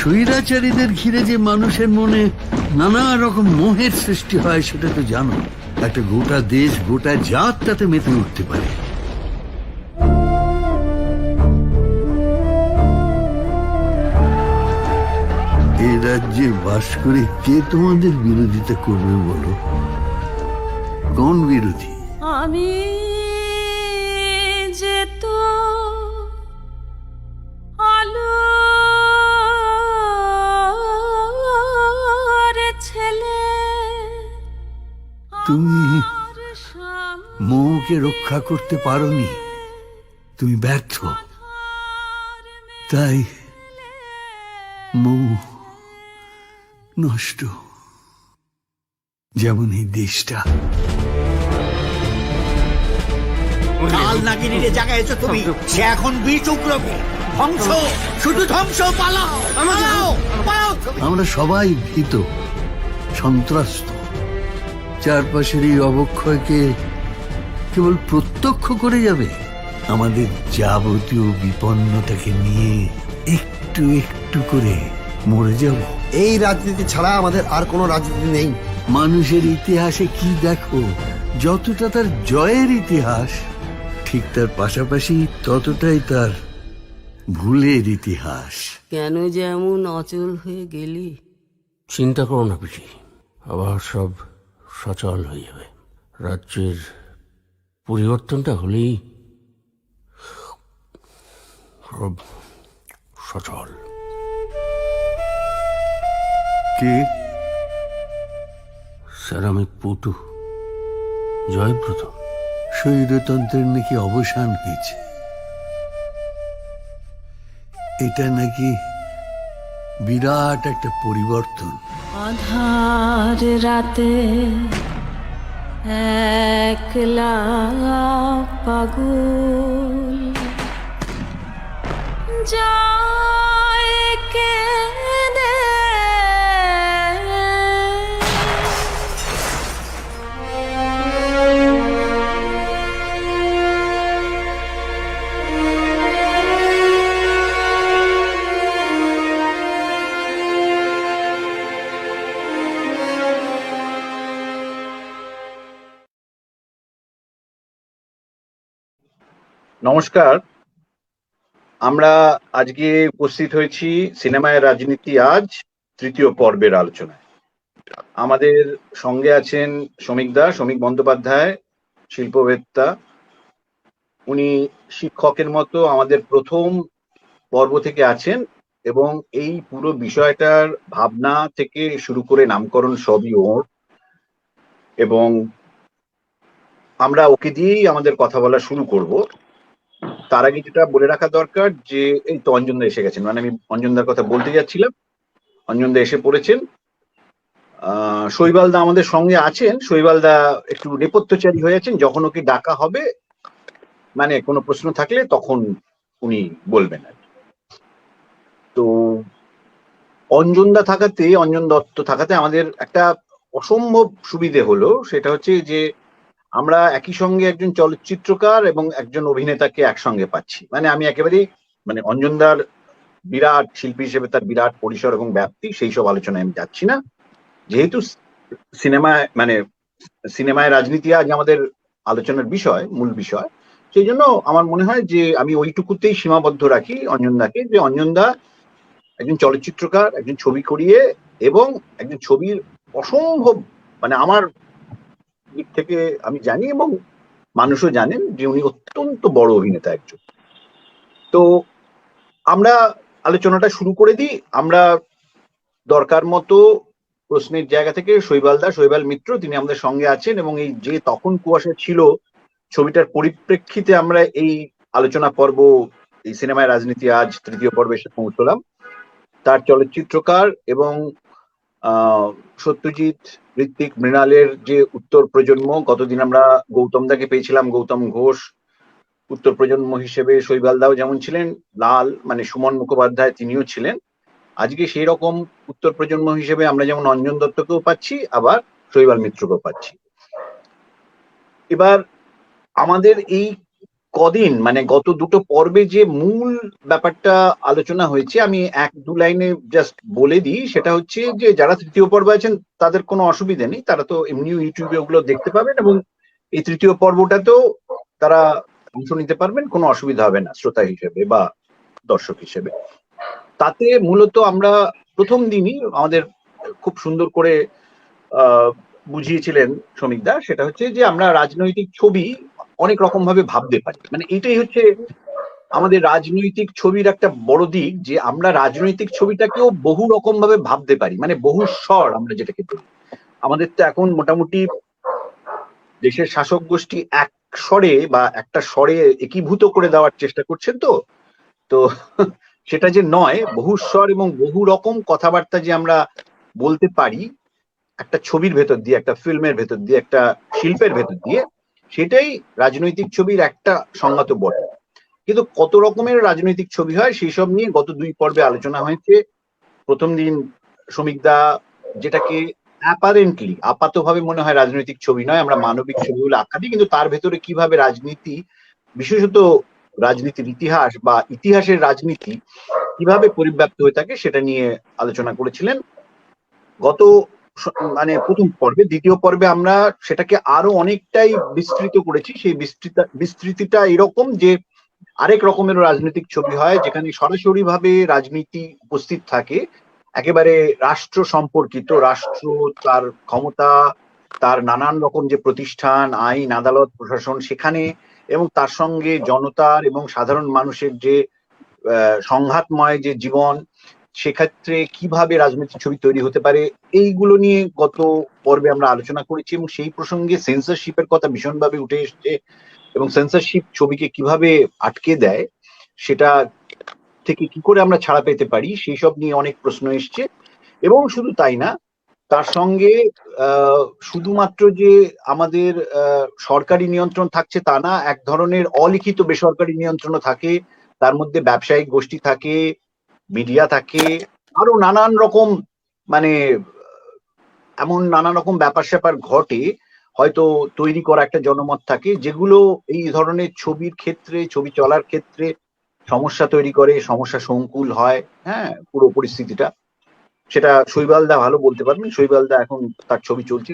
স্বৈরাচারীদের ঘিরে যে মানুষের মনে নানা রকম মোহের সৃষ্টি হয় সেটা তো জানো। একটা গোটা দেশ, গোটা জাত তাতে মেতে উঠতে পারে। এই রাজ্যে বাস করে কে তোমাদের বিরোধিতা করবে বলো? কোন বিরোধী? আমি যে তো আলোর ছেলে, তুমি মৌকে রক্ষা করতে পারোনি, তুমি ব্যর্থ। তাই মৌ নষ্ট, যেমন এই দেশটা। কাল নাগিনীরে জাগাইছো তুমি, সে এখন বীজ উগ্রবে। ধ্বংস, শুধু ধ্বংস। পালাও, পালাও, পালাও। আমরা সবাই ভীত, সন্ত্রস্ত। চারপাশের এই অবক্ষয়কে কেবল প্রত্যক্ষ করে যাবে, আমাদের যাবতীয় বিপন্নতাকে নিয়ে একটু একটু করে মরে যাব। এই রাজনীতি ছাড়া আমাদের আর কোনো রাজনীতি নেই। মানুষের ইতিহাসে কি দেখো, যতটা তার জয়ের ইতিহাস, ঠিক তার পাশাপাশি ততটাই তার ভুলের ইতিহাস। কেন যে এমন অচল হয়ে গেলি? চিন্তা করো না পিসি, আবার সব সচল হয়ে যাবে। রাজ্যের পরিবর্তনটা হলেই সব সচল। কে? স্যার, আমি পটু, জয়ব্রত। স্বৈরতন্ত্রের নাকি অবসান হয়েছে, এটা নাকি বিরাট একটা পরিবর্তন। আধার রাতে একলা পাগল যায় কেঁদে, নমস্কার। আমরা আজকে উপস্থিত হয়েছি সিনেমায় রাজনীতি আজ তৃতীয় পর্বের আলোচনায়। আমাদের সঙ্গে আছেন শ্রমিক বন্দ্যোপাধ্যায়, শিল্পবেত্তা। উনি শিক্ষকের মতো আমাদের প্রথম পর্ব থেকে আছেন এবং এই পুরো বিষয়টার ভাবনা থেকে শুরু করে নামকরণ সবই ওর, এবং আমরা ওকে দিয়েই আমাদের কথা বলা শুরু করব। তার আগে যেটা বলে রাখা দরকার যে এই তো অঞ্জনদা এসে গেছেন, মানে আমি অঞ্জনদার কথা বলতে যাচ্ছিলাম। অঞ্জনদা এসে পড়েছেন। শৈবালদা আমাদের সঙ্গে আছেন। শৈবালদা একটু নেপথ্যচারী হয়ে আছেন, যখন ওকে ডাকা হবে মানে কোনো প্রশ্ন থাকলে তখন উনি বলবেন আর কি। তো অঞ্জন দত্ত থাকাতে আমাদের একটা অসম্ভব সুবিধে হলো, সেটা হচ্ছে যে আমরা একই সঙ্গে একজন চলচ্চিত্রকার এবং একজন অভিনেতাকে একসঙ্গে পাচ্ছি। মানে আমি একেবারেই মানে অঞ্জনদার বিরাট শিল্পী হিসেবে তার বিরাট পরিসর এবং ব্যাপ্তি, সেই সব আলোচনায় আমি যাচ্ছি না। যেহেতু সিনেমায় রাজনীতি আজ আমাদের আলোচনার বিষয়, মূল বিষয়, সেই জন্য আমার মনে হয় যে আমি ওইটুকুতেই সীমাবদ্ধ রাখি অঞ্জনদাকে, যে অঞ্জনদা একজন চলচ্চিত্রকার, একজন ছবি করিয়ে এবং একজন ছবির অসম্ভব, মানে আমার দিক থেকে আমি জানি এবং মানুষও জানেন যে উনি অত্যন্ত বড় অভিনেতা একজন। তো আমরা আলোচনাটা শুরু করে দিই। আমরা দরকার মতো প্রশ্নের জায়গা থেকে শৈবাল মিত্র, তিনি আমাদের সঙ্গে আছেন এবং এই যে তখন কুয়াশা ছিল ছবিটার পরিপ্রেক্ষিতে আমরা এই আলোচনা পর্ব, এই সিনেমায় রাজনীতি আজ তৃতীয় পর্বে এসে পৌঁছলাম। তার চলচ্চিত্রকার এবং সত্যজিৎ, ঋত্বিক, মৃণালের যে উত্তর প্রজন্ম, গতদিন আমরা গৌতমদাকে পেয়েছিলাম, গৌতম ঘোষ উত্তর প্রজন্ম হিসেবে। শৈবালদাও যেমন ছিলেন, লাল মানে সুমন মুখোপাধ্যায় তিনিও ছিলেন। আজকে সেই রকম উত্তর প্রজন্ম হিসেবে আমরা যেমন অঞ্জন দত্তকেও পাচ্ছি, আবার শৈবাল মিত্রকেও পাচ্ছি। এবার আমাদের এই কদিন মানে গত দুটো পর্বে যে মূল ব্যাপারটা আলোচনা হয়েছে আমি এক দু লাইনে জাস্ট বলে দিই। সেটা হচ্ছে যে যারা তৃতীয় পর্বে আছেন তাদের কোনো অসুবিধা নেই, তারা তো এমনি ইউটিউবে ওগুলো দেখতে পাবেন এবং এই তৃতীয় পর্বটাতেও তারা অংশ নিতে পারবেন, কোনো অসুবিধা হবে না শ্রোতা হিসেবে বা দর্শক হিসেবে। তাতে মূলত আমরা প্রথম দিনই আমাদের খুব সুন্দর করে বুঝিয়েছিলেন শ্রমিকদা, সেটা হচ্ছে যে আমরা রাজনৈতিক ছবি অনেক রকম ভাবে ভাবতে পারি। মানে এটাই হচ্ছে আমাদের রাজনৈতিক ছবির একটা বড় দিক, যে আমরা রাজনৈতিক ছবিটাকেও বহু রকম ভাবে ভাবতে পারি, মানে বহু স্বর আমরা যেটাকে বলি। আমাদের তো এখন মোটামুটি দেশের শাসক গোষ্ঠী এক স্বরে বা একটা স্বরে একীভূত করে দেওয়ার চেষ্টা করছেন। তো তো সেটা যে নয়, বহু স্বর এবং বহু রকম কথাবার্তা যে আমরা বলতে পারি একটা ছবির ভেতর দিয়ে, একটা ফিল্মের ভেতর দিয়ে, একটা শিল্পের ভেতর দিয়ে, সেটাই রাজনৈতিক ছবির একটা সংজ্ঞা তো বটে। কিন্তু কত রকমের রাজনৈতিক ছবি হয় সেই সব নিয়ে গত দুই পর্বে আলোচনা হয়েছে। প্রথম দিন শ্রমিকদা যেটাকে অ্যাপারেন্টলি আপাতভাবে মনে হয় রাজনৈতিক ছবি নয়, আমরা মানবিক ছবিগুলো আখ্যা দিই, কিন্তু তার ভেতরে কিভাবে রাজনীতি, বিশেষত রাজনীতির ইতিহাস বা ইতিহাসের রাজনীতি কিভাবে পরিব্যাপ্ত হয়ে থাকে সেটা নিয়ে আলোচনা করেছিলেন গত মানে প্রথম পর্বে। দ্বিতীয় পর্বে আমরা সেটাকে আরো অনেকটাই বিস্তৃত করেছি। সেই বিস্তৃতিটা এরকম যে আরেক রকমের রাজনৈতিক ছবি হয় যেখানে সরাসরি ভাবে রাজনীতি উপস্থিত থাকে, একেবারে রাষ্ট্র সম্পর্কিত, রাষ্ট্র, তার ক্ষমতা, তার নানান রকম যে প্রতিষ্ঠান, আইন, আদালত, প্রশাসন সেখানে, এবং তার সঙ্গে জনতার এবং সাধারণ মানুষের যে সংঘাতময় যে জীবন, সেক্ষেত্রে কিভাবে রাজনৈতিক ছবি তৈরি হতে পারে, এইগুলো নিয়ে গত পর্বে আমরা আলোচনা করেছি। এবং সেই প্রসঙ্গে সেন্সরশিপের কথা ভীষণভাবে উঠে এসছে, এবং সেন্সরশিপ ছবিকে কিভাবে আটকে দেয়, সেটা থেকে কি করে আমরা ছাড়া পেতে পারি, সেই সব নিয়ে অনেক প্রশ্ন এসছে। এবং শুধু তাই না, তার সঙ্গে শুধুমাত্র যে আমাদের সরকারি নিয়ন্ত্রণ থাকছে তা না, এক ধরনের অলিখিত বেসরকারি নিয়ন্ত্রণও থাকে, তার মধ্যে ব্যবসায়িক গোষ্ঠী থাকে, মিডিয়া থাকে, আরো নানান রকম মানে এমন নানান রকম ব্যাপার স্যাপার ঘটে, হয়তো তৈরি করা একটা জনমত থাকে, যেগুলো এই ধরনের ছবির ক্ষেত্রে, ছবি চলার ক্ষেত্রে সমস্যা তৈরি করে, সমস্যা সংকুল হয়। হ্যাঁ, পুরো পরিস্থিতিটা সেটা শৈবালদা ভালো বলতে পারবেন। শৈবালদা এখন তার ছবি চলছে,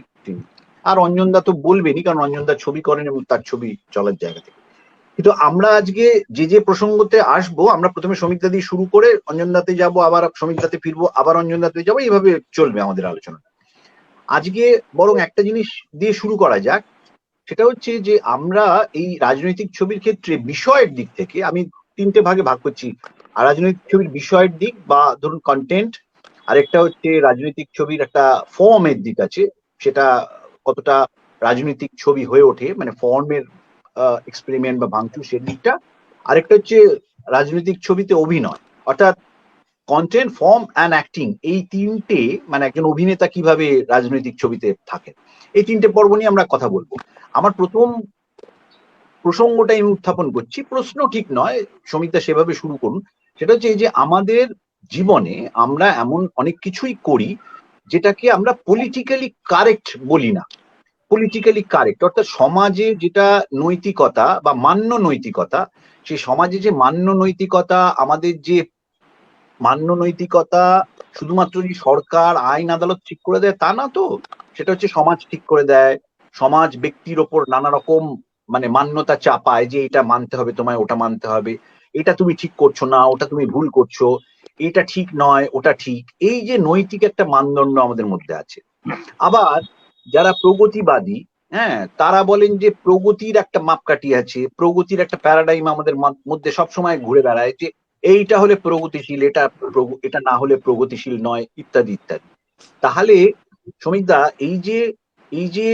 আর অঞ্জনদা তো বলবেনই, কারণ অঞ্জনদা ছবি করেন এবং তার ছবি চলার জায়গা থেকে। কিন্তু আমরা আজকে যে যে প্রসঙ্গতে আসবো, আমরা প্রথমে শ্রমিকদা দিয়ে শুরু করে অঞ্জনদাতে যাব, আবার শ্রমিকদাতে ফিরবো, আবার অঞ্জনদাতে যাবো, এইভাবে চলবে আমাদের আলোচনা। আজকে বরং একটা জিনিস দিয়ে শুরু করা যাক, সেটা হচ্ছে যে আমরা এই রাজনৈতিক ছবির ক্ষেত্রে বিষয়ের দিক থেকে আমি তিনটে ভাগে ভাগ করছি। আর রাজনৈতিক ছবির বিষয়ের দিক বা ধরুন কন্টেন্ট, আরেকটা হচ্ছে রাজনৈতিক ছবির একটা ফর্মের দিক আছে, সেটা কতটা রাজনৈতিক ছবি হয়ে ওঠে, মানে ফর্মের এক্সপেরিমেন্ট বা ভাঙচুর, সেই দিকটা। আরেকটা হচ্ছে রাজনৈতিক ছবিতে অভিনয়, অর্থাৎ কন্টেন্ট, ফর্ম অ্যান্ড অ্যাক্টিং, এই তিনটে, মানে একজন অভিনেতা কিভাবে রাজনৈতিক ছবিতে থাকেন, এই তিনটে পর্ব নিয়ে আমরা কথা বলবো। আমার প্রথম প্রসঙ্গটা আমি উত্থাপন করছি, প্রশ্ন ঠিক নয়, শ্রমিকদা সেভাবে শুরু করুন। সেটা হচ্ছে এই যে আমাদের জীবনে আমরা এমন অনেক কিছুই করি যেটাকে আমরা পলিটিক্যালি কারেক্ট বলি না। পলিটিক্যালি কারেক্ট অর্থাৎ সমাজে যেটা নৈতিকতা বা মান্য নৈতিকতা, সেই সমাজে যে মান্য নৈতিকতা, আমাদের যে মান্য নৈতিকতা শুধুমাত্র যে সরকার, আইন, আদালত ঠিক করে দেয় তা না তো, সেটা হচ্ছে সমাজ ঠিক করে দেয়। সমাজ ব্যক্তির ওপর নানা রকম মানে মান্যতা চাপায়, যে এটা মানতে হবে তোমায়, ওটা মানতে হবে, এটা তুমি ঠিক করছো না, ওটা তুমি ভুল করছো, এটা ঠিক নয়, ওটা ঠিক। এই যে নৈতিক একটা মানদণ্ড আমাদের মধ্যে আছে। আবার যারা প্রগতিবাদী, হ্যাঁ, তারা বলেন যে প্রগতির একটা মাপকাঠি আছে, প্রগতির একটা প্যারাডাইম আমাদের মধ্যে সবসময় ঘুরে বেড়ায়, যে এইটা হলে প্রগতিশীল, এটা না হলে প্রগতিশীল নয়, ইত্যাদি ইত্যাদি। তাহলে শ্রমিকদা, এই যে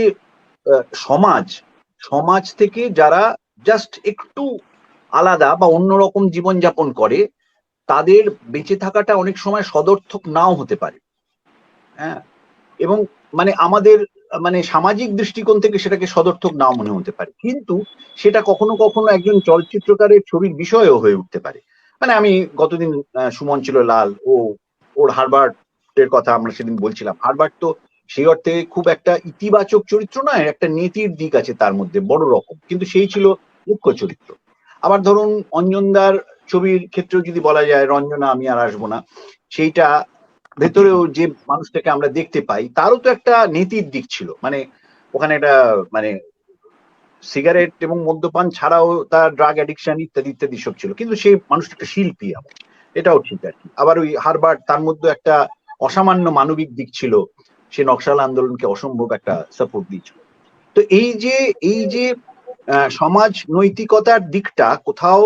সমাজ থেকে যারা জাস্ট একটু আলাদা বা অন্যরকম জীবনযাপন করে, তাদের বেঁচে থাকাটা অনেক সময় সদর্থক নাও হতে পারে। হ্যাঁ, এবং মানে আমাদের মানে সামাজিক দৃষ্টিকোণ থেকে সেটাকে সদর্থক নাও মনে হতে পারে, কিন্তু সেটা কখনো কখনো একজন চলচ্চিত্রকারের ছবির বিষয়ও হয়ে উঠতে পারে। মানে আমি গতদিন সুমন ছিল লাল, ওর হারবার্টের কথা আমরা সেদিন বলছিলাম। হারবার্ট তো সেই অর্থে খুব একটা ইতিবাচক চরিত্র নয়, একটা নীতির দিক আছে তার মধ্যে বড় রকম, কিন্তু সেই ছিল মুখ্য চরিত্র। আবার ধরুন অঞ্জনদার ছবির ক্ষেত্রেও যদি বলা যায় রঞ্জনা আমি আর আসবো না, সেইটা ভেতরেও যে মানুষটাকে আমরা দেখতে পাই তারও তো একটা নীতির দিক ছিল, মানে ওখানে একটা মানে সিগারেট এবং মদ্যপান ছাড়াও তার ড্রাগ অ্যাডিকশন ইত্যাদি ইত্যাদি সব ছিল, কিন্তু সেই মানুষটা একটা শিল্পী আবার, এটাও ঠিক আর কি। আবার ওই হারবার্ট, তার মধ্যে একটা অসামান্য মানবিক দিক ছিল, সে নকশাল আন্দোলনকে অসম্ভব একটা সাপোর্ট দিয়েছিল। তো এই যে সমাজ নৈতিকতার দিকটা কোথাও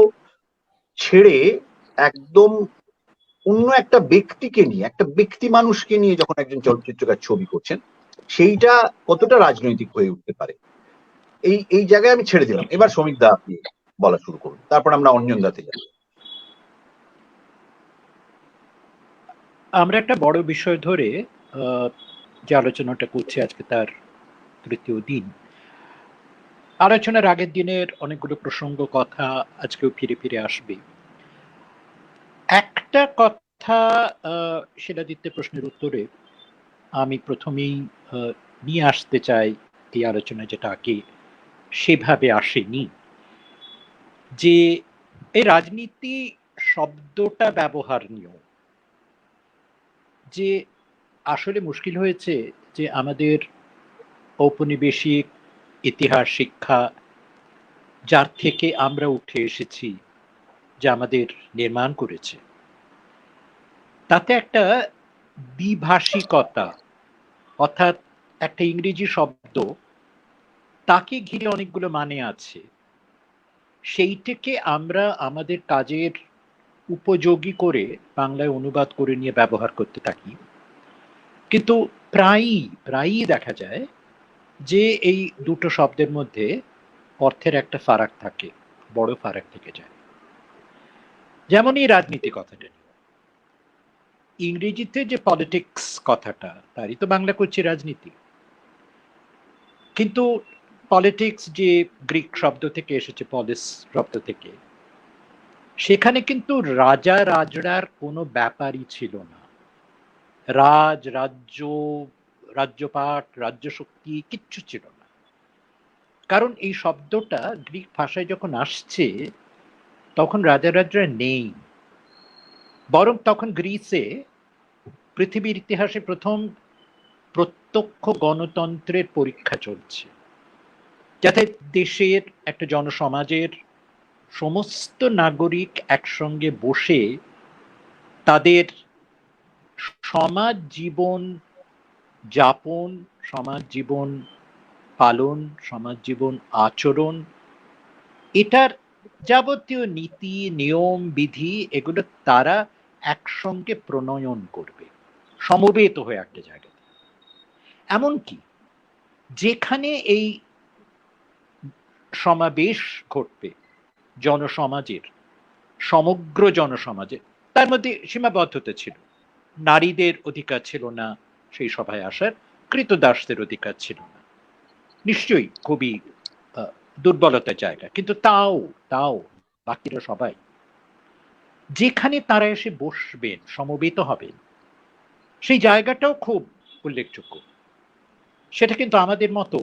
ছেড়ে একদম অন্য একটা ব্যক্তিকে নিয়ে, একটা ব্যক্তি মানুষকে নিয়ে যখন একজন চলচ্চিত্রকার ছবি করছেন, সেইটা কতটা রাজনৈতিক হয়ে উঠতে পারে, এই এই জায়গায় আমি ছেড়ে দিলাম। এবার শ্রমিক দা আপনি বলা শুরু করুন, তারপর আমরা অঞ্জন দাতে যাব। আমরা একটা বড় বিষয় ধরে যে আলোচনাটা করছি আজকে তার তৃতীয় দিন। আলোচনার আগের দিনের অনেকগুলো প্রসঙ্গ কথা আজকেও ফিরে ফিরে আসবে। একটা কথা শিলাদিত্যের প্রশ্নের উত্তরে আমি প্রথমেই নিয়ে আসতে চাই এই আলোচনায়, যেটা আগে সেভাবে আসেনি, যে এই রাজনীতি শব্দটা ব্যবহার নিয়েও যে আসলে মুশকিল হয়েছে যে আমাদের ঔপনিবেশিক ইতিহাস শিক্ষা যার থেকে আমরা উঠে এসেছি, যা আমাদের নির্মাণ করেছে, তাতে একটা দ্বিভাষিকতা, অর্থাৎ একটা ইংরেজি শব্দ তাকে ঘিরে অনেকগুলো মানে আছে, সেইটাকে আমরা আমাদের কাজের উপযোগী করে বাংলায় অনুবাদ করে নিয়ে ব্যবহার করতে থাকি। কিন্তু প্রায়ই দেখা যায় যে এই দুটো শব্দের মধ্যে অর্থের একটা ফারাক থাকে, বড় ফারাক থেকে যায়। যেমন এই রাজনীতি কথাটা, ইংরেজিতে যে পলিটিক্স কথাটা, তারই তো বাংলা করছে রাজনীতি। কিন্তু পলিটিক্স যে গ্রিক শব্দ থেকে এসেছে, পলিস শব্দ থেকে, সেখানে কিন্তু রাজা রাজড়ার কোনো ব্যাপারই ছিল না। রাজ্য, রাজ্যপাট, রাজ্য শক্তি কিচ্ছু ছিল না। কারণ এই শব্দটা গ্রিক ভাষায় যখন আসছে তখন রাজা রাজরা নেই, বরং তখন গ্রিসে পৃথিবীর ইতিহাসে প্রথম প্রত্যক্ষ গণতন্ত্রের পরীক্ষা চলছে, যাতে দেশের একটা জনসমাজের সমস্ত নাগরিক একসঙ্গে বসে তাদের সমাজ জীবন যাপন, সমাজ জীবন পালন, সমাজ জীবন আচরণ, এটার যাবতীয় নীতি নিয়ম বিধি এগুলো তারা একসঙ্গে প্রণয়ন করবে, সমবেত হয়ে একটা জায়গায়। এমনকি যেখানে এই সমাবেশ ঘটবে জনসমাজের, সমগ্র জনসমাজের, তার মধ্যে সীমাবদ্ধতা ছিল। নারীদের অধিকার ছিল না সেই সভায় আসার, কৃতদাসদের অধিকার ছিল না, নিশ্চয়ই খুবই দুর্বলতার জায়গা। কিন্তু তাও বাকিরা সবাই যেখানে তারা এসে বসবেন, সমবেত হবেন, সেই জায়গাটাও খুব উল্লেখযোগ্য। সেটা কিন্তু আমাদের মতো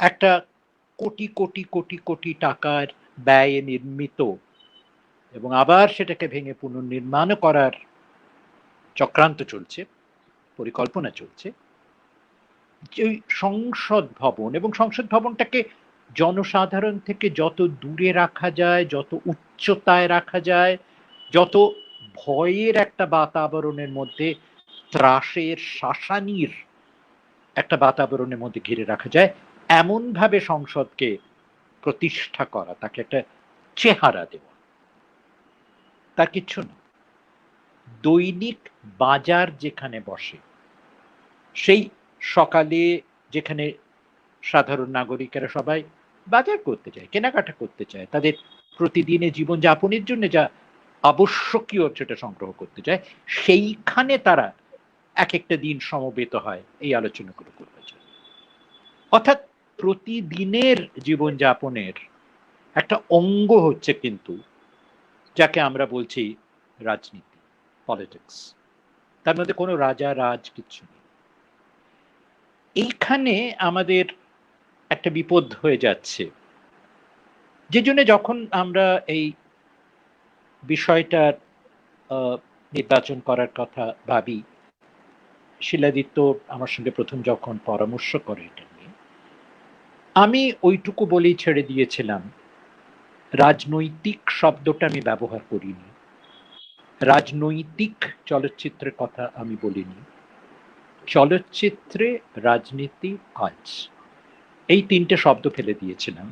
একটা কোটি কোটি কোটি কোটি টাকার ব্যয়ে নির্মিত এবং আবার সেটাকে ভেঙে পুনর্নির্মাণ করার চক্রান্ত চলছে, পরিকল্পনা চলছে। ওই সংসদ ভবন, এবং সংসদ ভবনটাকে জনসাধারণ থেকে যত দূরে রাখা যায়, যত উচ্চতায় রাখা যায়, যত ভয়ের একটা বাতাবরণের মধ্যে, ত্রাসের শাসানির একটা বাতাবরণের মধ্যে ঘিরে রাখা যায়, এমন ভাবে সংসদকে প্রতিষ্ঠা করা, তাকে একটা চেহারা দেওয়া, তার কিচ্ছু না। দৈনিক বাজার যেখানে বসে, সেই সকালে যেখানে সাধারণ নাগরিকেরা সবাই বাজার করতে চায়, কেনাকাটা করতে চায়, তাদের প্রতিদিনের জীবনযাপনের জন্য যা আবশ্যকীয় সেটা সংগ্রহ করতে চায়, সেইখানে তারা এক একটা দিন সমবেত হয় এই আলোচনাগুলো করতে চায়। অর্থাৎ প্রতিদিনের জীবনযাপনের একটা অঙ্গ হচ্ছে কিন্তু যাকে আমরা বলছি রাজনীতি, পলিটিক্স। তার মধ্যে কোনো রাজা রাজ কিচ্ছু নেই। এইখানে আমাদের একটা বিপদ হয়ে যাচ্ছে যে জন্য যখন আমরা এই বিষয়টার নির্বাচন করার কথা ভাবি, শিলাদিত্য আমার সঙ্গে প্রথম যখন পরামর্শ করে এটা নিয়ে, আমি ওইটুকু বলেই ছেড়ে দিয়েছিলাম, রাজনৈতিক শব্দটা আমি ব্যবহার করিনি, রাজনৈতিক চলচ্চিত্রের কথা আমি বলিনি, চলচ্চিত্রে রাজনীতি আজ, এই তিনটে শব্দ ফেলে দিয়েছিলাম।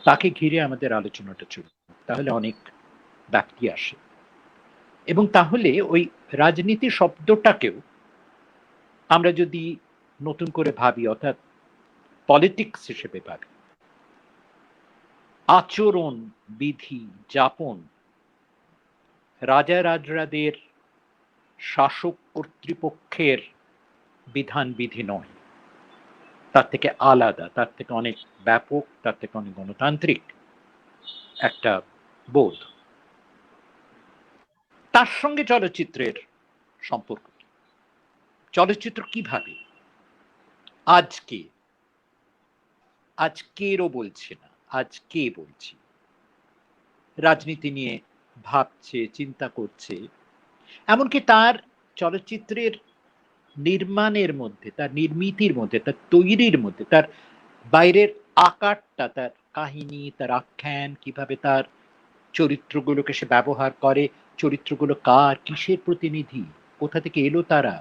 তাকে ঘিরে আমাদের আলোচনাটা চলবে, তাহলে অনেক ব্যক্তি আসে, এবং তাহলে ওই রাজনীতি শব্দটাকেও আমরা যদি নতুন করে ভাবি, অর্থাৎ পলিটিক্স হিসেবে ভাবি, আচরণ বিধি যাপন রাজা রাজরাদের শাসক কর্তৃপক্ষের বিধান বিধি নয়, তার থেকে আলাদা, তার থেকে অনেক ব্যাপক, তার থেকে অনেক গণতান্ত্রিক একটা বোধ। তার সঙ্গে চলচ্চিত্রের সম্পর্ক কি? চলচ্চিত্র কিভাবে আজকেরও বলছে না, আজকে বলছি, রাজনীতি নিয়ে ভাবছে, চিন্তা করছে, এমনকি তার চলচ্চিত্রের নির্মাণের মধ্যে, তার নির্মিতির মধ্যে, তার তৈরির মধ্যে, তার বাইরের আকারটা, তার কাহিনী, তার আখ্যান, কিভাবে তার চরিত্রগুলোকে সে ব্যবহার করে, চরিত্রগুলো কার, কিসের প্রতিনিধি, কোথা থেকে এলো তারা,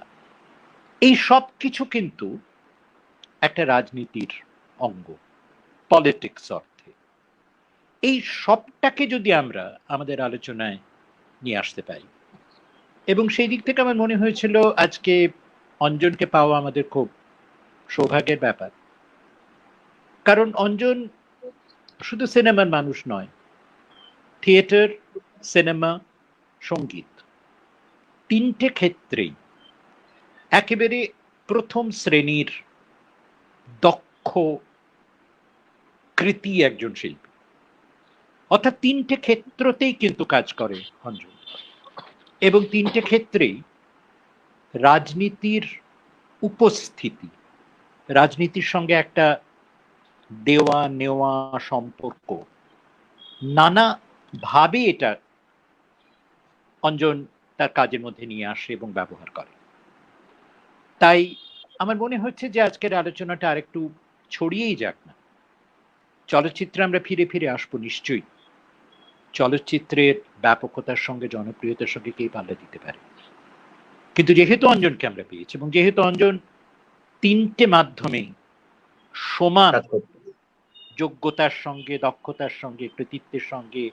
এই সব কিছু কিন্তু একটা রাজনীতির অঙ্গ, পলিটিক্স অর্থে। এই সবটাকে যদি আমরা আমাদের আলোচনায় নিয়ে আসতে পারি, এবং সেই দিক থেকে আমার মনে হয়েছিল আজকে অঞ্জনকে পাওয়া আমাদের খুব সৌভাগ্যের ব্যাপার, কারণ অঞ্জন শুধু সিনেমার মানুষ নয়, থিয়েটার, সিনেমা, সঙ্গীত, তিনটে ক্ষেত্রেই একেবারে প্রথম শ্রেণীর দক্ষ কৃতি একজন শিল্পী, অর্থাৎ তিনটে ক্ষেত্রতেই কিন্তু কাজ করে অঞ্জন, এবং তিনটে ক্ষেত্রেই রাজনীতির উপস্থিতি, রাজনীতির সঙ্গে একটা দেওয়া নেওয়া সম্পর্ক, নানা ভাবে এটা অঞ্জন তার কাজের মধ্যে নিয়ে আসে এবং ব্যবহার করে। তাই আমার মনে হচ্ছে যে আজকের আলোচনাটা আরেকটু ছড়িয়েই যাক না। চলচ্চিত্রে আমরা ফিরে ফিরে আসবো নিশ্চয়ই, চলচ্চিত্রের ব্যাপকতার সঙ্গে জনপ্রিয়তার সঙ্গে কে পাল্লা দিতে পারে, কিন্তু যেহেতু অঞ্জনকে আমরা পেয়েছি, এবং যেহেতু অঞ্জন তিনটে মাধ্যমেই সমান যোগ্যতার সঙ্গে, দক্ষতার সঙ্গে, কৃতিত্বের সঙ্গে,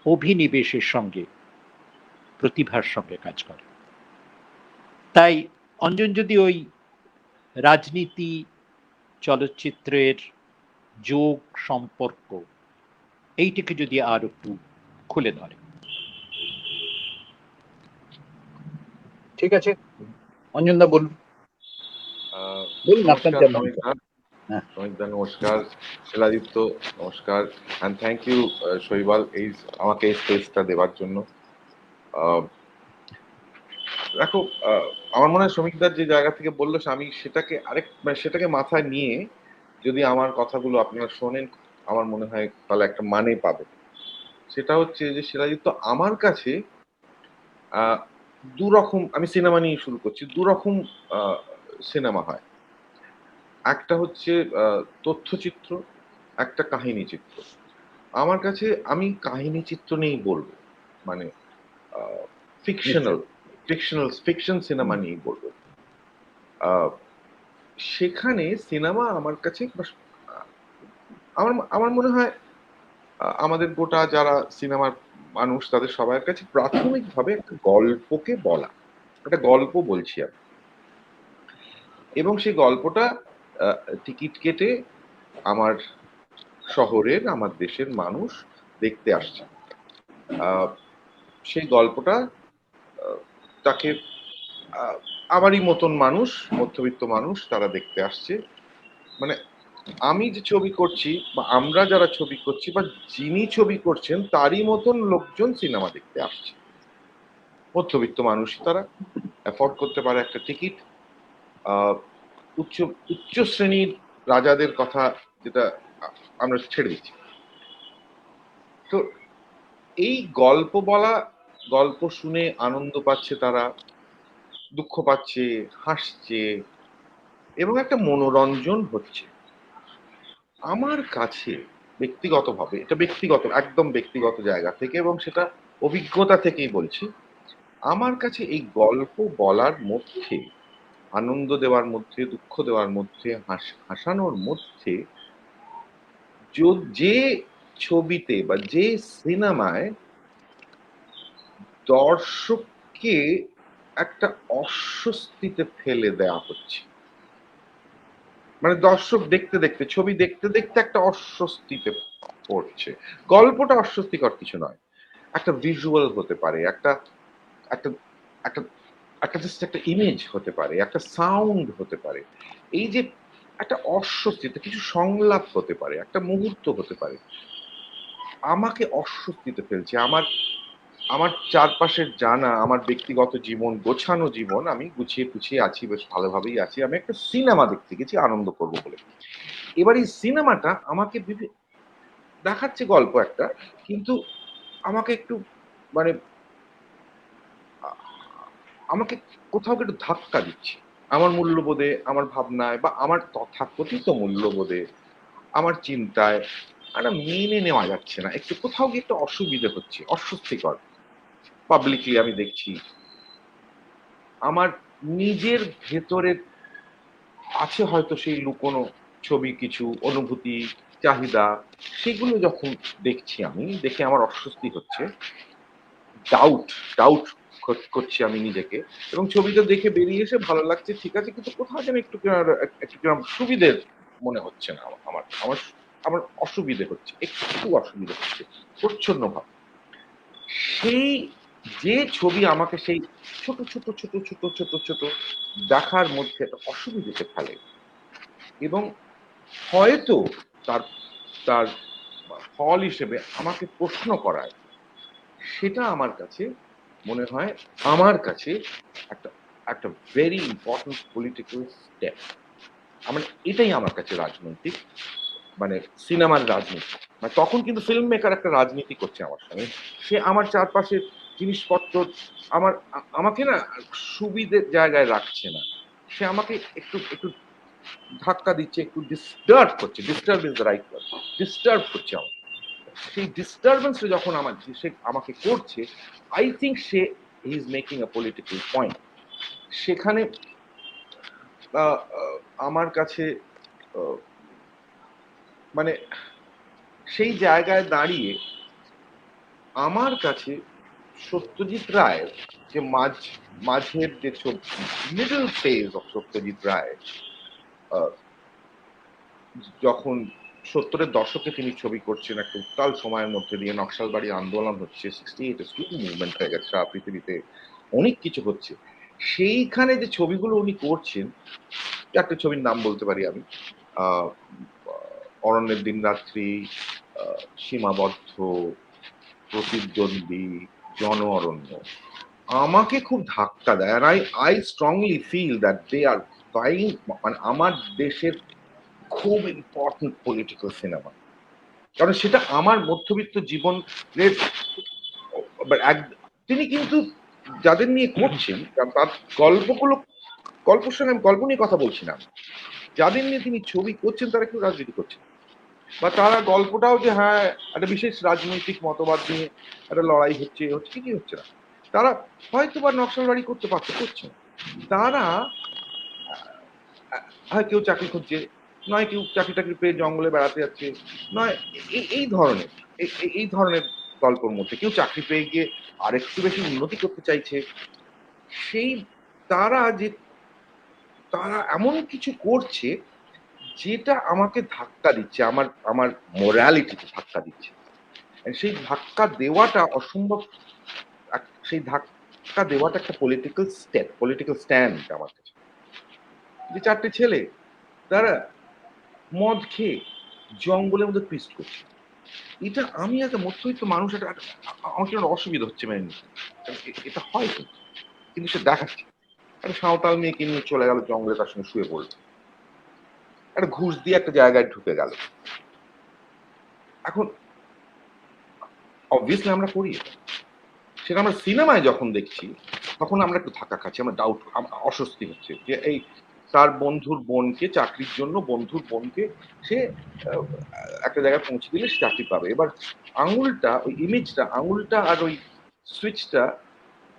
অভিনিবেশের সঙ্গে, প্রতিভার সঙ্গে কাজ করে, তাই অঞ্জন যদি ওই রাজনীতি চলচ্চিত্রের যোগ সম্পর্ক এইটাকে যদি আর একটু খুলে ধরে। ঠিক আছে, অঞ্জনদা বলুন। বলুন আপনার নমস্কার যেমন। শ্রমিকদা। হ্যাঁ। শ্রমিকদা নমস্কার, শিলাদিত্য নমস্কার, অ্যান্ড থ্যাংক ইউ শৈবাল আমাকে এই স্পেসটা দেওয়ার জন্য। দেখো, আমার মনে হয় শ্রমিকদার যে জায়গা থেকে বললো, আমি সেটাকে সেটাকে মাথায় নিয়ে যদি আমার কথাগুলো আপনারা শোনেন, আমার মনে হয় তাহলে একটা মানে পাবে। সেটা হচ্ছে যে শিলাদিত্য আমার কাছে দু রকম, আমি সিনেমা নিয়ে শুরু করছি, দু রকম সিনেমা হয়। একটা হচ্ছে তথ্যচিত্র, একটা কাহিনী চিত্র। আমার কাছে, আমি কাহিনী চিত্র নিয়েই বলবো, মানে ফিকশন সিনেমা নিয়েই বলবো। সেখানে সিনেমা আমার কাছে, আমার মনে হয় আমাদের গোটা যারা সিনেমার মানুষ, তাদের সবার কাছে প্রাথমিকভাবে একটা গল্পকে বলা, একটা গল্প বলছি আমি, এবং সেই গল্পটা টিকিট কেটে আমার শহরের, আমার দেশের মানুষ দেখতে আসছে। সেই গল্পটা তাকে আমারই মতন মানুষ, মধ্যবিত্ত মানুষ, তারা দেখতে আসছে। মানে আমি যে ছবি করছি, বা আমরা যারা ছবি করছি, বা যিনি ছবি করছেন তারই মতন লোকজন সিনেমা দেখতে আসছে। মধ্যবিত্ত মানুষই তারা, অ্যাফোর্ড করতে পারে একটা টিকিট। উচ্চ শ্রেণীর রাজাদের কথা যেটা আমরা ছেড়ে দিচ্ছি, তো এই গল্প বলা, গল্প শুনে আনন্দ পাচ্ছে তারা, দুঃখ পাচ্ছে, হাসছে, এবং একটা মনোরঞ্জন হচ্ছে। আমার কাছে ব্যক্তিগতভাবে, এটা ব্যক্তিগত, একদম ব্যক্তিগত জায়গা থেকে, এবং সেটা অভিজ্ঞতা থেকেই বলছি, আমার কাছে এই গল্প বলার মধ্যে, আনন্দ দেওয়ার মধ্যে, দুঃখ দেওয়ার মধ্যে, হাসানোর মধ্যে, যে ছবিতে বা যে সিনেমায় দর্শককে একটা অস্বস্তিতে ফেলে দেওয়া হচ্ছে, মানে দর্শক দেখতে দেখতে, ছবি দেখতে দেখতে একটা অস্বস্তিতে পড়ছে। গল্পটা অস্বস্তিকর কিছু নয়, একটা ভিজুয়াল হতে পারে, একটা একটা একটা একটা জাস্ট একটা ইমেজ হতে পারে, একটা সাউন্ড হতে পারে, এই যে একটা অস্বস্তিতে কিছু সংলাপ হতে পারে, একটা মুহূর্ত হতে পারে, আমাকে অস্বস্তিতে ফেলছে। আমার আমার চারপাশের জানা, আমার ব্যক্তিগত জীবন, গোছানো জীবন, আমি গুছিয়ে গুছিয়ে আছি, বেশ ভালোভাবেই আছি। আমি একটা সিনেমা দেখতে গেছি আনন্দ করব বলে। এবার এই সিনেমাটা আমাকে দেখাচ্ছে গল্প একটা, কিন্তু আমাকে একটু মানে আমাকে কোথাও একটু ধাক্কা দিচ্ছে আমার মূল্যবোধে, আমার ভাবনায়, বা আমার তথাকথিত মূল্যবোধে, আমার চিন্তায়। একটা মেনে নেওয়া যাচ্ছে না, একটু কোথাও গিয়ে একটা অসুবিধে হচ্ছে, অস্বস্তিকর। পাবলিকলি আমি দেখছি, আমার নিজের ভেতরে আছে হয়তো সেই লুকোনো ছবি, কিছু অনুভূতি, চাহিদা, সেগুলো যখন দেখছি, আমি দেখে আমার অস্বস্তি হচ্ছে, ডাউট ডাউট করছি আমি নিজেকে, এবং ছবিটা দেখে বেরিয়ে এসে ভালো লাগছে, ঠিক আছে, কিন্তু কোথাও যেন একটু একটু কিরকম সুবিধের মনে হচ্ছে না। আমার আমার আমার অসুবিধে হচ্ছে, একটু অসুবিধে হচ্ছে প্রচ্ছন্ন ভাব। সেই যে ছবি আমাকে সেই ছোট ছোট ছোট ছোট ছোট ছোট দেখার মধ্যে একটা অসুবিধাতে ফেলে, এবং হয়তো তার তার ফল হিসেবে আমাকে প্রশ্ন করায়, সেটা আমার কাছে মনে হয়, আমার কাছে একটা একটা ভেরি ইম্পর্টেন্ট পলিটিক্যাল স্টেপ। মানে এটাই আমার কাছে রাজনৈতিক, মানে সিনেমার রাজনীতি। মানে তখন কিন্তু ফিল্ম মেকার একটা রাজনীতি করছে আমার সঙ্গে, সে আমার চারপাশের জিনিসপত্র আমাকে না সুবিধের জায়গায় রাখছে না, সে আমাকে একটু একটু ধাক্কা দিচ্ছে, একটু ডিস্টার্ব করছে, disturb is the right word, disturb করছে আমার। সেই ডিস্টারবেন্সটা যখন সে আমাকে করছে, আই থিঙ্ক সে is making a political point. সেখানে আমার কাছে মানে সেই জায়গায় দাঁড়িয়ে আমার কাছে সত্যজিৎ রায়ের যে মাঝের যে middle phase of Satyajit Ray, যখন 70-এর দশকে তিনি ছবি করছেন, একটা উত্তাল সময়ের মধ্যে দিয়ে নকশালবাড়ি আন্দোলন হচ্ছে, 68 স্টুডেন্ট মুভমেন্ট হয়ে গেছে সারা পৃথিবীতে, অনেক কিছু হচ্ছে, সেইখানে যে ছবিগুলো উনি করছেন, একটা ছবির নাম বলতে পারি আমি, অরণ্যের দিন রাত্রি, সীমাবদ্ধ, প্রতিদ্বন্দ্বী, জন অরণ্য, আমাকে খুব ধাক্কা দেয়। আর I strongly feel that they are buying, মানে আমার দেশের খুব ইম্পর্টেন্ট পলিটিক্যাল সিনেমা, কারণ সেটা আমার মধ্যবিত্ত জীবনের। তিনি কিন্তু যাদের নিয়ে করছেন, তার গল্পের সঙ্গে আমি গল্প নিয়ে কথা বলছি না, যাদের নিয়ে তিনি ছবি করছেন তারা কেউ রাজনীতি করছেন, বা তারা গল্পটাও যে হ্যাঁ একটা বিশেষ রাজনৈতিক মতবাদ নিয়ে একটা লড়াই হচ্ছে কি হচ্ছে না, তারা হয়তো বা নকশালবাড়ি করতে পারছে, করছে না। তারা হয় কেউ চাকরি খুঁজছে, নয় কেউ চাকরি টাকরি পেয়ে জঙ্গলে বেড়াতে যাচ্ছে, নয় এই ধরনের গল্পের মধ্যে কেউ চাকরি পেয়ে গিয়ে আর একটু বেশি উন্নতি করতে চাইছে। সেই তারা এমন কিছু করছে যেটা আমাকে ধাক্কা দিচ্ছে, আমার মোরালিটিতে ধাক্কা দিচ্ছে। সেই ধাক্কা দেওয়াটা অসম্ভব, সেই ধাক্কা দেওয়াটা একটা পলিটিক্যাল স্ট্যান্ড আমার কাছে। যে চারটে ছেলে তারা মদ খেয়ে জঙ্গলের মধ্যে পিস্ট করছে, এটা আমি একটা মধ্যবিত্ত মানুষ, আমার কিরকম অসুবিধা হচ্ছে মেনে নিতে, এটা হয় কিন্তু সে দেখাচ্ছে একটা সাঁওতাল মেয়েকে নিয়ে চলে গেল জঙ্গলে, তার সঙ্গে শুয়ে পড়লো, একটা ঘুষ দিয়ে একটা জায়গায় ঢুকে গেল। এখন অবভিয়াসলি আমরা করি এটা। সেটা আমরা সিনেমায় যখন দেখছি তখন আমরা একটু ধাক্কা খাচ্ছি, আমরা ডাউট, অস্বস্তি হচ্ছে যে এই তার বন্ধুর বোনকে, চাকরির জন্য বন্ধুর বোনকে সে আহ, একটা জায়গায় পৌঁছে দিলে সে চাকরি পাবে। এবার আঙুলটা, ওই ইমেজটা, আঙুলটা আর ওই সুইচটা,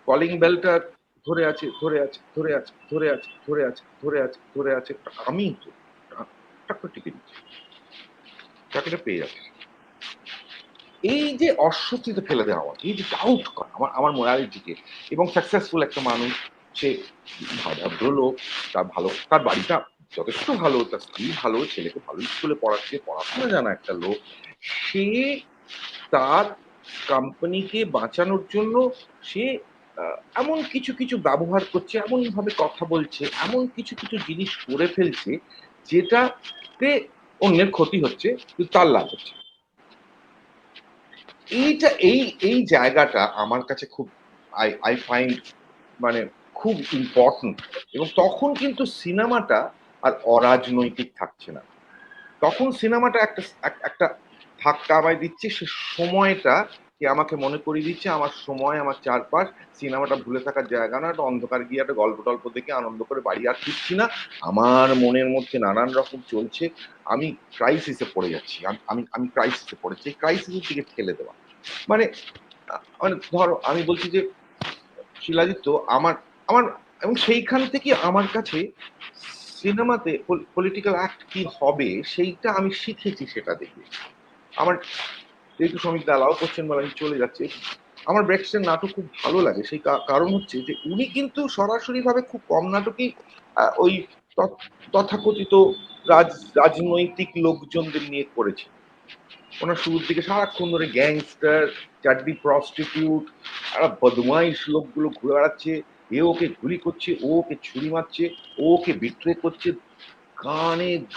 কলিং বেলটা ধরে আছে, ধরে আছে, ধরে আছে, ধরে আছে, ধরে আছে, ধরে আছে, ধরে আছে, আমি তো টাক করে টিপে দিচ্ছি, চাকরিটা পেয়ে যাচ্ছে। এই যে অস্বস্তিতে ফেলে দেওয়া আমাকে, এই যে ডাউট করা আমার মোরালিটিকে, এবং সাকসেসফুল একটা মানুষ, সে ভদ্র লোক, তার ভালো, তার বাড়িটা যথেষ্ট ভালো, তার স্ত্রী ভালো, ছেলেকে ভালো স্কুলে পড়াচ্ছে, পড়াশোনা জানা একটা লোক, সে তার কোম্পানিকে বাঁচানোর জন্য সে এমন কিছু কিছু ব্যবহার করছে, এমন ভাবে কথা বলছে, এমন কিছু কিছু জিনিস করে ফেলছে যেটাতে অন্যের ক্ষতি হচ্ছে কিন্তু তার লাভ হচ্ছে। এইটা এই এই জায়গাটা আমার কাছে খুব, আই ফাইন্ড মানে খুব ইম্পর্টেন্ট। এবং তখন কিন্তু সিনেমাটা আর অরাজনৈতিক থাকছে না, তখন সিনেমাটা একটা একটা ধাক্কা আমায় দিচ্ছে, সে সময়টা কি আমাকে মনে করিয়ে দিচ্ছে আমার সময়, আমার চারপাশ, সিনেমাটা ভুলে থাকার জায়গা না, একটা অন্ধকার গিয়ে একটা গল্প টল্প দেখে আনন্দ করে বাড়ি আর ফিরছি না, আমার মনের মধ্যে নানান রকম চলছে, আমি ক্রাইসিসে পড়ে যাচ্ছি, আমি আমি ক্রাইসিসে পড়েছি, এই ক্রাইসিসের দিকে ঠেলে দেওয়া। মানে মানে ধরো আমি বলছি যে শিলাজিৎ, আমার আমার এবং সেইখান থেকে আমার কাছে সিনেমাতে পলিটিক্যাল অ্যাক্ট কি হবে সেইটা আমি শিখেছি, সেটা দেখে আমার, যেহেতু শ্রমিক দা অ্যালাউ করছেন বলে আমি চলে যাচ্ছি, আমার ব্রেক্সটের নাটক খুব ভালো লাগে। সেই কারণ হচ্ছে যে উনি কিন্তু সরাসরি ভাবে খুব কম নাটকেই ওই তথাকথিত রাজনৈতিক লোকজনদের নিয়ে করেছেন। ওনার শুরুর দিকে সারাক্ষণ ধরে গ্যাংস্টার, চাড্ডি প্রস্টিটিউট, আর বদমাইশ লোকগুলো ঘুরে বেড়াচ্ছে, এ ওকে গুলি করছে, ও ওকে ছুরি মারছে, ও ওকে বিট্রে করছে,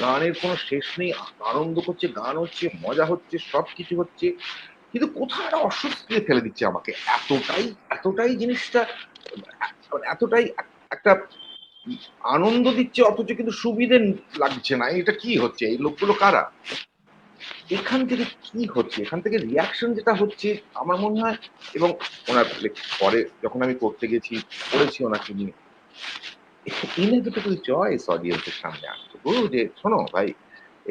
গানের কোনো শেষ নেই, আনন্দ করছে, গান হচ্ছে, মজা হচ্ছে, সব কিছু হচ্ছে, কিন্তু কোথাও একটা অস্বস্তিতে ফেলে দিচ্ছে আমাকে, এতটাই এতটাই জিনিসটা, এতটাই একটা আনন্দ দিচ্ছে অথচ কিন্তু সুবিধে লাগছে না, এটা কি হচ্ছে, এই লোকগুলো কারা, এখান থেকে কি হচ্ছে, এখান থেকে রিয়াকশন যেটা হচ্ছে আমার মনে হয়। এবং ওনার পরে যখন আমি করতে গেছি, পড়েছি ওনাকে নিয়ে, ইনএভিটেবল চয়েস অডিয়েন্সের সামনে আসতো গো, যে শোনো ভাই,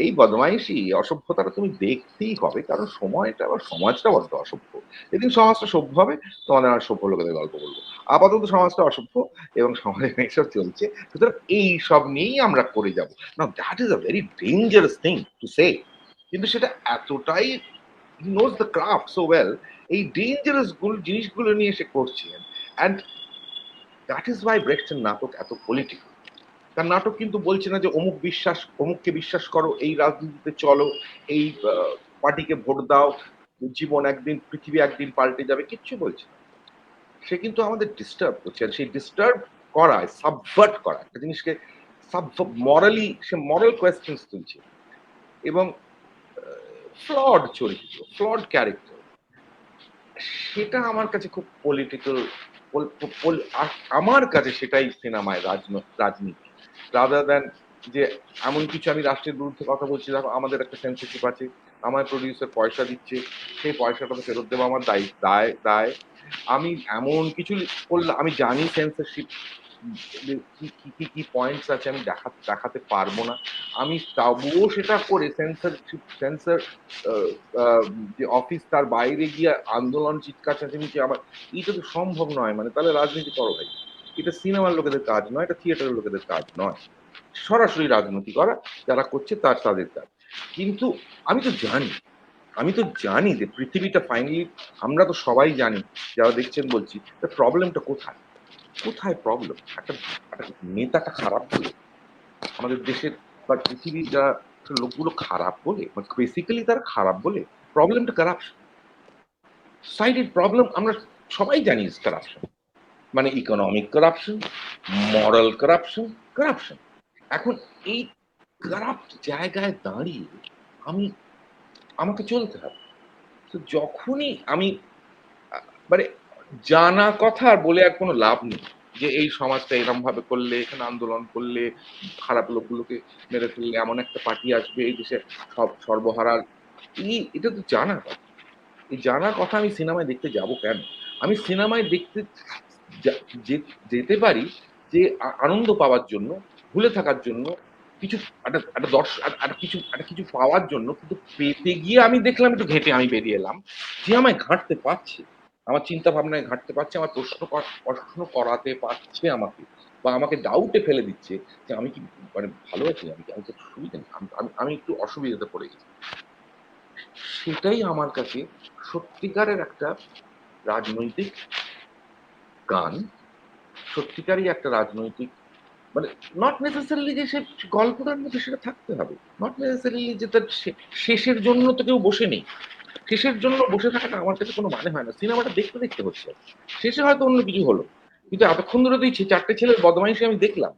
এই বদমাইশি অসভ্যতাটা তুমি দেখতেই হবে, কারণ সময়টা আবার সমাজটা বড্ড অসভ্য, যেদিন সমাজটা সভ্য হবে তোমাদের আর সভ্য লোকেদের গল্প বলবো, আপাতত সমাজটা অসভ্য এবং সমাজে এইসব চলছে, সুতরাং এই সব নিয়েই আমরা করে যাবো না, that is a very dangerous thing to say, কিন্তু সেটা এতটাই knows the craft so well, এই ডেঞ্জারাস জিনিসগুলো নিয়ে সে করছে। অ্যান্ড দ্যাট ইজ ওয়াই ব্রেক্সটের নাটক এত পলিটিক্যাল। তার নাটক কিন্তু বলছে না যে অমুককে বিশ্বাস করো, এই রাজনীতিতে চলো, এই পার্টিকে ভোট দাও, জীবন একদিন, পৃথিবী একদিন পাল্টে যাবে, কিচ্ছু বলছে না। সে কিন্তু আমাদের ডিস্টার্ব করছে, আর সেই ডিস্টার্ব করা, সাবভার্ট করা একটা জিনিসকে, মরালি সে মরাল কোয়েশ্চেন্স তুলছে, এবং ফ্লড চরিত্র, ফ্লড ক্যারেক্টার, সেটা আমার কাছে খুব পলিটিক্যাল, আমার কাছে সেটাই সিনেমায় রাজনীতি, রাদার দ্যান যে এমন কিছু আমি রাষ্ট্রের বিরুদ্ধে কথা বলছি, দেখো আমাদের একটা সেন্সরশিপ আছে, আমার প্রডিউসার পয়সা দিচ্ছে, সেই পয়সাটা তো ফেরত দেবো আমার দায়, আমি এমন কিছু করলে আমি জানি সেন্সরশিপ কি কি পয়েন্টস আছে আমি দেখাতে পারবো না, আমি তবুও সেটা করে সেন্সর যে অফিস তার বাইরে গিয়ে আন্দোলন, চিৎকার চেঁচামেচি, আমার এটা তো সম্ভব নয়। মানে তাহলে রাজনীতি করো ভাই, এটা সিনেমার লোকেদের কাজ নয়, এটা থিয়েটারের লোকেদের কাজ নয়, সরাসরি রাজনীতি করা যারা করছে তাদের কাজ। কিন্তু আমি তো জানি যে পৃথিবীটা ফাইনালি, আমরা তো সবাই জানি যারা দেখছেন, বলছি প্রবলেমটা কোথায়, প্রবলেম একটা নেতাটা খারাপ বলে, আমাদের দেশের বা পৃথিবীর যা লোকগুলো খারাপ বলে, বেসিক্যালি তারা খারাপ বলে, প্রবলেমটা কারাপশন, সোসাইটির প্রবলেম আমরা সবাই জানি, কারাপশন, মানে ইকোনমিক কারাপশন, মরাল কারাপশন। এখন এই কারাপ্ট জায়গায় দাঁড়িয়ে আমাকে চলতে হবে। তো যখনই আমি মানে জানা কথা আর বলে আর কোনো লাভ নেই যে এই সমাজটা এরকম ভাবে করলে, এখানে আন্দোলন করলে, খারাপ লোকগুলোকে মেরে ফেললে এমন একটা পার্টি আসবে এই দেশে সব সর্বহারার, এটা তো জানা কথা, এই জানার কথা আমি সিনেমায় দেখতে যাব কেন? আমি সিনেমায় দেখতে যেতে পারি যে আনন্দ পাওয়ার জন্য, ভুলে থাকার জন্য, কিছু একটা কিছু পাওয়ার জন্য। কিন্তু পেতে গিয়ে আমি দেখলাম, একটু ঘেঁটে আমি বেরিয়ে এলাম, যে আমায় ঘাঁটতে পারছে, আমার চিন্তা ভাবনায় ঘাঁটতে পারছে, আমার প্রশ্ন করাতে পারছে আমাকে, বা আমাকে ডাউটে ফেলে দিচ্ছে যে আমি কি মানে ভালো আছি, আমি তো সুবিধা নেই, আমি একটু অসুবিধাতে পড়ে গেছি। সেটাই আমার কাছে সত্যিকারের একটা রাজনৈতিক গান, সত্যিকারই একটা রাজনৈতিক, মানে নট নেসেসারিলি যে সে গল্পটার মধ্যে সেটা থাকতে হবে, নট নেসেসারিলি যে তার শেষের জন্য তো কেউ বসে নেই। শেষের জন্য বসে থাকাটা আমার কাছে কোনো মানে হয় না। সিনেমাটা দেখতে দেখতে হচ্ছে, শেষে হয়তো অন্য কিছু হলো, কিন্তু এতক্ষণ ধরে তো এই চারটে ছেলের বদমাইশি আমি দেখলাম,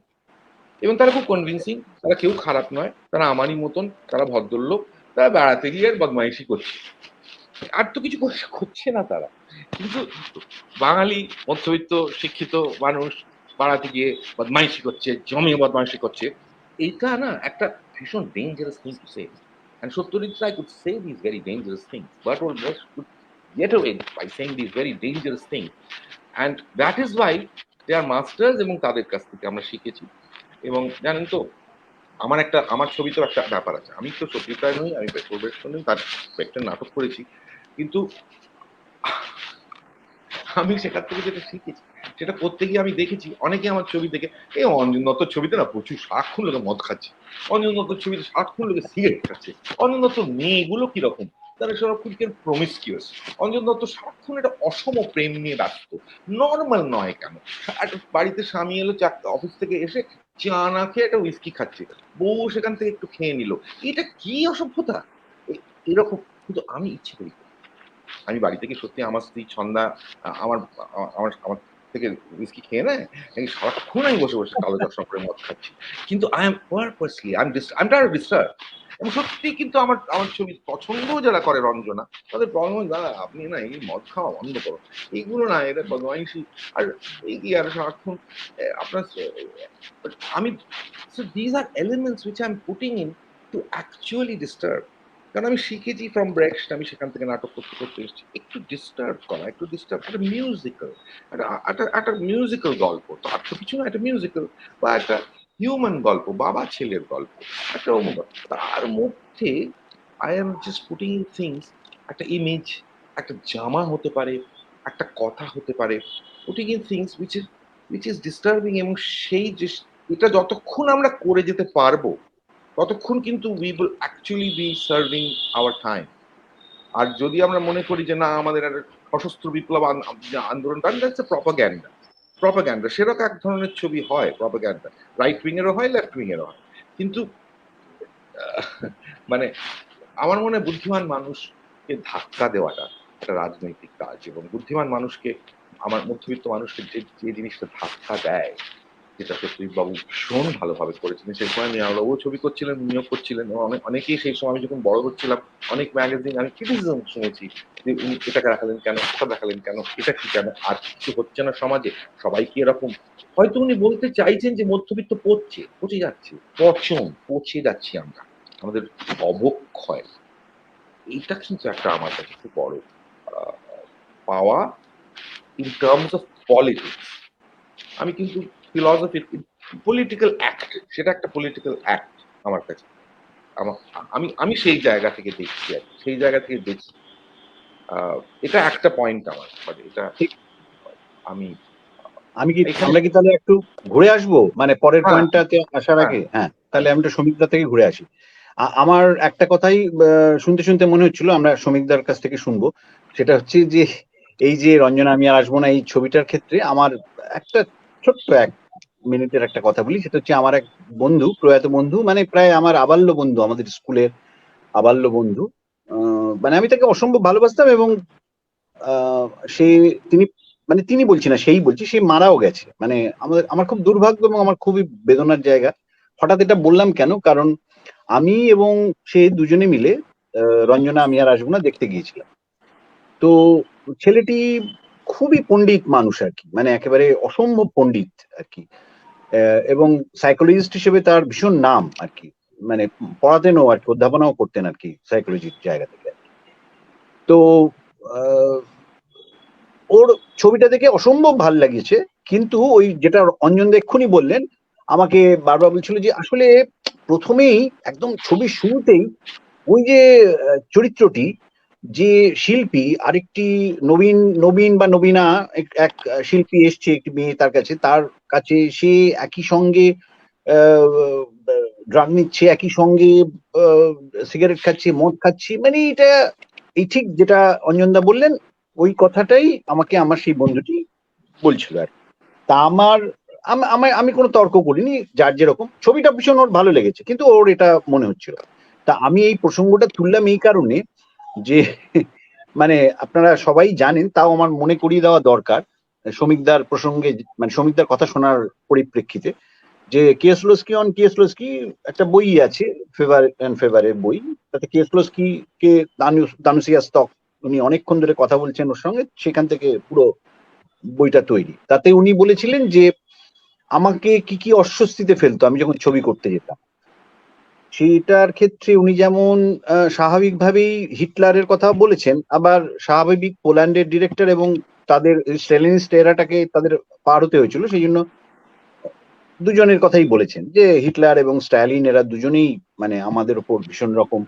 এবং তারা খুব কনভিন্সিং। তারা কেউ খারাপ নয়, তারা আমারই মতন, তারা ভদ্রলোক, তারা বেড়াতে গিয়ে আর বদমাইশি করছে, আর তো কিছু করছে না তারা। কিন্তু বাঙালি মধ্যবিত্ত শিক্ষিত মানুষ পাড়াতে গিয়ে বদমাইশি করছে, জমিয়ে বদমাইশি করছে, এইটা না একটা ভীষণ dangerous thing to say. And Satyajit Ray could say these very dangerous things. Bertolt Brecht could get away by saying these very dangerous things. And that is why they are masters, এবং তাদের কাছ থেকে আমরা শিখেছি। এবং জানেন তো, আমার ছবিতেও একটা ব্যাপার আছে। আমি তো সত্যজিৎ রায় নই, আমি বেটল ব্রেক্ট নই, তার ব্রেক্টের নাটক করেছি, কিন্তু আমি সেখান থেকে যেটা শিখেছি সেটা করতে গিয়ে আমি দেখেছি অনেকে আমার ছবি দেখে, এই অঞ্জন দত্তর ছবিতে না প্রচুর সারাক্ষণ লোকে মদ খাচ্ছে, অঞ্জন দত্তর ছবিতে সারাক্ষণ লোকে সিগারেট খাচ্ছে, অঞ্জন দত্তর মেয়েগুলো কিরকম, তারা সারাক্ষণ প্রমিসকিউয়াস, অঞ্জন দত্ত সারাক্ষণ একটা অসম প্রেম নিয়ে ব্যস্ত, নর্মাল নয় কেন, একটা বাড়িতে স্বামী এলো অফিস থেকে এসে চা না খেয়ে একটা উইস্কি খাচ্ছে, বউ সেখান থেকে একটু খেয়ে নিল, এটা কি অসভ্যতা এরকম। কিন্তু আমি ইচ্ছে করি, আমি বাড়ি থেকে সত্যি আমার স্ত্রী ছন্দা আমার আমার আমার থেকে উইস্কি খেয়ে নেয়, আমি সারাক্ষণ আমি বসে বসে কালো চশমা করে মদ খাচ্ছি, কিন্তু I am purposely I am disturb. এবং সত্যি কিন্তু আমার ছবি পছন্দ যারা করে রঞ্জনা, তাদের প্রবলেম, দাদা আপনি না এই মদ খাওয়া বন্ধ করো, এইগুলো না, এরা বদমাইশি, আর এই কি আর সারাক্ষণ আপনার আমি, so these are elements which I am putting in to actually disturb. কারণ আমি শিখেছি ফ্রম ব্রেক্সট, আমি সেখান থেকে নাটক করতে করতে এসেছি একটু ডিস্টার্ব করা, একটু ডিস্টার্ব, একটা মিউজিক্যাল, একটা মিউজিক্যাল গল্প, তো আর তো কিছু না, একটা মিউজিক্যাল বা একটা হিউম্যান গল্প, বাবা ছেলের গল্প, একটা অমুক, তার মধ্যে I am just putting in things, একটা ইমেজ, একটা জামা হতে পারে, একটা কথা হতে পারে, putting in things which is disturbing. এবং সেই যে এটা যতক্ষণ আমরা করে যেতে পারবো ততক্ষণ কিন্তু we will actually be serving our time. আর যদি আমরা মনে করি যে না আমাদের একটা সশস্ত্র বিপ্লব আন্দোলন, দ্যাটস এ প্রপাগ্যান্ডা, সেরকম এক ধরনের ছবি হয়, প্রপাগ্যান্ডা রাইট উইং এরও হয়, লেফট উইং এরও হয়। কিন্তু মানে আমার মনে হয় বুদ্ধিমান মানুষকে ধাক্কা দেওয়াটা একটা রাজনৈতিক কাজ, এবং বুদ্ধিমান মানুষকে, আমার মধ্যবিত্ত মানুষকে যে জিনিসটা ধাক্কা দেয়, যেটা সত্যজিৎ বাবু ভীষণ ভালোভাবে করেছিলেন। সেই সময় মৃণালবাবু ছবি করছিলেন, উনিও করছিলেন, এবং অনেকেই সেই সময় আমি যখন বড় হচ্ছিলাম অনেক ম্যাগাজিন আমি ক্রিটিসিজম শুনেছি যে উনি এটাকে দেখালেন কেন, ওটা দেখালেন কেন, এটা কি কেন, আর কিছু হচ্ছে না সমাজে, সবাই কি এরকম। হয়তো উনি বলতে চাইছেন যে মধ্যবিত্ত পচে যাচ্ছে, পচে যাচ্ছি আমরা, আমাদের অবক্ষয়। এইটা কিন্তু একটা আমার কাছে খুব বড় পাওয়া ইন টার্মস অফ পলিটিক্স। আমি কিন্তু ফিলসফির পলিটিক্যাল অ্যাক্ট, সেটা একটা পলিটিক্যাল অ্যাক্ট আমার কাছে। আমি সেই জায়গা থেকে দেখছি, আর সেই জায়গা থেকে দেখছি, এটা একটা পয়েন্ট আমার, মানে এটা আমি আমরা কি তাহলে একটু ঘুরে আসবো, মানে পরের হ্যাঁ, পয়েন্টটাতে আসার আগে? হ্যাঁ, তাহলে আমি একটু সমীকদা থেকে ঘুরে আসি। আমার একটা কথাই শুনতে শুনতে মনে হচ্ছিল আমরা সমীকদার কাছ থেকে শুনবো, সেটা হচ্ছে যে এই যে রঞ্জনা আমি আর আসবো না এই ছবিটার ক্ষেত্রে আমার একটা ছোট্ট 1 মিনিটের একটা কথা বলি। সেটা হচ্ছে আমার এক বন্ধু, প্রয়াত বন্ধু, মানে প্রায় আমার আবাল্য বন্ধু, আমাদের স্কুলের আবাল্য বন্ধু। মানে আমি তাকে অসম্ভব ভালোবাসতাম, এবং সে তিনি বলছি না, সেই বলছি, সে মারাও গেছে। মানে আমার খুব দুর্ভাগ্য এবং আমার খুবই বেদনার জায়গা। হঠাৎ এটা বললাম কেন, কারণ আমি এবং সে দুজনে মিলে রঞ্জনা আমি আর আসবো না দেখতে গিয়েছিলাম। তো ছেলেটি খুবই পণ্ডিত মানুষ আর কি, মানে একেবারে অসম্ভব পণ্ডিত আর কি, এবং সাইকোলজিস্ট হিসেবে তার ভীষণ নাম আর কি, মানে পড়াতেনও আর কি, অধ্যাপনাও করতেন আর কি সাইকোলজির জায়গা থেকে। তো আহ, ওর ছবিটা দেখে অসম্ভব ভাল লাগিয়েছে, কিন্তু ওই যেটা অঞ্জন দা এক্ষুনি বললেন, আমাকে বারবার বলছিল যে আসলে প্রথমেই একদম ছবির শুরুতেই ওই যে চরিত্রটি, যে শিল্পী আরেকটি নবীন নবীন বা নবীনা, এক এক শিল্পী এসছে একটি মেয়ে তার কাছে, তার কাছে সে একই সঙ্গে ড্রাগ নিচ্ছে, একই সঙ্গে সিগারেট খাচ্ছে, মদ খাচ্ছে, মানে এটা এই ঠিক যেটা অঞ্জনদা বললেন ওই কথাটাই আমাকে আমার সেই বন্ধুটি বলছিল আর কি। তা আমার আমি কোনো তর্ক করিনি, যার যেরকম ছবিটা ভীষণ ওর ভালো লেগেছে, কিন্তু ওর এটা মনে হচ্ছিল। তা আমি এই প্রসঙ্গটা তুললাম এই কারণে যে মানে আপনারা সবাই জানেন, তাও আমার মনে করিয়ে দেওয়া দরকার শ্রমিকদার প্রসঙ্গে, মানে শ্রমিকদার কথা শোনার পরিপ্রেক্ষিতে, যে কিয়েসলোস্কি অন কিয়েসলোস্কি একটা বই আছে, ফেভার অ্যান্ড ফেভারের বই, তাতে কিয়েসলোস্কি কে দানুসিয়া স্তক উনি অনেকক্ষণ ধরে কথা বলছেন ওর সঙ্গে, সেখান থেকে পুরো বইটা তৈরি। তাতে উনি বলেছিলেন যে আমাকে কি কি অস্বস্তিতে ফেলতো আমি যখন ছবি করতে যেতাম। সেটার ক্ষেত্রে উনি যেমন স্বাভাবিকভাবেই হিটলারের কথা বলেছেন, আবার স্বাভাবিক পোল্যান্ডের ডিরেক্টর এবং তাদের স্ট্যালিনিস্ট এরাটাকে তাদের পার হতে হয়েছিল, সেই জন্য দুজনের কথাই বলেছেন যে হিটলার এবং স্ট্যালিন এরা দুজনেই মানে আমাদের উপর ভীষণ রকম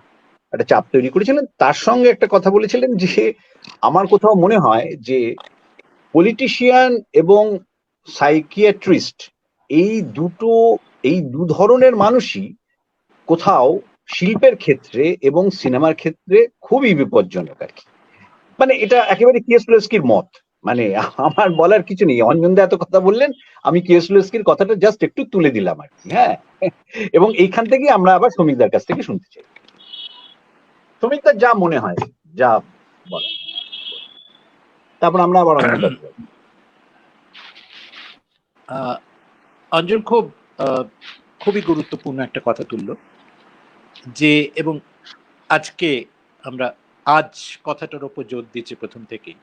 একটা চাপ তৈরি করেছিলেন। তার সঙ্গে একটা কথা বলেছিলেন যে আমার কোথাও মনে হয় যে পলিটিশিয়ান এবং সাইকিয়াট্রিস্ট এই দুটো, এই দু ধরনের মানুষই কোথাও শিল্পের ক্ষেত্রে এবং সিনেমার ক্ষেত্রে খুবই বিপজ্জনক আর কি। মানে এটা একেবারে কিয়েসলস্কির মত, মানে আমার বলার কিছু নেই। অঞ্জনদা এত কথা বললেন, আমি কিয়েসলস্কির কথাটা জাস্ট একটু তুলে দিলাম আর কি। হ্যাঁ, এবং এইখান থেকে আমরা আবার শ্রমিকদার কাছ থেকে শুনতে চাই, শ্রমিকদার যা মনে হয়, যা বলা, তারপর আমরা আবার অঞ্জনদার কাছে যাবো। আহ, অঞ্জন খুবই গুরুত্বপূর্ণ একটা কথা তুললো, যে এবং আজকে আমরা আজ কথাটার উপর জোর দিচ্ছি প্রথম থেকেই,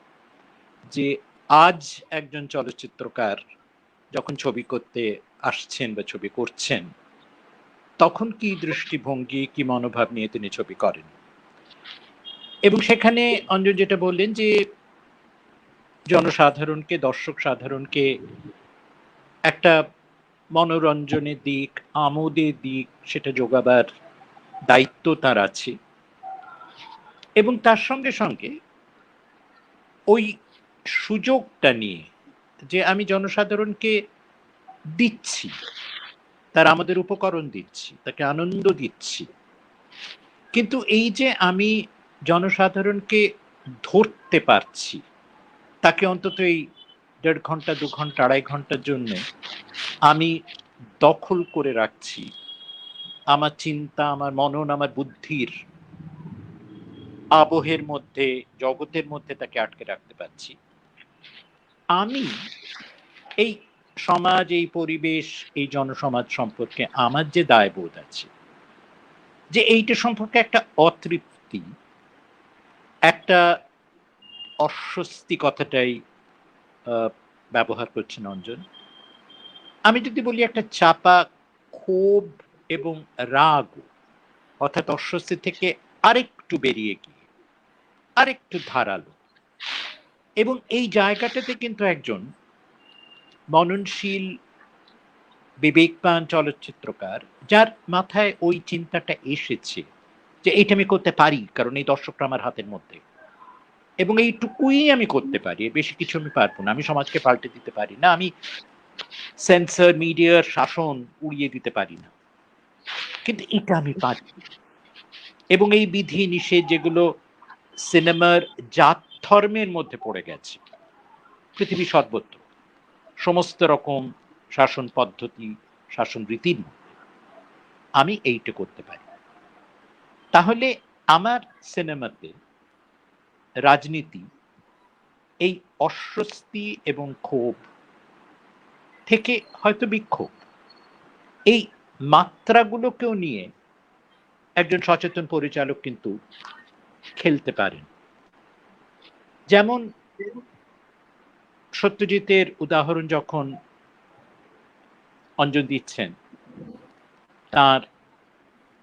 যে আজ একজন চলচ্চিত্রকার যখন ছবি করতে আসছেন বা ছবি করছেন, তখন কি দৃষ্টিভঙ্গি কি মনোভাব নিয়ে তিনি ছবি করেন। এবং সেখানে অঞ্জন যেটা বললেন যে জনসাধারণকে, দর্শক সাধারণকে একটা মনোরঞ্জনের দিক, আমোদের দিক সেটা যোগাবার দায়িত্ব তার আছে, এবং তার সঙ্গে সঙ্গে ওই সুযোগটা নিয়ে যে আমি জনসাধারণকে দিচ্ছি, তার আমাদের উপকরণ দিচ্ছি, তাকে আনন্দ দিচ্ছি, কিন্তু এই যে আমি জনসাধারণকে ধরতে পারছি, তাকে অন্তত এই ১.৫ ঘন্টা ২ ঘন্টা ২.৫ ঘন্টার জন্য আমি দখল করে রাখছি, আমার চিন্তা, আমার মনন, আমার বুদ্ধির আবহের মধ্যে, জগতের মধ্যে তাকে আটকে রাখতে পারছি। আমি এই সমাজ, এই পরিবেশ, এই জনসমাজ সম্পর্কে আমার যে দায়বোধ আছে, যে এইটা সম্পর্কে একটা অতৃপ্তি, একটা অস্বস্তি কথাটাই ব্যবহার করছেন অঞ্জন। আমি যদি বলি একটা চাপা ক্ষোভ এবং রাগ, অর্থাৎ অস্বস্তি থেকে আরেকটু বেরিয়ে গিয়ে আরেকটু ধারালো, এবং এই জায়গাটাতে কিন্তু একজন মননশীল বিবেকবান চলচ্চিত্রকার, যার মাথায় ওই চিন্তাটা এসেছে যে এইটা আমি করতে পারি কারণ এই দর্শকটা আমার হাতের মধ্যে, এবং এইটুকুই আমি করতে পারি, এর বেশি কিছু আমি পারবো না, আমি সমাজকে পাল্টে দিতে পারি না, আমি সেন্সর মিডিয়ার শাসন উড়িয়ে দিতে পারি না, কিন্তু এটা আমি পারি। এবং এই বিধি নিষেধ যেগুলো সিনেমার জাত ধর্মের মধ্যে পড়ে গেছে পৃথিবী সর্বত্র, সমস্ত রকম শাসন পদ্ধতি, শাসন রীতির মধ্যে আমি এইটা করতে পারি, তাহলে আমার সিনেমাতে রাজনীতি এই অস্বস্তি এবং ক্ষোভ থেকে হয়তো বিক্ষোভ, এই মাত্রাগুলোকেও নিয়ে একজন সচেতন পরিচালক কিন্তু খেলতে পারেন। যেমন সত্যজিতের উদাহরণ যখন অঞ্জন দিচ্ছেন, তার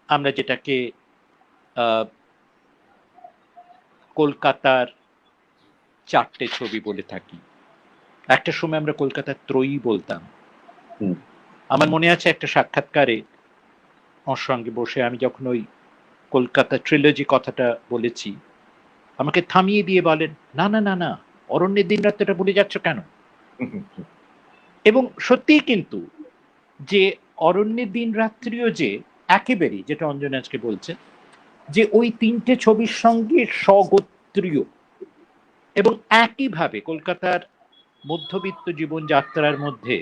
আমরা যেটাকে কলকাতার চারটে ছবি বলে থাকি। একটা সময় আমরা কলকাতার ত্রয়ী বলতাম। হুম। আমার মনে আছে একটা সাক্ষাৎকারে ওর সঙ্গে বসে আমি যখন ওই কলকাতা ট্রিলজি কথাটা বলেছি, আমাকে থামিয়ে দিয়ে বলেন, না না না না, অরণ্যের দিন রাত্রিটা বলে যাচ্ছ কেন? এবং সত্যিই কিন্তু যে অরণ্যের দিন রাত্রিও যে একেবারেই, যেটা অঞ্জন আজকে বলছে, যে ওই তিনটে ছবির সঙ্গে স্বগোত্রীয় এবং একইভাবে কলকাতার মধ্যবিত্ত জীবনযাত্রার মধ্যে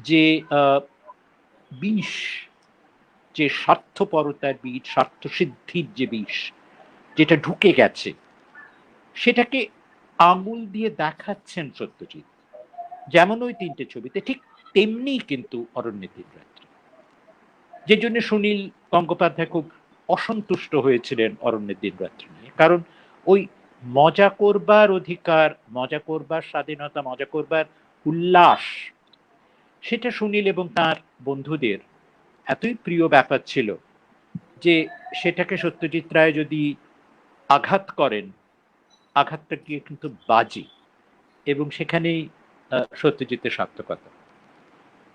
যে বিষ, যে স্বার্থপরতার বীজ, স্বার্থসিদ্ধির যে বিষ যেটা ঢুকে গেছে, সেটাকে আঙুল দিয়ে দেখাচ্ছেন সত্যজিৎ। যেমন ওই তিনটে ছবিতে, ঠিক তেমনি কিন্তু অরণ্যের দিন রাত্রি, যে জন্য সুনীল গঙ্গোপাধ্যায় খুব অসন্তুষ্ট হয়েছিলেন অরণ্যের দিন রাত্রি নিয়ে। কারণ ওই মজা করবার অধিকার, মজা করবার স্বাধীনতা, মজা করবার উল্লাস, সেটা সুনীল এবং তার বন্ধুদের এতই প্রিয় ব্যাপার ছিল যে সেটাকে সত্যজিৎ রায় যদি আঘাত করেন, আঘাতটা গিয়ে কিন্তু বাজে, এবং সেখানেই সত্যজিতের সার্থকতা।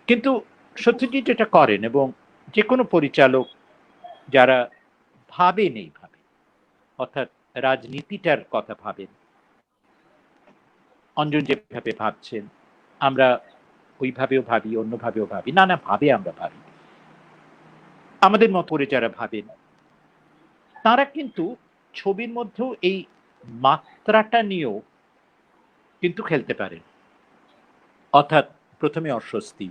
কিন্তু সত্যজিৎ এটা করেন, এবং যে কোনো পরিচালক যারা ভাবেন এইভাবে, অর্থাৎ রাজনীতিটার কথা ভাবেন, অঞ্জন যেভাবে ভাবছেন, আমরা ওইভাবেও ভাবি, অন্যভাবেও ভাবি, নানা ভাবে আমরা ভাবি, আমাদের মতো করে যারা ভাবেন, তারা কিন্তু ছবির মধ্যেও এই মাত্রাটা নিয়েও কিন্তু খেলতে পারেন। অর্থাৎ প্রথমে অস্বস্তি,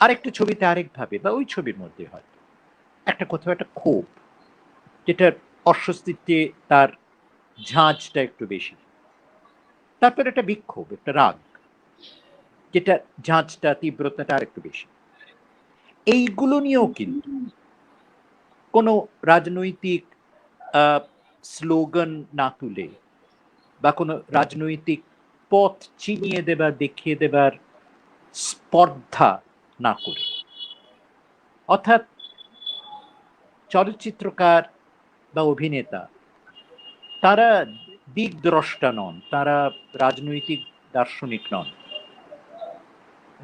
আরেকটা ছবিতে আরেকভাবে, বা ওই ছবির মধ্যে হয় একটা কোথাও একটা ক্ষোভ, যেটার অস্বস্তিতে তার ঝাঁঝটা একটু বেশি, তারপর একটা বিক্ষোভ, একটা রাগ, যেটা ঝাঁঝটা, তীব্রতাটা আর একটু বেশি। এইগুলো নিয়েও কিন্তু কোনো রাজনৈতিক স্লোগান না তুলে, বা কোনো রাজনৈতিক পথ চিনিয়ে দেবার, দেখিয়ে দেবার স্পর্ধা না করে, অর্থাৎ চলচ্চিত্রকার বা অভিনেতা তারা দিকদ্রষ্টা নন, তারা রাজনৈতিক দার্শনিক নন।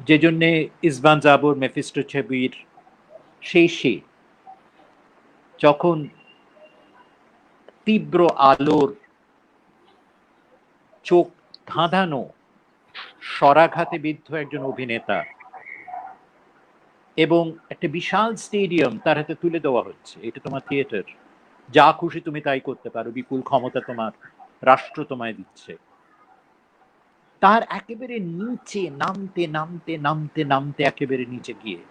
যে জন্যে ইসবান জাবর মেফিস্টো ছবির শেষে যখন তীব্র আলোর চোখ ধাঁধানো স্বরাঘাতে বিদ্ধ একজন অভিনেতা, এবং একটা বিশাল স্টেডিয়াম তার হাতে তুলে দেওয়া হচ্ছে, এটা তোমার থিয়েটার, যা খুশি তুমি তাই করতে পারো, বিপুল ক্ষমতা তোমার রাষ্ট্র তোমায় দিচ্ছে, তার একেবারে নিচে নামতে নামতে নামতে নামতে একেবারে নিচে গিয়ে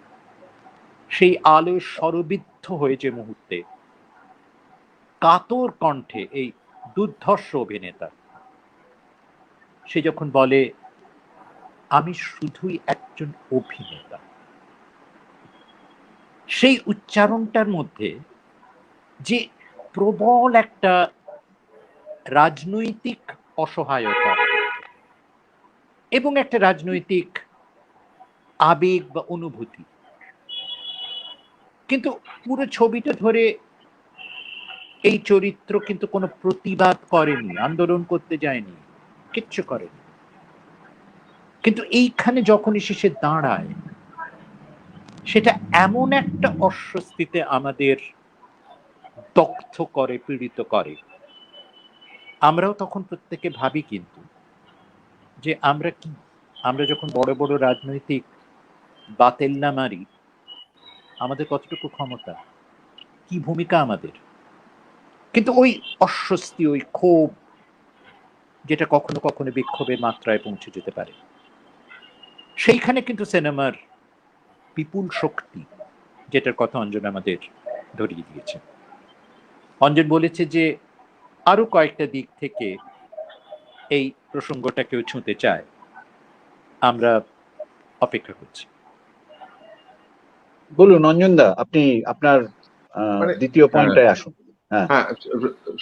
সেই আলোয় সরবিদ্ধ হয়ে যে মুহূর্তে কাতর কণ্ঠে এই দুর্ধর্ষ অভিনেতা সে যখন বলে, আমি শুধুই একজন অভিনেতা, সেই উচ্চারণটার মধ্যে যে প্রবল একটা রাজনৈতিক অসহায়তা এবং একটা রাজনৈতিক আবেগ বা অনুভূতি, কিন্তু পুরো ছবিটা ধরে এই চরিত্র কিন্তু কোনো প্রতিবাদ করেনি, আন্দোলন করতে যায়নি, কিচ্ছু করেনি। কিন্তু এইখানে যখন এসে সে দাঁড়ায়, সেটা এমন একটা অস্বস্তিতে আমাদের দগ্ধ করে, পীড়িত করে। আমরাও তখন প্রত্যেকে ভাবি কিন্তু যে আমরা কি, আমরা যখন বড় বড় রাজনৈতিক বাতেল্লা মারি, আমাদের কতটুকু ক্ষমতা, কি ভূমিকা আমাদের। কিন্তু ওই অস্বস্তি, ওই ক্ষোভ, যেটা কখনো কখনো বিক্ষোভের মাত্রায় পৌঁছে যেতে পারে, সেইখানে কিন্তু সিনেমার বিপুল শক্তি, যেটার কথা অঞ্জন আমাদের ধরিয়ে দিয়েছে। অঞ্জন বলেছে যে আরো কয়েকটা দিক থেকে এই প্রসঙ্গটা কেউ ছুঁতে চায়, আমরা অপেক্ষা করছি। বলুন অঞ্জনদা, আপনি আপনার মানে, দ্বিতীয় পয়েন্টটায় আসুন। হ্যাঁ,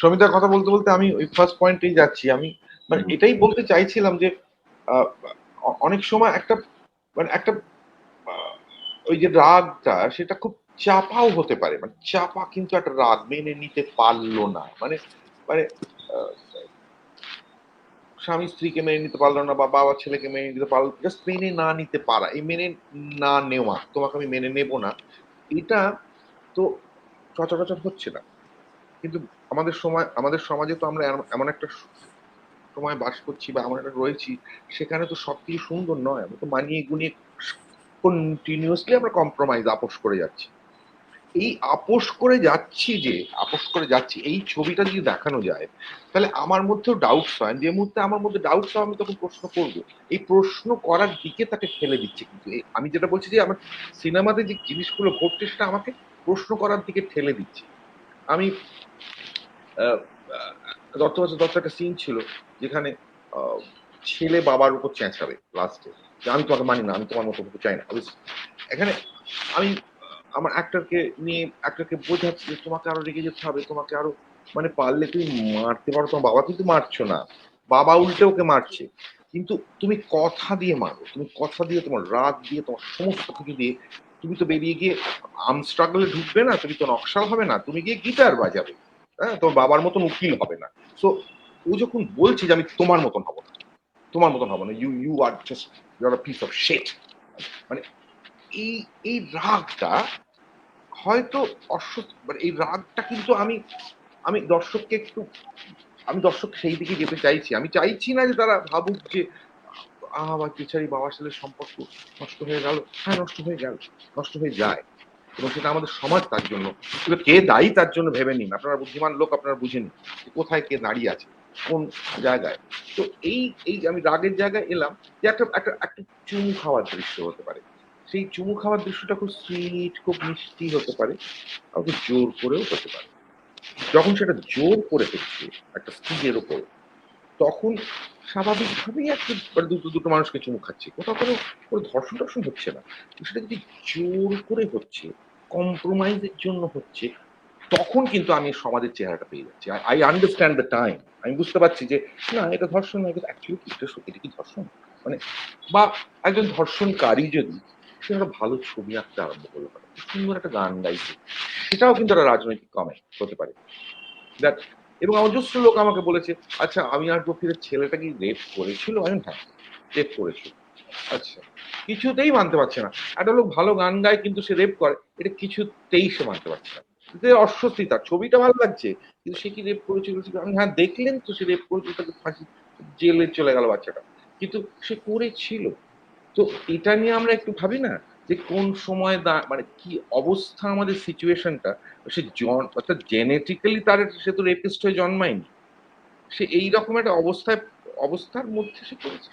সমিতার কথা বলতে বলতে আমি ওই ফার্স্ট পয়েন্টেই যাচ্ছি। আমি মানে এটাই বলতে চাইছিলাম যে অনেক সময় একটা মানে একটা ওই যে রাগটা, সেটা খুব চাপাও হতে পারে, মানে চাপা কিন্তু একটা রাগ মেনে নিতে পারলো না, মানে মানে স্বামী স্ত্রীকে মেনে নিতে পারলো না বা বাবা ছেলেকে মেনে নিতে পারলো, জাস্ট মেনে না নিতে পারা, এই মেনে না নেওয়া, তোমাকে আমি মেনে নেব না, এটা তো সচরাচর হচ্ছে না। কিন্তু আমাদের সমাজে তো আমরা এমন একটা সময় বাস করছি বা আমরা রয়েছি, সেখানে তো সবকিছু সুন্দর নয়। আমরা তো মানিয়ে গুনিয়ে কন্টিনিউয়াসলি আমরা কম্প্রোমাইজ, আপোষ করে যাচ্ছি। এই আপোষ করে যাচ্ছি এই ছবিটা যদি দেখানো যায়, তাহলে আমার মধ্যেও ডাউটস হয়। যে মুহূর্তে আমার মধ্যে ডাউটস হয়, আমি তখন প্রশ্ন করব। এই প্রশ্ন করার দিকে তাকে ঠেলে দিচ্ছে। কিন্তু আমি যেটা বলছি যে আমার সিনেমাতে যে জিনিসগুলো ঘটছে সেটা আমাকে প্রশ্ন করার দিকে ঠেলে দিচ্ছে। আমি দত্ত একটা সিন ছিল যেখানে আহ, ছেলে বাবার উপর চেঁচাবে লাস্টে, যে আমি তোমাকে মানি না, আমি তোমার মতো হতে চাই না। এখানে আমি আমার অ্যাক্টরকে বোঝাচ্ছি যে তোমাকে আরো রেগে যেতে হবে, তোমাকে আরো, মানে পারলে তুমি মারতে পারো, তোমার বাবা কিন্তু মারছো না, বাবা উল্টে ওকে মারছে, কিন্তু তুমি কথা দিয়ে মারো, তুমি কথা দিয়ে, তোমার রাগ দিয়ে, তোমার সমস্ত কিছু দিয়ে তুমি তো বেরিয়ে গিয়ে আর্ম স্ট্রাগলে ঢুকবে না, তুমি তো নকশাল হবে না, তুমি গিয়ে গিটার বাজাবে, হ্যাঁ, তোমার বাবার মতন উকিল হবে না। সো ও যখন বলছে যে আমি তোমার মতন হব না, you you are just you are a piece of shit, মানে এই এই রাগটা হয়তো মানে এই রাগটা কিন্তু আমি আমি দর্শককে একটু আমি দর্শক সেই দিকে যেতে চাইছি। আমি চাইছি না যে তারা ভাবুক যে আমার বিচারি বাবার সাথে সম্পর্ক নষ্ট হয়ে গেল। হ্যাঁ, নষ্ট হয়ে যায়, এবং সেটা আমাদের সমাজ তার জন্য। কিন্তু কে দায়ী তার জন্য ভেবে নিন, আপনারা বুদ্ধিমান লোক, আপনারা বুঝে নিন কোথায় কে দাঁড়িয়ে আছে, কোন জায়গায়। তো এই এই আমি রাগের জায়গায় এলাম যে একটা একটা একটা চুমু খাওয়ার দৃশ্য হতে পারে। সেই চুমু খাওয়ার দৃশ্যটা খুব সুইট, খুব মিষ্টি হতে পারে, আর খুব জোর করেও হতে পারে। যখন সেটা জোর করে হচ্ছে একটা স্ত্রীর ওপর, তখন স্বাভাবিকভাবেই একটা মানে দুটো মানুষকে চুমু খাচ্ছে, কোথাও কোনো ধর্ষণ টর্ষণ হচ্ছে না। সেটা যদি জোর করে হচ্ছে, কম্প্রোমাইজের জন্য হচ্ছে, তখন কিন্তু আমি সমাজের চেহারাটা পেয়ে যাচ্ছি। I understand the time. আমি বুঝতে পারছি যে না, এটা ধর্ষণ না, এটা অ্যাকচুয়ালি এটা কি ধর্ষণ, মানে বা একজন ধর্ষণকারী যদি সে একটা ভালো ছবি আঁকতে আরম্ভ করতে পারে, সুন্দর একটা গান গাইছে, সেটাও কিন্তু একটা রাজনৈতিক কমেন্ট হতে পারে। দ্যাট, এবং অজস্র লোক আমাকে বলেছে, আচ্ছা আমি আর গফিরের ছেলেটা কি রেপ করেছিল? আমি হ্যাঁ, রেপ করেছিল। আচ্ছা, কিছুতেই মানতে পারছে না। একটা লোক ভালো গান গায় কিন্তু সে রেপ করে, এটা কিছুতেই সে মানতে পারছে না। যে অস্বস্তি, তার ছবিটা ভালো লাগছে কিন্তু সে কি রেপ করেছিল? আমি হ্যাঁ, দেখলেন তো সে রেপ করেছিল, তাকে ফাঁসি, জেলে চলে গেল বাচ্চাটা, কিন্তু সে করেছিল। তো এটা নিয়ে আমরা একটু ভাবি না যে কোন সময় মানে কি অবস্থা আমাদের সিচুয়েশনটা। সে অর্থাৎ জেনেটিক্যালি তার, সে তো রেপিস্ট হয়ে জন্মায়নি, সে এইরকম একটা অবস্থার মধ্যে সে করেছে,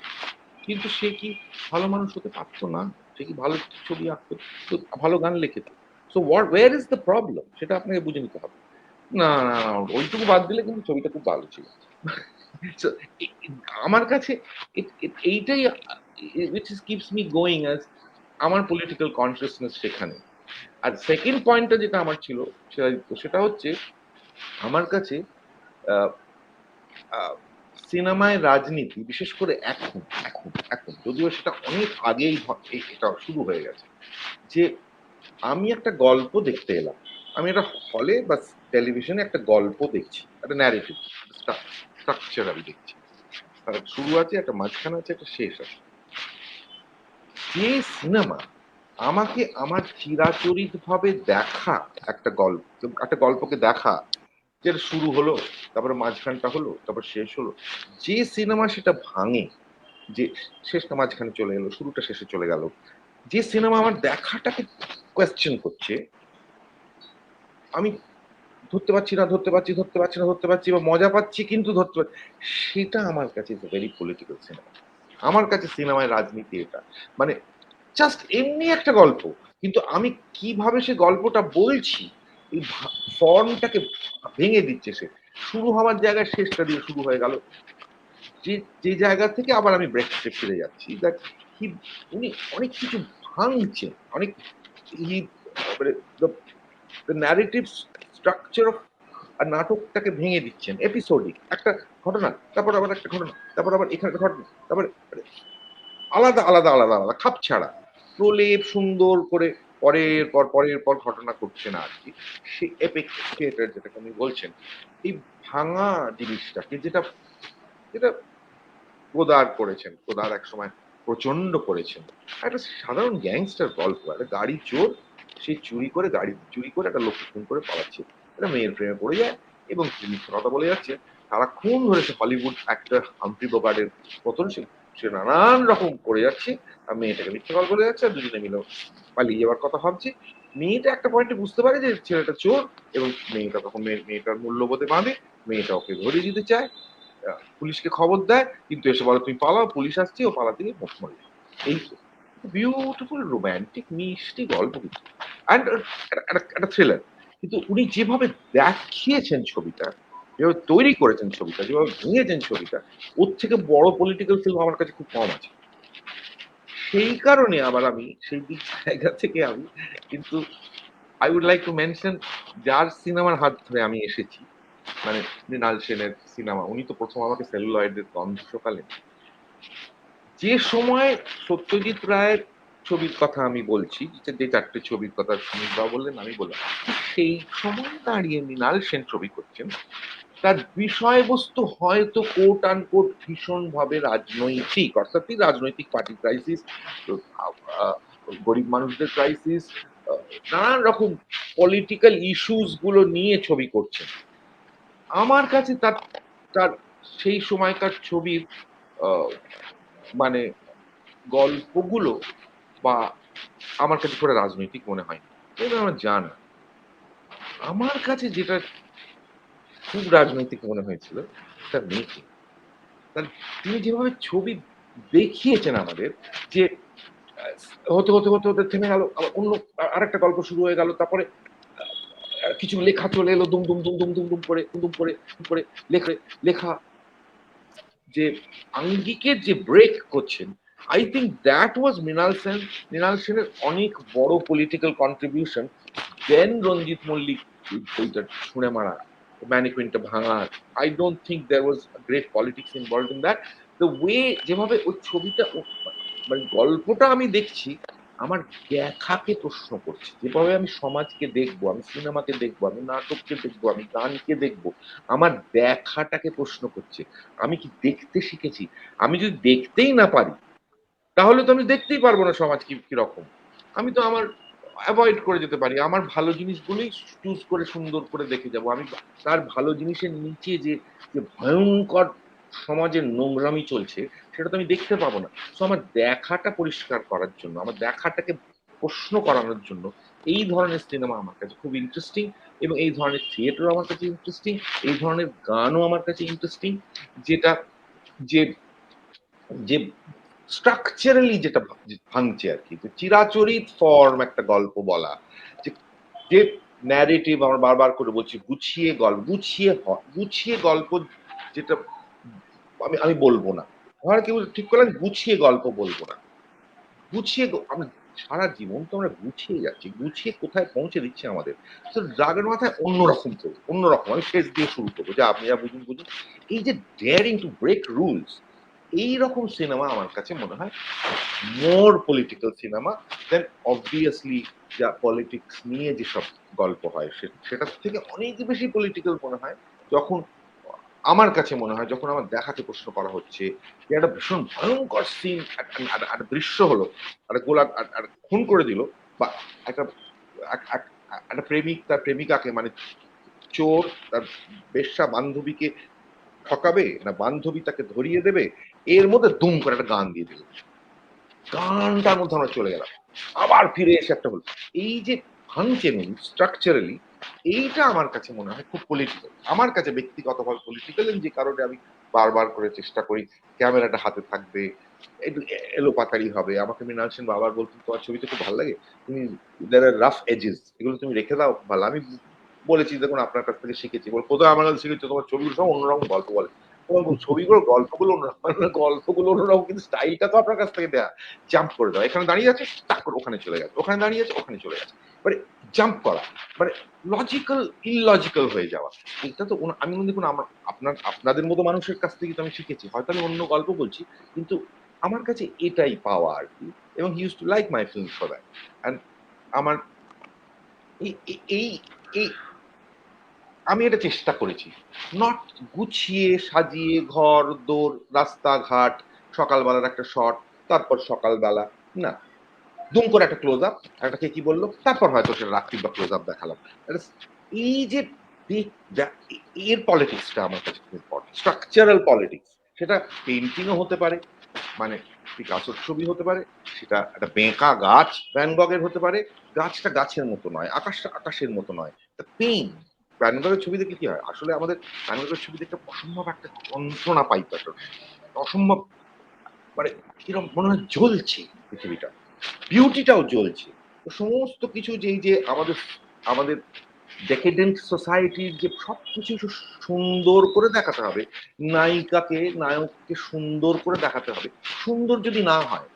কিন্তু সে কি ভালো মানুষ হতে পারতো না? সে কি ভালো ছবি আঁকতো, তো ভালো গান লিখেতো? So where is the problem, সেটা আপনাকে বুঝে নিতে হবে। না না না, ওইটুকু বাদ দিলে কিন্তু ছবিটা খুব ভালো ছিল। So, আমার কাছে এইটাই which is keeps me going as আমার পলিটিক্যাল কনসিয়াসনেস সেখানে। আর সেকেন্ড পয়েন্টটা যেটা আমার ছিল, সেটা হচ্ছে আমার কাছে সিনেমায় রাজনীতি, বিশেষ করে এখন এখন এখন যদিও সেটা অনেক আগেই এটা শুরু হয়ে গেছে, যে আমি একটা গল্প দেখতে এলাম, আমি একটা হলে বা টেলিভিশনে একটা গল্প দেখছি, একটা ন্যারেটিভ স্ট্রাকচার আমি দেখছি, শুরু আছে, একটা মাঝখানে আছে, একটা শেষ আছে। যে সিনেমা আমাকে আমার চিরাচরিত ভাবে দেখা একটা গল্পকে দেখা, যেটা শুরু হলো, তারপরে মাঝখানটা হলো, তারপর শেষ হলো, যে সিনেমা সেটা ভাঙে, যে শেষটা মাঝখানে চলে গেল, শুরুটা শেষে চলে গেল, যে সিনেমা আমার দেখাটাকে কোয়েশ্চেন করছে, আমি ধরতে পারছি না, বা মজা পাচ্ছি কিন্তু ধরতে পারছি, সেটা আমার কাছে ইজ ভেরি পলিটিক্যাল সিনেমা। আমার কাছে সিনেমায় রাজনীতি এটা, মানে জাস্ট এমনি একটা গল্প, কিন্তু আমি কিভাবে সে গল্পটা বলছি, এই ফর্মটাকে ভেঙে দিচ্ছে সে। শুরু হওয়ার জায়গায় শেষটা দিয়ে শুরু হয়ে গেল, যে যে জায়গা থেকে আবার আমি ব্রেকস্টে ফিরে যাচ্ছি, দ্যাট উনি অনেক কিছু ভাঙছেন, অনেক ন্যারেটিভ স্ট্রাকচার অফ আর নাটকটাকে ভেঙে দিচ্ছেন। এপিসোডিক একটা ঘটনা, তারপর আবার একটা ঘটনা, তারপর আবার এখানে একটা ঘটনা, তারপরে আলাদা আলাদা আলাদা আলাদা খাপ ছাড়া প্রলেপ সুন্দর করে পরের পর ঘটনা করছে না আর কি। সেই এপিক থিয়েটার যেটাকে আপনি বলছেন, এই ভাঙা জিনিসটাকে, যেটা যেটা কোদার করেছেন, কোদার এক সময় প্রচন্ড করেছেন। একটা সাধারণ গ্যাংস্টার গল্প, একটা গাড়ি চোর, সে গাড়ি চুরি করে একটা লোককে খুন করে পালাচ্ছে, একটা মেয়ের প্রেমে পড়ে যায় এবং তিনি মিথ্যে কথা বলে যাচ্ছে। সারাক্ষণ ধরে সে হলিউড অ্যাক্টর হামফ্রি বোগার্টের মতন সে নানান রকম করে যাচ্ছে, আর মেয়েটাকে মিথ্যে কথা বলে যাচ্ছে, আর দুজনে মিলে পালিয়ে যাওয়ার কথা ভাবছে। মেয়েটা একটা পয়েন্টে বুঝতে পারে যে ছেলেটা চোর, এবং মেয়েটা তখন মেয়েটার মূল্যবোধে বাঁধে, মেয়েটা ওকে ধরিয়ে দিতে চায়, পুলিশকে খবর দেয়, কিন্তু এসে বলে তুমি পালাও, পুলিশ আসছে, ও পালাতে গিয়ে মুখ মরে যায়। এই বিউটিফুল রোম্যান্টিক মিষ্টি গল্প কিন্তু, অ্যান্ড একটা থ্রিলার। কিন্তু উনি যেভাবে দেখিয়েছেন ছবিটা, যেভাবে তৈরি করেছেন ছবিটা, যেভাবে ভেঙেছেন ছবিটা, ওর থেকে বড় পলিটিক্যাল ফিল্ম আমার কাছে খুব কম আছে। সেই কারণে আবার আমি সেই দিক জায়গা থেকে আমি কিন্তু I would like to mention, যার সিনেমার হাত ধরে আমি এসেছি, মানে মৃণাল সেনের সিনেমা। উনি তো প্রথম আমাকে সেলুলয়েডের গন্ধ শোকালেন। যে সময় সত্যজিৎ রায়ের ছবির কথা আমি বলছি, যে চারটে ছবির কথা সুমিতবাবু বললেন, আমি বললাম, সেই সময় দাঁড়িয়ে মৃণাল সেন ছবি করছেন, তার বিষয়বস্তু হয়তো কোট আন কোট ভীষণ ভাবে রাজনৈতিক, অর্থাৎ রাজনৈতিক পার্টি ক্রাইসিস, গরিব মানুষদের ক্রাইসিস, নানান রকম পলিটিক্যাল ইস্যুস গুলো নিয়ে ছবি করছেন। আমার কাছে তার তার সেই সময়কার ছবির মানে গল্পগুলো বা আমার কাছে পুরো রাজনৈতিক মনে হয়, এটা আমার জানা। আমার কাছে যেটা খুব রাজনৈতিক মনে হয়েছিল তার মেয়েকে, তার তিনি যেভাবে ছবি দেখিয়েছেন আমাদের, যে হতে হতে হতে হতে থেমে গেল, আবার অন্য আরেকটা গল্প শুরু হয়ে গেল, তারপরে কিছু লেখা চলে এলো, দুম দুম দুম দুম দুম দুম করে দুম করে করে লেখা লেখা, যে আঙ্গিকের যে ব্রেক করছেন, I think that was Mrinal সেনের অনেক বড় political contribution then Ranjit Mallick ওইটা ছুঁড়ে মারা, ম্যানিকুইনটা ভাঙা। I don't think there was great politics involved in that. The way যেভাবে ওই ছবিটা, মানে গল্পটা আমি দেখছি, আমার দেখাকে প্রশ্ন করছে, যেভাবে আমি সমাজকে দেখবো, আমি সিনেমাকে দেখবো, আমি নাটককে দেখবো, আমি গানকে দেখবো, আমার দেখাটাকে প্রশ্ন করছে। আমি কি দেখতে শিখেছি? আমি যদি দেখতেই না পারি, তাহলে তো আমি দেখতেই পারবো না সমাজ কি কিরকম। আমি তো আমার অ্যাভয়েড করে যেতে পারি, আমার ভালো জিনিসগুলোই চুজ করে সুন্দর করে দেখে যাব। আমি তার ভালো জিনিসের নিচে যে যে ভয়ঙ্কর সমাজের নোংরামি চলছে, সেটা তো আমি দেখতে পাবো না। তো আমার দেখাটা পরিষ্কার করার জন্য, আমার দেখাটাকে প্রশ্ন করানোর জন্য এই ধরনের সিনেমা আমার কাছে খুব ইন্টারেস্টিং, এবং এই ধরনের থিয়েটারও আমার কাছে ইন্টারেস্টিং, এই ধরনের গানও আমার কাছে ইন্টারেস্টিং, যেটা যে যে স্ট্রাকচারালি যেটা ভাঙছে আর কি, যে চিরাচরিত ফর্ম একটা গল্প বলা, যে যে ন্যারেটিভ, আমরা বারবার করে বলছি গুছিয়ে গল্প, গুছিয়ে গল্প, যেটা আমি আমি বলবো না, আমার কেউ ঠিক করলেন গুছিয়ে গল্প বলবো না, গুছিয়ে আমরা সারা জীবন তো আমরা গুছিয়ে যাচ্ছি, গুছিয়ে কোথায় পৌঁছে দিচ্ছে আমাদের। তো রাগের মাথায় অন্যরকম করবো, অন্যরকম, আমি শেষ দিয়ে শুরু করবো, যে আপনি যা বুঝুন বুঝুন। এই যে ডেয়ারিং টু ব্রেক রুলস, এইরকম সিনেমা আমার কাছে মনে হয় more political cinema then obviously যা পলিটিক্স নিয়ে যেসব গল্প হয়, সেটার থেকে অনেক বেশি পলিটিক্যাল মনে হয় যখন, আমার কাছে মনে হয় যখন আমার দেখাকে প্রশ্ন করা হচ্ছে, যে একটা ভীষণ ভয়ঙ্কর সিন, একটা দৃশ্য হলো, একটা গোলা আর খুন করে দিল, বা একটা একটা প্রেমিক তার প্রেমিকাকে, মানে চোর তার বেশ্যা বান্ধবীকে ঠকাবে, না বান্ধবী তাকে ধরিয়ে দেবে, এর মধ্যে দুম করে একটা গান দিয়ে দিল, গানটার মধ্যে আমরা চলে গেলাম, আবার ফিরে এসে একটা হলো। এই যে ভাঙছেন স্ট্রাকচারালি, এইটা আমার কাছে মনে হয় খুব পলিটিক্যাল, আমার কাছে ব্যক্তিগতভাবে পলিটিক্যাল, যে কারণে আমি বারবার করে চেষ্টা করি ক্যামেরাটা হাতে থাকবে, একটু এলোপাতাড়ি হবে। আমাকে মৃণাল সেন বারবার বলতেন তোমার ছবিতে খুব ভালো লাগে, তুমি রাফ এজেস, এগুলো তুমি রেখে দাও, ভালো। আমি বলেছি দেখুন আপনার কাছ থেকে শিখেছি, বল কোথাও আমার কাছে শিখেছি, তোমার ছবিগুলো সব অন্যরকম গল্প বলে, ছবিগুলো গল্পগুলো অন্যরকম, কিন্তু স্টাইলটা তো আপনার কাছ থেকে দেয়া, জাম্প করে দেওয়া, এখানে দাঁড়িয়ে আছে টাক করে ওখানে চলে গেছে, ওখানে দাঁড়িয়ে আছে ওখানে চলে গেছে, মানে জাম্প করা, মানে লজিক্যাল ইললজিক্যাল হয়ে যাওয়া। এটা তো আমি দেখুন আমার আপনাদের মতো মানুষের কাছ থেকে তো আমি শিখেছি, হয়তো আমি অন্য গল্প বলছি, কিন্তু আমার কাছে এটাই পাওয়া আর কি। এবং he use to like my film for that. And আমার এই এই আমি এটা চেষ্টা করেছি, নট গুছিয়ে সাজিয়ে ঘর দোর রাস্তাঘাট, সকালবেলার একটা শট, তারপর সকালবেলা না, দুম করে একটা ক্লোজ আপ, একটা কে কি বললো, তারপর হয়তো সেটা রাত্রি বা ক্লোজ আপ দেখালাম। এই যে এর পলিটিক্সটা আমার কাছে খুব ইম্পর্টেন্ট, স্ট্রাকচারাল পলিটিক্স। সেটা পেন্টিংও হতে পারে, মানে পিকাসোর ছবি হতে পারে, সেটা একটা বেঁকা গাছ ভ্যান গগের হতে পারে, গাছটা গাছের মতো নয়, আকাশটা আকাশের মতো নয়, পেইন। ভ্যান গগের ছবি দেখলে কি হয়, আসলে আমাদের ভ্যান গগের ছবি দেখতে অসম্ভব একটা যন্ত্রণা পাই, অসম্ভব, মানে কিরকম মনে হয় জ্বলছে পৃথিবীটা, বিউটিটাও জ্বলছে। তো সমস্ত কিছু যে আমাদের আমাদের ডেকেডেন্ট সোসাইটির যে সবকিছু সুন্দর করে দেখাতে হবে, নায়িকাকে নায়ককে সুন্দর করে দেখাতে হবে, সুন্দর যদি না হয়,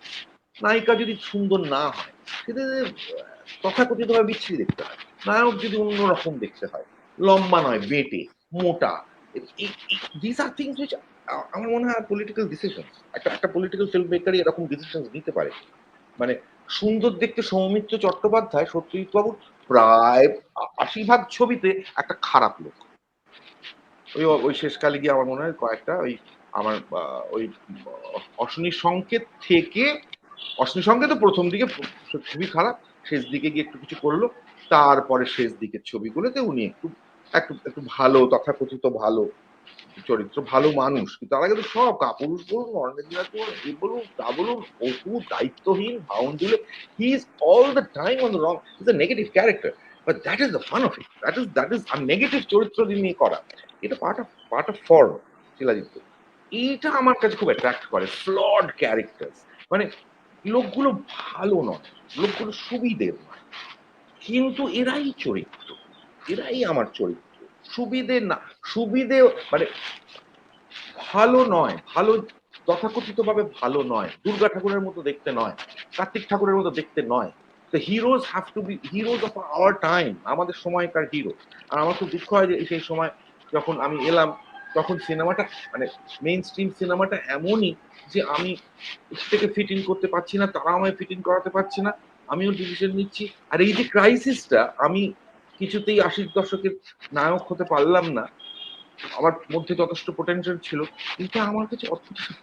নায়িকা যদি সুন্দর না হয়, সেটা তথাকথিতভাবে বিচ্ছিরি দেখতে হয়। নায়ক যদি অন্যরকম দেখতে হয়, লম্বা নয়, বেটে, মোটা, দিস আর থিংস হুইচ আমার মনে হয় পলিটিক্যাল ডিসিশন, একটা পলিটিক্যাল ফিল্ম মেকারই এরকম ডিসিশন নিতে পারে। মানে সুন্দর দেখতে সৌমিত্র চট্টোপাধ্যায় সত্যজিৎ বাবুর প্রায় ৮০% ছবিতে একটা খারাপ লোক। ওই শেষকালে গিয়ে আমার মনে হয় কয়েকটা ওই আমার ওই অশনি সংকেত থেকে, অশনি সংকেত প্রথম দিকে খুবই খারাপ, শেষ দিকে গিয়ে একটু কিছু করলো, তারপরে শেষ দিকের ছবিগুলোতে উনি একটু একটু একটু ভালো, তথাকথিত ভালো চরিত্র, ভালো মানুষ। কিন্তু তার আগে তো সব কাপুরুষ বলুন, অর্ণেন্দ্রা বলুন, এই বলুন তা বলুন, অপু দায়িত্বহীন, ভাউন্ডুলে, he is all the time on the wrong, is a negative character, but that is the fun of it, that is negative চরিত্র নিয়ে করা, এটা পার্ট অফ ফর্ম শিলাজিৎ। এইটা আমার কাছে খুব অ্যাট্রাক্ট করে, ফ্লড ক্যারেক্টার, মানে লোকগুলো ভালো নয়, লোকগুলো সুবিধের নয়, কিন্তু এরাই চরিত্র, এরাই আমার চরিত্র। সুবিধে না, সুবিধে মানে ভালো নয়, ভালো তথাকথিত ভাবে ভালো নয়, দুর্গা ঠাকুরের মতো দেখতে নয়, কার্তিক ঠাকুরের মতো দেখতে নয়। The heroes have to be heroes of our time, আমাদের সময়কার হিরো। আর আমার খুব দুঃখ হয় যে সেই সময় যখন আমি এলাম, তখন সিনেমাটা মানে মেইন স্ট্রিম সিনেমাটা এমনই যে আমি থেকে ফিট ইন করতে পারছি না, তারা আমায় ফিট ইন করাতে পারছি না, আমিও ডিসিশন নিচ্ছি। আর এই যে ক্রাইসিসটা, আমি কিছুতেই ৮০ দশকের নায়ক হতে পারলাম না, আমার মধ্যে যথেষ্ট পোটেনশিয়াল ছিল, কিন্তু আমার কাছে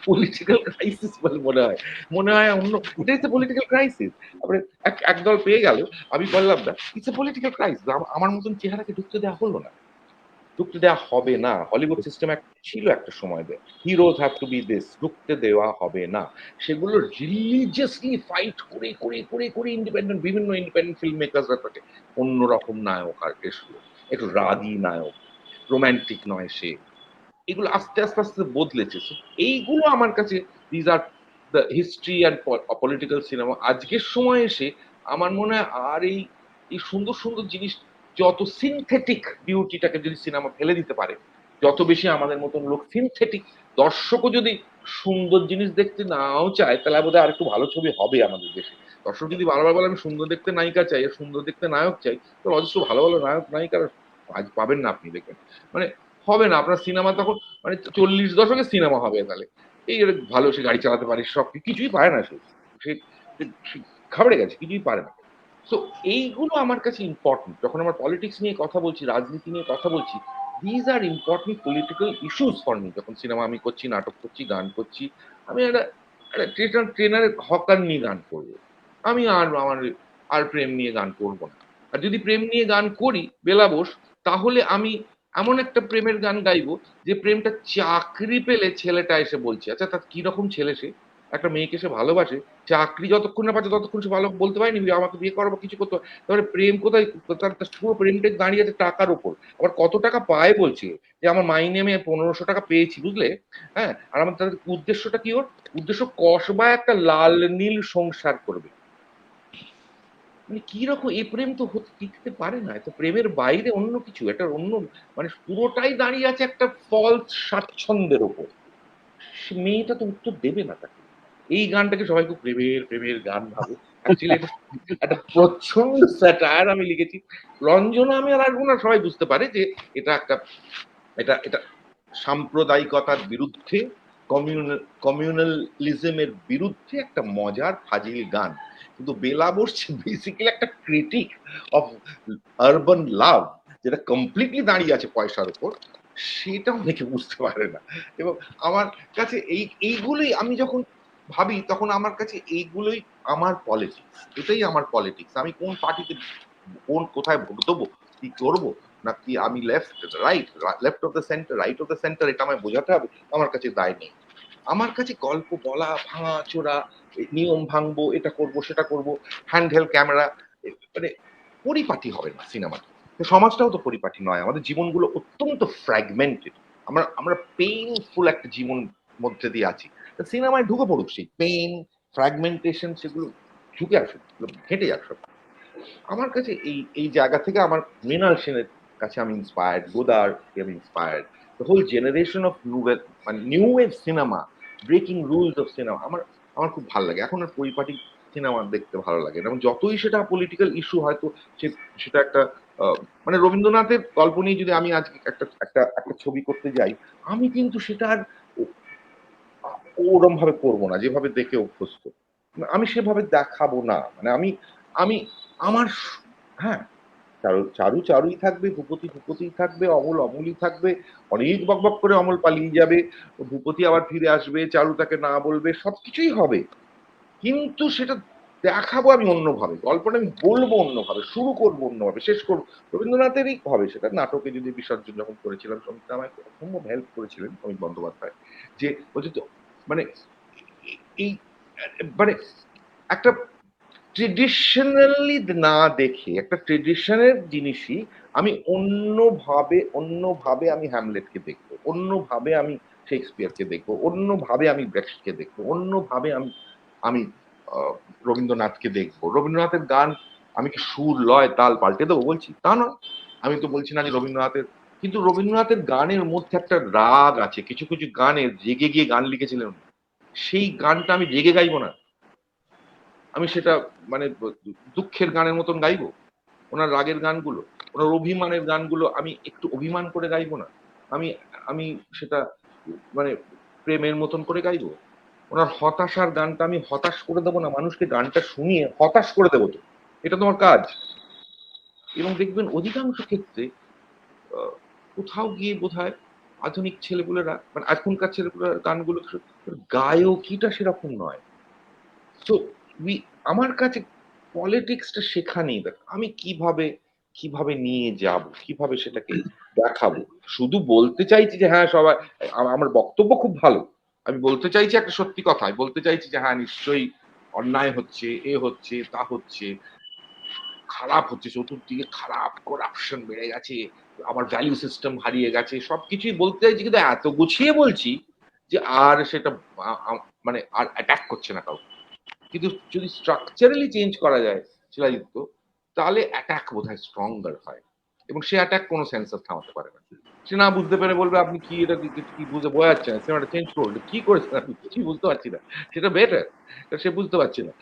পলিটিক্যাল ক্রাইসিস বলে মনে হয় অন্য, এটা হচ্ছে পলিটিক্যাল ক্রাইসিস। তারপরে একদল পেয়ে গেল, আমি বললাম না, ইটস এ পলিটিক্যাল ক্রাইসিস। আমার মতন চেহারাকে ঢুকতে দেওয়া হলো না, ঢুকতে দেওয়া হবে না। হলিউড সিস্টেম ছিল একটা সময়, heroes have to be this, ঢুকতে দেওয়া হবে না। সেগুলো রিলিজিয়াসলি ফাইট করে করে করে করে ইন্ডিপেন্ডেন্ট, বিভিন্ন ইন্ডিপেন্ডেন্ট ফিল্ম মেকাররা তাকে অন্যরকম নায়ক আর এসলো, একটু রাগী নায়ক, রোম্যান্টিক নয় সে, এগুলো আস্তে আস্তে আস্তে বদলেছে। এইগুলো আমার কাছে these are the history and political cinema. আজকের সময় এসে আমার মনে হয় আর এই সুন্দর সুন্দর জিনিস, যত সিনথেটিক বিউটিটাকে যদি সিনেমা ফেলে দিতে পারে, যত বেশি আমাদের মতন লোক সিনথেটিক, দর্শকও যদি সুন্দর জিনিস দেখতে নাও চায়, তাহলে বোধহয় আর একটু ভালো ছবি হবে আমাদের দেশে। দর্শক যদি বারবার বলে আমি সুন্দর দেখতে নায়িকা চাই আর সুন্দর দেখতে নায়ক চাই, তো অজস্র ভালো ভালো নায়ক নায়িকার আজ পাবেন না আপনি, দেখবেন মানে হবে না আপনার সিনেমা তখন, মানে 40 দশকের সিনেমা হবে তাহলে। এই ভালো সে গাড়ি চালাতে পারে, সব কিছুই পারে না, সে ঘাবড়ে গেছে, কিছুই পারে না। সো এইগুলো আমার কাছে ইম্পর্টেন্ট। যখন আমরা পলিটিক্স নিয়ে কথা বলছি, রাজনীতি নিয়ে কথা বলছি, these are important political issues for me. যখন সিনেমা আমি করছি, নাটক করছি, গান করছি, আমি একটা ট্রেনারের হকার নিয়ে গান করবো, আমি আর প্রেম নিয়ে গান করবো না। আর যদি প্রেম নিয়ে গান করি বেলা বোস, তাহলে আমি এমন একটা প্রেমের গান গাইবো যে প্রেমটা চাকরি পেলে ছেলেটা এসে বলছে, আচ্ছা তার কিরকম ছেলে, সে একটা মেয়েকে সে ভালোবাসে, চাকরি যতক্ষণ না পাচ্ছে ততক্ষণ সে ভালো বলতে পারেনি আমাকে বিয়ে করাবো, কিছু করতে। তারপরে প্রেম কোথায়, তার পুরো প্রেমটা দাঁড়িয়ে আছে টাকার ওপর। আবার কত টাকা পায় বলছে যে আমার মাইনে আমি 1500 টাকা পেয়েছি, বুঝলে, হ্যাঁ। আর আমার তাদের উদ্দেশ্যটা কি, ওর উদ্দেশ্য কসবা একটা লাল নীল সংসার করবে। মানে কি রকম এই প্রেম তো টিকতে পারে না, তো প্রেমের বাইরে অন্য কিছু, একটা অন্য, মানে পুরোটাই দাঁড়িয়ে আছে একটা ফলস স্বাচ্ছন্দ্যের ওপর। মেয়েটা তো উত্তর দেবে না তাকে। এই গানটাকে সবাই খুব প্রেমের প্রেমের গান ভাবে, অ্যাকচুয়ালি একটা প্রচন্ড স্যাটায়ার আমি লিখেছি। রঞ্জনা আমি আর আসবো না, সবাই বুঝতে পারে যে এটা একটা, এটা সাম্প্রদায়িকতার বিরুদ্ধে, কমিউনালিজমের বিরুদ্ধে একটা মজার ফাজিল গান। কিন্তু বেলা বসছে বেসিক্যালি একটা ক্রিটিক অফ আরবান লাভ, যেটা কমপ্লিটলি দাঁড়িয়ে আছে পয়সার উপর, সেটা অনেকে বুঝতে পারে না। এবং আমার কাছে এইগুলোই আমি যখন ভাবি তখন আমার কাছে এইগুলোই আমার পলিটিক্স, এটাই আমার পলিটিক্স। আমি কোন পার্টিতে কোথায় ভোট দেবো, কি করবো, নাকি আমি left of the centre, right of the centre, এটা আমায় বোঝাতে হবে, আমার কাছে দায় নেই। আমার কাছে গল্প বলা, ভাঙা চোরা, নিয়ম ভাঙবো, এটা করব সেটা করব, হ্যান্ডহেল্ড ক্যামেরা, মানে পরিপাটি হবে না সিনেমাটা। সমাজটাও তো পরিপাটি নয়, আমাদের জীবনগুলো অত্যন্ত ফ্র্যাগমেন্টেড। আমরা পেইনফুল একটা জীবন মধ্যে দিয়ে আছি। সিনেমায় ঢুকে পড়ুক সেই পেইন, ফ্র্যাগমেন্টেশন, সেগুলো ঢুকে আসুক, ঘেঁটে যাক সব। আমার কাছে এই জায়গা থেকে আমার মৃণাল সেনের কাছে আমি ইন্সপায়ার্ড, গোদার আমি inspired, the whole generation of new wave cinema, breaking rules of cinema আমার খুব ভালো লাগে। এখন আর পরিপাটি সিনেমা দেখতে ভালো লাগে না, এবং যতই সেটা পলিটিক্যাল ইস্যু হয়তো সেটা একটা মানে রবীন্দ্রনাথের গল্প নিয়ে যদি আমি আজকে একটা ছবি করতে যাই, আমি কিন্তু সেটা আর ওরম ভাবে করবো না যেভাবে দেখে অভ্যস্ত, আমি সেভাবে দেখাবো না। মানে আমি আমার হ্যাঁ, চারুই থাকবে, ভূপতিই থাকবে, অমলই থাকবে, অনেক বকবক করে অমল পালিয়ে যাবে, ভূপতি আবার ফিরে আসবে, চারু তাকে না বলবে, সবকিছুই হবে, কিন্তু সেটা দেখাবো আমি অন্যভাবে, গল্পটা আমি বলবো অন্যভাবে, শুরু করবো অন্যভাবে, শেষ করবো রবীন্দ্রনাথেরই হবে সেটা। নাটকে যদি বিসর্জন যখন করেছিলাম, সমীর আমায় অসম্ভব হেল্প করেছিলেন, সমীর বন্দ্যোপাধ্যায়, যে বলছে তো মানে এই মানে একটা ট্রেডিশনালি না দেখে, একটা ট্রেডিশনের জিনিসই আমি অন্যভাবে আমি হ্যামলেটকে দেখবো, অন্যভাবে আমি শেক্সপিয়ারকে দেখবো, অন্যভাবে আমি ব্রেক্সটকে দেখবো, অন্যভাবে আমি রবীন্দ্রনাথকে দেখবো। রবীন্দ্রনাথের গান আমি কি সুর, লয়, তাল পাল্টে দেবো বলছি? তা নয়। আমি তো বলছি না যে কিন্তু রবীন্দ্রনাথের গানের মধ্যে একটা রাগ আছে, কিছু কিছু গানে জেগে গিয়ে গান লিখেছিলেন, সেই গানটা আমি জেগে গাইবো না, আমি সেটা মানে দুঃখের গানের মতন গাইবো? ওনার রাগের গানগুলো, ওনার অভিমানের গানগুলো আমি একটু অভিমান করে গাইবো না? আমি সেটা মানে প্রেমের মতন করে গাইবো? ওনার হতাশার গানটা আমি হতাশ করে দেবো না, মানুষকে গানটা শুনিয়ে হতাশ করে দেবো? তো এটা তোমার কাজ। এবং দেখবেন অধিকাংশ ক্ষেত্রে কোথাও গিয়ে বোধহয় আধুনিক ছেলেপুলেরা, মানে এখনকার ছেলেপুলের গানগুলো গায়কিটা সেরকম নয়। তো আমার কাছে পলিটিক্সটা সেখানেই, দেখ আমি কিভাবে নিয়ে যাব, কিভাবে সেটাকে দেখাবো। শুধু বলতে চাইছি যে হ্যাঁ সবাই, আমার বক্তব্য খুব ভালো, আমি বলতে চাইছি একটা সত্যি কথা, আমি বলতে চাইছি যে হ্যাঁ নিশ্চয়ই অন্যায় হচ্ছে, এ হচ্ছে, তা হচ্ছে, খারাপ হচ্ছে, চতুর্দিকে খারাপ, করাপশন বেড়ে গেছে, আমার ভ্যালু সিস্টেম হারিয়ে গেছে, সবকিছুই বলতে চাইছি, কিন্তু এত গুছিয়ে বলছি যে আর সেটা মানে আর অ্যাটাক করছে না কাউকে। কিন্তু যদি স্ট্রাকচারালি চেঞ্জ করা যায় শিলাযুক্ত, তাহলে অ্যাটাক বোধহয় স্ট্রঙ্গার হয়, এবং সে অ্যাটাক কোনো সেন্সার থামাতে পারে না। সে না বুঝতে পেরে বলবে আপনি কি এটা কি বুঝতে বোঝাচ্ছে না, সিনেমাটা চেঞ্জ করুন, কি করেছেন আমি কিছুই বুঝতে পারছি না, সেটা বেটার, সে বুঝতে পারছে না,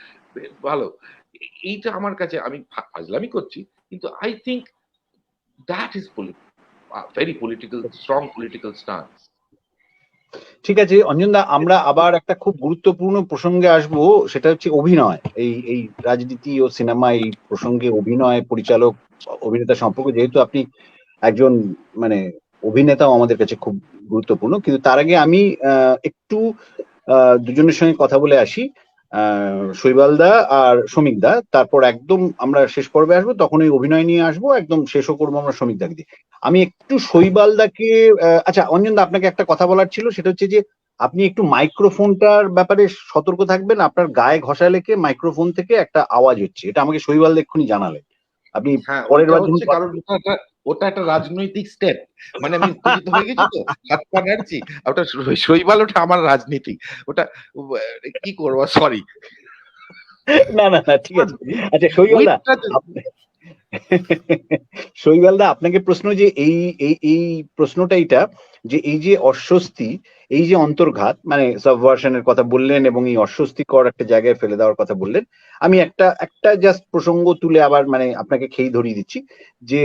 ভালো। এইটা আমার কাছে, আমি ফাজলামি করছি, কিন্তু I think that is very political, strong political stance. ঠিক আছে অঞ্জনদা, আমরা আবার একটা খুব গুরুত্বপূর্ণ প্রসঙ্গে আসবো, সেটা হচ্ছে অভিনয়। এই রাজনীতি ও সিনেমা এই প্রসঙ্গে অভিনয়, পরিচালক, অভিনেতা সম্পর্কে, যেহেতু আপনি একজন মানে অভিনেতাও আমাদের কাছে খুব গুরুত্বপূর্ণ। কিন্তু তার আগে আমি একটু দুজনের সঙ্গে কথা বলে আসি, শৈবালদা আর শ্রমিকদা, তারপর একদম আমরা শেষ পর্বে আসবো, তখন ওই অভিনয় নিয়ে আসবো, একদম শেষও করবো আমরা শ্রমিকদাকে দিয়ে। আমি একটু শৈবালদাকে, আচ্ছা অঞ্জনদা আপনাকে একটা কথা বলার ছিল, সেটা হচ্ছে যে আপনি একটু মাইক্রোফোনটার ব্যাপারে সতর্ক থাকবেন, আপনার গায়ে ঘষা লেগে মাইক্রোফোন থেকে একটা আওয়াজ হচ্ছে, এটা আমাকে শৈবালদা এক্ষুনি জানালেন। আপনি পরের বার কারণ ওটা একটা রাজনৈতিক স্টেপ, মানে আমি উত্তেজিত হয়ে গেছি তো, হাত পা নাড়ছি, ওটা শৈবাল, ওটা আমার রাজনীতি, ওটা কি করবো, সরি। না না না, ঠিক আছে। আচ্ছা শৈবালদা আপনাকে প্রশ্ন, যে এই প্রশ্নটা এইটা, যে এই যে অস্বস্তি, এই যে অন্তর্ঘাত, মানে সাবভার্সনের কথা বললেন এবং এই অস্বস্তিকর একটা জায়গায় ফেলে দেওয়ার কথা বললেন, আমি একটা জাস্ট প্রসঙ্গ তুলে আবার মানে আপনাকে খেই ধরিয়ে দিচ্ছি, যে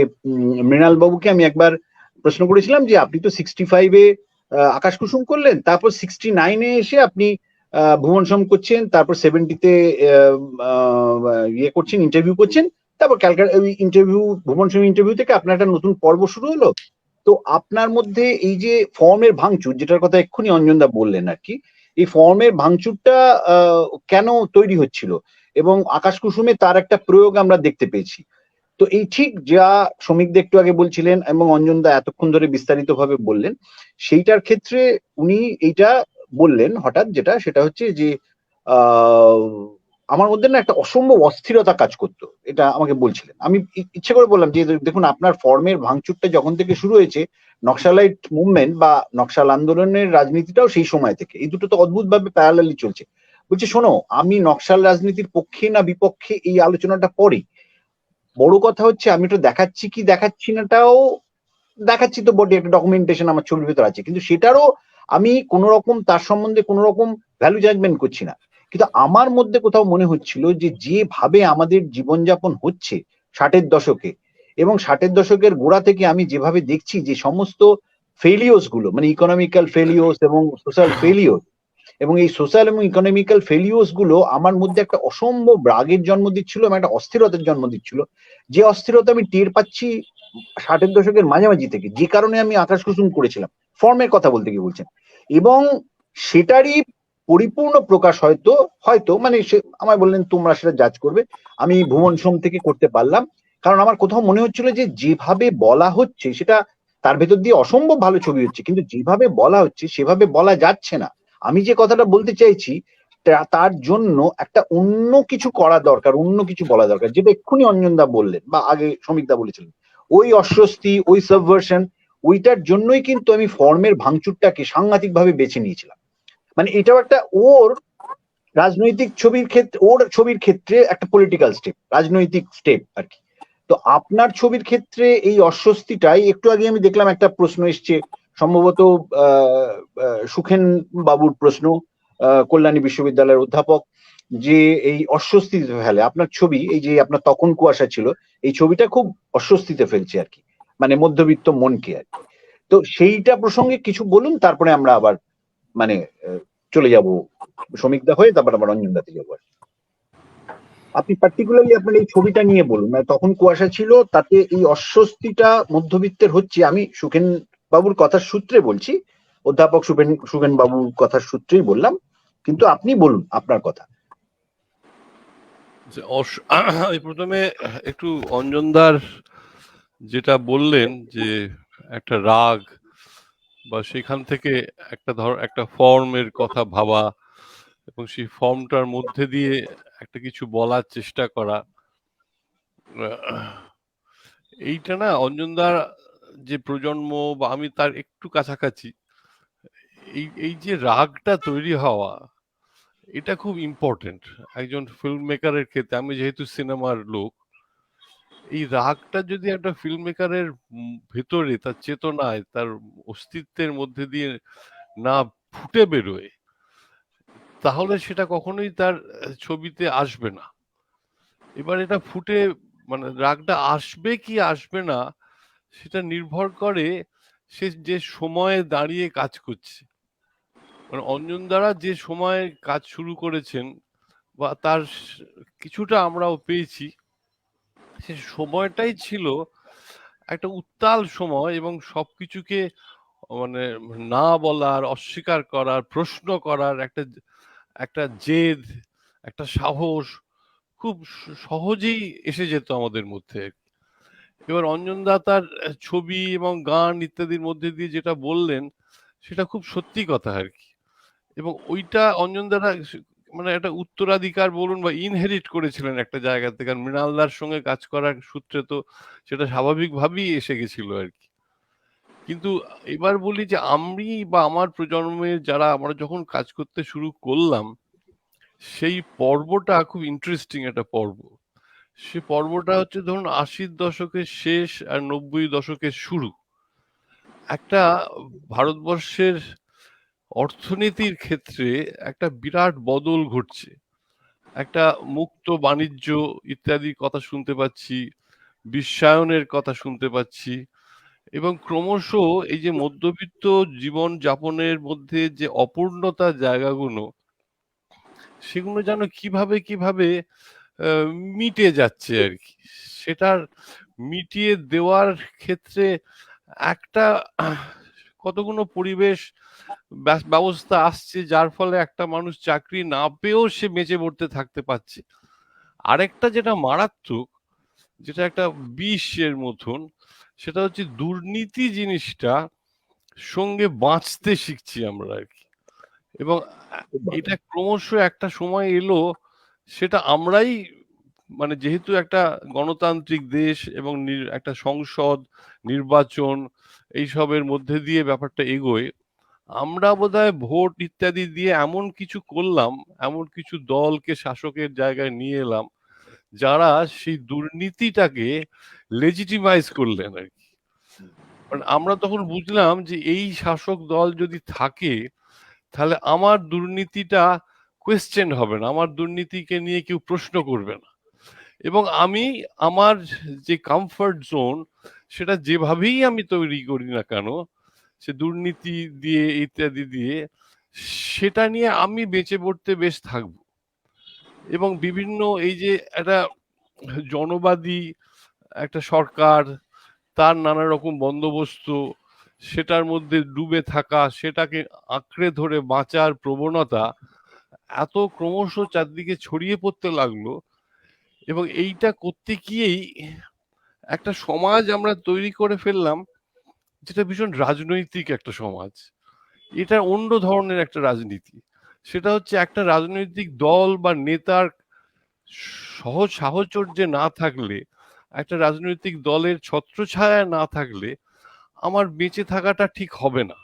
মৃণাল বাবুকে আমি একবার প্রশ্ন করেছিলাম যে আপনি তো 65-এ আকাশ কুসুম করলেন, তারপর 69-এ এসে আপনি ভুবন সোম করছেন, তারপর 70-তে ইয়ে করছেন, ইন্টারভিউ করছেন, তারপর ক্যালকাটা ওই ইন্টারভিউ, ভুবন সেন ইন্টারভিউ থেকে আপনার একটা নতুন পর্ব শুরু হলো। তো আপনার মধ্যে এই যে ফর্মের ভাঙচুর, যেটার কথা এক্ষুনি অঞ্জনদা বললেন আর কি, এই ফর্মের ভাঙচুরটা কেন তৈরি হচ্ছিল, এবং আকাশ কুসুমে তার একটা প্রয়োগ আমরা দেখতে পেয়েছি। তো এই ঠিক যা শ্রমিকদা একটু আগে বলছিলেন এবং অঞ্জনদা এতক্ষণ ধরে বিস্তারিত ভাবে বললেন, সেইটার ক্ষেত্রে উনি এইটা বললেন হঠাৎ, যেটা সেটা হচ্ছে যে আহ আমার মধ্যে না একটা অসম্ভব অস্থিরতা কাজ করতো, এটা আমাকে বলছিলেন। আমি ইচ্ছে করে বললাম যে দেখুন, আপনার ফর্মের ভাঙচুরটা যখন থেকে শুরু হয়েছে, নকশালাইট মুভমেন্ট বা নকশাল আন্দোলনের রাজনীতিটাও সেই সময় থেকে, এই দুটো তো অদ্ভুত ভাবে প্যারালালি চলছে। বলছে শোনো, আমি নকশাল রাজনীতির পক্ষে না বিপক্ষে এই আলোচনাটা পরে, বড় কথা হচ্ছে আমি এটা দেখাচ্ছি কি দেখাচ্ছি নাটাও, দেখাচ্ছি তো বডি, একটা ডকুমেন্টেশন আমার ছবির ভেতর আছে, কিন্তু সেটারও আমি কোন রকম তার সম্বন্ধে কোন রকম ভ্যালু জাজমেন্ট করছি না। কিন্তু আমার মধ্যে কোথাও মনে হচ্ছিল যে যেভাবে আমাদের জীবনযাপন হচ্ছে 60-এর দশকে, এবং 60-এর দশকের গোড়া থেকে আমি যেভাবে দেখছি যে সমস্ত ফেলিওস গুলো, মানে ইকোনমিক্যাল ফেলিওস এবং সোশ্যাল ফেলিওস, এবং এই সোশ্যাল এবং ইকোনমিক্যাল ফেলিওস গুলো আমার মধ্যে একটা অসম্ভব রাগের জন্ম দিচ্ছিল এবং একটা অস্থিরতার জন্ম দিচ্ছিল, যে অস্থিরতা আমি টের পাচ্ছি 60-এর দশকের মাঝামাঝি থেকে, যে কারণে আমি আকাশ কুসুম করেছিলাম, ফর্মের কথা বলতে গিয়ে বলছেন। এবং সেটারই পরিপূর্ণ প্রকাশ হয়তো হয়তো মানে সে আমায় বললেন তোমরা সেটা জাজ করবে, আমি ভুবন সোম থেকে করতে পারলাম। কারণ আমার কোথাও মনে হচ্ছিল যে যেভাবে বলা হচ্ছে সেটা, তার ভেতর দিয়ে অসম্ভব ভালো ছবি হচ্ছে, কিন্তু যেভাবে বলা হচ্ছে সেভাবে বলা যাচ্ছে না। আমি যে কথাটা বলতে চাইছি তার জন্য একটা অন্য কিছু করা দরকার, অন্য কিছু বলা দরকার, যেটা এক্ষুনি অঞ্জনদা বললেন বা আগে শ্রমিকদা বলেছিলেন, ওই অস্বস্তি, ওই সাবভার্সন, ওইটার জন্যই কিন্তু আমি ফর্মের ভাঙচুরটাকে সাংঘাতিক ভাবে বেছে নিয়েছিলাম। মানে এটাও একটা ওর রাজনৈতিক ছবির ক্ষেত্রে, ওর ছবির ক্ষেত্রে একটা পলিটিক্যাল স্টেপ, রাজনৈতিক স্টেপ আর কি। তো আপনার ছবির ক্ষেত্রে এই অস্বস্তিটাই, একটু আগে আমি দেখলাম একটা প্রশ্ন এসছে, সম্ভবত সুখেন বাবুর প্রশ্ন, কল্যাণী বিশ্ববিদ্যালয়ের অধ্যাপক, যে এই অস্বস্তি ফেলে আপনার ছবি, এই যে আপনার তখন কুয়াশা ছিল, এই ছবিটা খুব অস্বস্তিতে ফেলছে আর কি, মানে মধ্যবিত্ত মনকে আর কি। তো সেইটা প্রসঙ্গে কিছু বলুন, তারপরে আমরা আবার মানে চলে যাব শ্রমিকদা হয়ে, তারপর আবার অঞ্জনদাতে যাবো। আপনি পার্টিকুলারলি আপনার এই ছবিটা নিয়ে বলুন, মানে তখন কুয়াশা ছিল, তাতে এই অস্বস্তিটা মধ্যবিত্তের হচ্ছে, আমি সুখেন বাবুর কথার সূত্রে বলছি, অধ্যাপক সুখেন বাবুর কথার সূত্রেই বললাম, কিন্তু আপনি বলুন আপনার কথা। আমি প্রথমে একটু অঞ্জনদার যেটা বললেন যে একটা রাগ বা সেখান থেকে একটা ফর্মের কথা ভাবা এবং সেই ফর্মটার মধ্যে দিয়ে একটা কিছু বলার চেষ্টা করা, এইটা না অঞ্জনদার যে প্রজন্ম বা আমি তার একটু কাছাকাছি, এই যে রাগটা তৈরি হওয়া, এটা খুব ইম্পর্টেন্ট একজন ফিল্ম মেকারের ক্ষেত্রে। আমি যেহেতু সিনেমার লোক, এই রাগটা যদি একটা ফিল্ম মেকারের ভেতরে, তার চেতনায়, তার অস্তিত্বের মধ্যে দিয়ে না ফুটে বেরোয়, তাহলে সেটা কখনোই তার ছবিতে আসবে না। এবার এটা ফুটে, মানে রাগটা আসবে কি আসবে না সেটা নির্ভর করে সে যে সময়ে দাঁড়িয়ে কাজ করছে। মানে অঞ্জন দ্বারা যে সময়ে কাজ শুরু করেছেন বা তার কিছুটা আমরাও পেয়েছি, সে সময়টাই ছিল একটা উত্তাল সময় এবং সবকিছুকে মানে না বলার, অস্বীকার করার, প্রশ্ন করার একটা একটা জেদ, একটা সাহস খুব সহজেই এসে যেত আমাদের মধ্যে। এবার অঞ্জনদা তার ছবি এবং গান ইত্যাদির মধ্যে দিয়ে যেটা বললেন সেটা খুব সত্যি কথা আর কি। এবং ওইটা অঞ্জনদারা মানে একটা উত্তরাধিকার বলুন বা ইনহেরিট করেছিলেন একটা জায়গা থেকে, কারণ মৃণালদার সঙ্গে কাজ করার সূত্রে তো সেটা স্বাভাবিকভাবেই এসে গেছিল আর কি। কিন্তু এবার বলি যে আমি বা আমার প্রজন্মের যারা, আমরা যখন কাজ করতে শুরু করলাম, সেই পর্বটা খুব ইন্টারেস্টিং একটা পর্ব। সে পর্বটা হচ্ছে ধরুন 80-র দশকের শেষ আর 90-র দশকের শুরু। একটা ভারতবর্ষের অর্থনীতির ক্ষেত্রে একটা বিরাট বদল ঘটছে, একটা মুক্ত বাণিজ্য ইত্যাদি কথা শুনতে পাচ্ছি, বিশ্বায়নের কথা শুনতে পাচ্ছি, এবং ক্রমশ এই যে মধ্যবিত্ত জীবন যাপনের মধ্যে যে অপূর্ণতার জায়গাগুলো, সেগুলো যেন কিভাবে কিভাবে আহ, মিটে যাচ্ছে আর কি। সেটার মিটিয়ে দেওয়ার ক্ষেত্রে একটা কতগুলো পরিবেশ ব্যবস্থা আসছে, যার ফলে একটা মানুষ চাকরি না পেয়েও সে বেঁচে পড়তে থাকতে পারছে। আরেকটা যেটা মারাত্মক, যেটা একটা বিষের মতন, সেটা হচ্ছে দুর্নীতি জিনিসটা সঙ্গে বাঁচতে শিখছি আমরা আর কি। এবং এটা ক্রমশ একটা সময় এলো, সেটা আমরাই, মানে যেহেতু একটা গণতান্ত্রিক দেশ এবং একটা সংসদ, নির্বাচন, এইসবের মধ্যে দিয়ে ব্যাপারটা এগোয়, আমরা বোধহয় ভোট ইত্যাদি দিয়ে এমন কিছু করলাম, এমন কিছু দলকে শাসকের জায়গায় নিয়ে এলাম, যারা সেই দুর্নীতিটাকে লেজিটিমাইজ করলেন আর কি। কারণ আমরা তখন বুঝলাম যে এই শাসক দল যদি থাকে, তাহলে আমার দুর্নীতিটা কোয়েশ্চেন হবে না, আমার দুর্নীতিকে নিয়ে কেউ প্রশ্ন করবে না, এবং আমি আমার যে কমফর্ট জোন, সেটা যেভাবেই আমি তৈরি করি না কেন, সে দুর্নীতি দিয়ে ইত্যাদি দিয়ে, সেটা নিয়ে আমি বেঁচে পড়তে বেশ থাকবো। এবং বিভিন্ন এই যে একটা জনবাদী একটা সরকার, তার নানা রকম বন্দোবস্ত, সেটার মধ্যে ডুবে থাকা, সেটাকে আঁকড়ে ধরে বাঁচার প্রবণতা এত ক্রমশ চারদিকে ছড়িয়ে পড়তে লাগলো। এবং এইটা করতে গিয়েই একটা সমাজ আমরা তৈরি করে ফেললাম, যেটা ভীষণ রাজনৈতিক একটা সমাজ। এটা অন্য ধরনের একটা রাজনীতি। সেটা হচ্ছে একটা রাজনৈতিক দল বা নেতার সহজ সাহচর্যে না থাকলে, একটা রাজনৈতিক দলের ছত্রছায়া না থাকলে আমার বেঁচে থাকাটা ঠিক হবে না।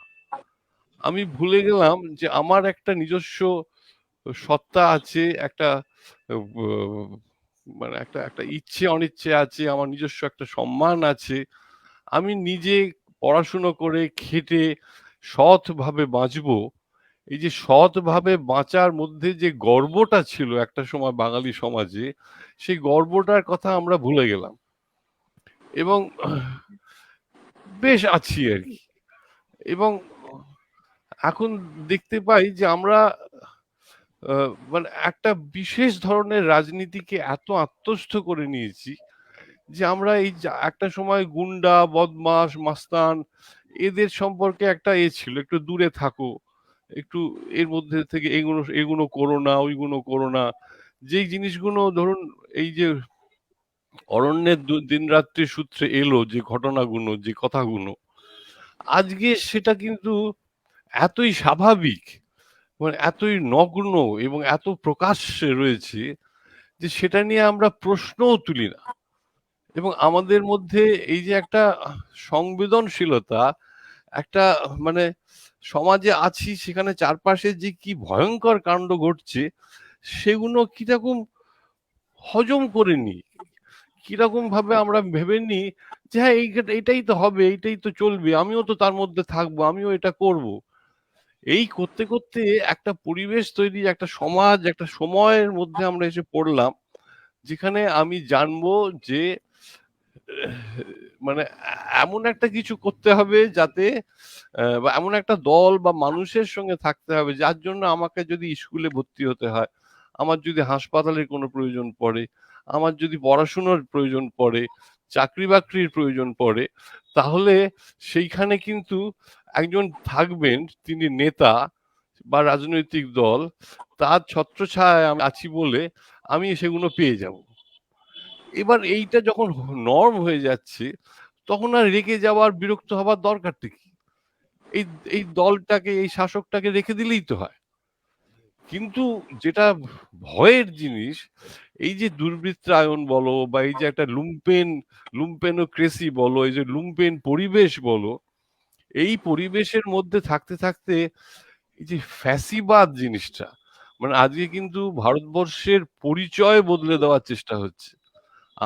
আমি ভুলে গেলাম যে আমার একটা নিজস্ব সত্তা আছে, একটা মানে একটা একটা ইচ্ছে অনিচ্ছে আছে, আমার নিজস্ব একটা সম্মান আছে। আমি নিজে পড়াশুনো করে খেটে সৎভাবে বাঁচবো। এই যে সৎভাবে বাঁচার মধ্যে যে গর্বটা ছিল একটা সময় বাঙালি সমাজে, সেই গর্বটার কথা আমরা ভুলে গেলাম এবং বেশ আছি আর কি। এবং এখন দেখতে পাই যে আমরা মানে একটা বিশেষ ধরনের রাজনীতিকে এত আত্মস্থ করে নিয়েছি যে আমরা এই একটা সময় গুন্ডা, বদমাশ, মাস্তান, এদের সম্পর্কে একটা ছিল, একটু দূরে থাকো, একটু এর মধ্যে থেকে এগুলো এগুলো করো না, ওইগুলো করো না। যেই জিনিসগুলো ধরুন এই যে অরণ্যের দিন রাত্রি সূত্রে এলো, যে ঘটনাগুলো, যে কথাগুলো, আজকে সেটা কিন্তু এতই স্বাভাবিক, মানে এতই নগ্ন এবং এত প্রকাশ্যে রয়েছে যে সেটা নিয়ে আমরা প্রশ্নও তুলি না। এবং আমাদের মধ্যে এই যে একটা সংবেদনশীলতা, একটা মানে সমাজে আছি, সেখানে চারপাশে যে কি ভয়ঙ্কর কাণ্ড ঘটছে, সেগুলো কিরকম হজম করে নি, কিরকম ভাবে আমরা ভেবে নি যে হ্যাঁ এইটাই তো হবে, এইটাই তো চলবে, আমিও তো তার মধ্যে থাকবো, আমিও এটা করব। এই করতে করতে একটা পরিবেশ তৈরি, একটা সমাজ, একটা সময়ের মধ্যে আমরা এসে পড়লাম, যেখানে আমি জানবো যে মানে এমন একটা কিছু করতে হবে যাতে বা এমন একটা দল বা মানুষের সঙ্গে থাকতে হবে যার জন্য আমাকে যদি স্কুলে ভর্তি হতে হয়, আমার যদি হাসপাতালের কোনো প্রয়োজন পড়ে, আমার যদি পড়াশুনোর প্রয়োজন পড়ে, চাকরি বাকরির প্রয়োজন পড়ে, তাহলে সেইখানে কিন্তু একজন থাকবেন, তিনি নেতা বা রাজনৈতিক দল, তার ছত্রছায়ায় আমি আছি বলে আমি সেগুলো পেয়ে যাব। এবার এইটা যখন নর্ম হয়ে যাচ্ছে, তখন আর রেগে যাওয়ার, বিরক্ত হবার দরকারটা কি? এই এই দলটাকে, এই শাসকটাকে রেখে দিলেই তো হয়। কিন্তু যেটা ভয়ের জিনিস, এই যে দুর্বৃত্তায়ন বলো বা এই যে একটা লুম্পেনোক্রেসি বলো, এই যে লুম্পেন পরিবেশ বলো, এই পরিবেশের মধ্যে থাকতে থাকতে এই যে ফ্যাসিবাদ জিনিসটা, মানে আজকে কিন্তু ভারতবর্ষের পরিচয় বদলে দেওয়ার চেষ্টা হচ্ছে।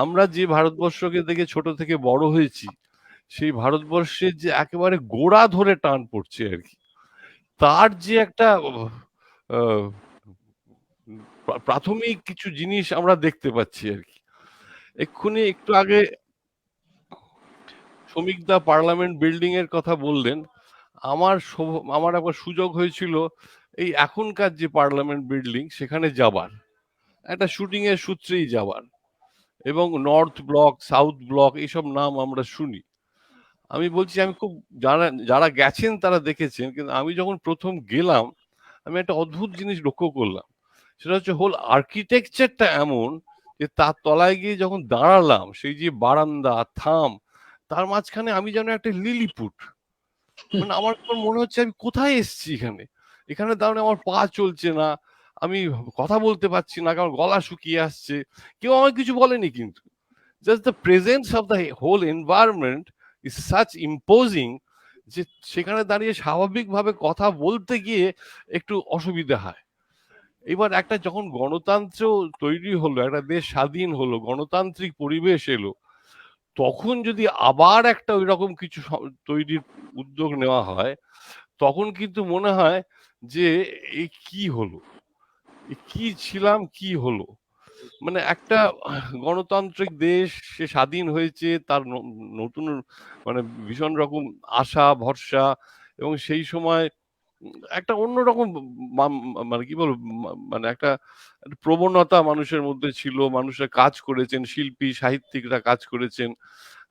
আমরা যে ভারতবর্ষকে দেখে ছোট থেকে বড় হয়েছি, সেই ভারতবর্ষের যে একেবারে গোড়া ধরে টান পড়ছে আর কি, তার যে একটা আহ, প্রাথমিক কিছু জিনিস আমরা দেখতে পাচ্ছি আর কি। এক্ষুনি একটু আগে শ্রমিকদা পার্লামেন্ট বিল্ডিং এর কথা বললেন। আমার একবার সুযোগ হয়েছিল এই এখনকার যে পার্লামেন্ট বিল্ডিং, সেখানে যাবার। একটা শুটিং এর সূত্রেই যাওয়ার, এবং নর্থ ব্লক, সাউথ ব্লক এইসব নাম আমরা শুনি। আমি বলছি, আমি খুব, যারা যারা গেছেন তারা দেখেছেন, কিন্তু আমি যখন প্রথম গেলাম আমি একটা অদ্ভুত জিনিস লক্ষ্য করলাম। সেটা হচ্ছে হোল আর্কিটেকচারটা এমন যে তার তলায় গিয়ে যখন দাঁড়ালাম, সেই যে বারান্দা, থাম, তার মাঝখানে আমি যেন একটা লিলিপুট। মানে আমার এখন মনে হচ্ছে আমি কোথায় এসেছি এখানে। এখানে দাঁড়ানো আমার পা চলছে না, আমি কথা বলতে পারছি না, কারণ গলা শুকিয়ে আসছে। কেউ আমাকে কিছু বলেনি, কিন্তু just the presence of the whole environment is such imposing যে সেখানে দাঁড়িয়ে স্বাভাবিকভাবে কথা বলতে গিয়ে একটু অসুবিধা হয়। এবার একটা যখন গণতন্ত্র তৈরি হলো, একটা দেশ স্বাধীন হলো, গণতান্ত্রিক পরিবেশ এলো, তখন যদি আবার একটা ওই রকম কিছু তৈরির উদ্যোগ নেওয়া হয়, তখন কিন্তু মনে হয় যে এই কি হলো, কি ছিলাম, কি হলো। মানে একটা গণতান্ত্রিক দেশ, সে স্বাধীন হয়েছে, তার নতুন মানে ভীষণ রকম আশা ভরসা, এবং সেই সময় একটা অন্যরকম মানে কি বলবো, মানে একটা একটা প্রবণতা মানুষের মধ্যে ছিল, মানুষরা কাজ করেছেন, শিল্পী সাহিত্যিকরা কাজ করেছেন।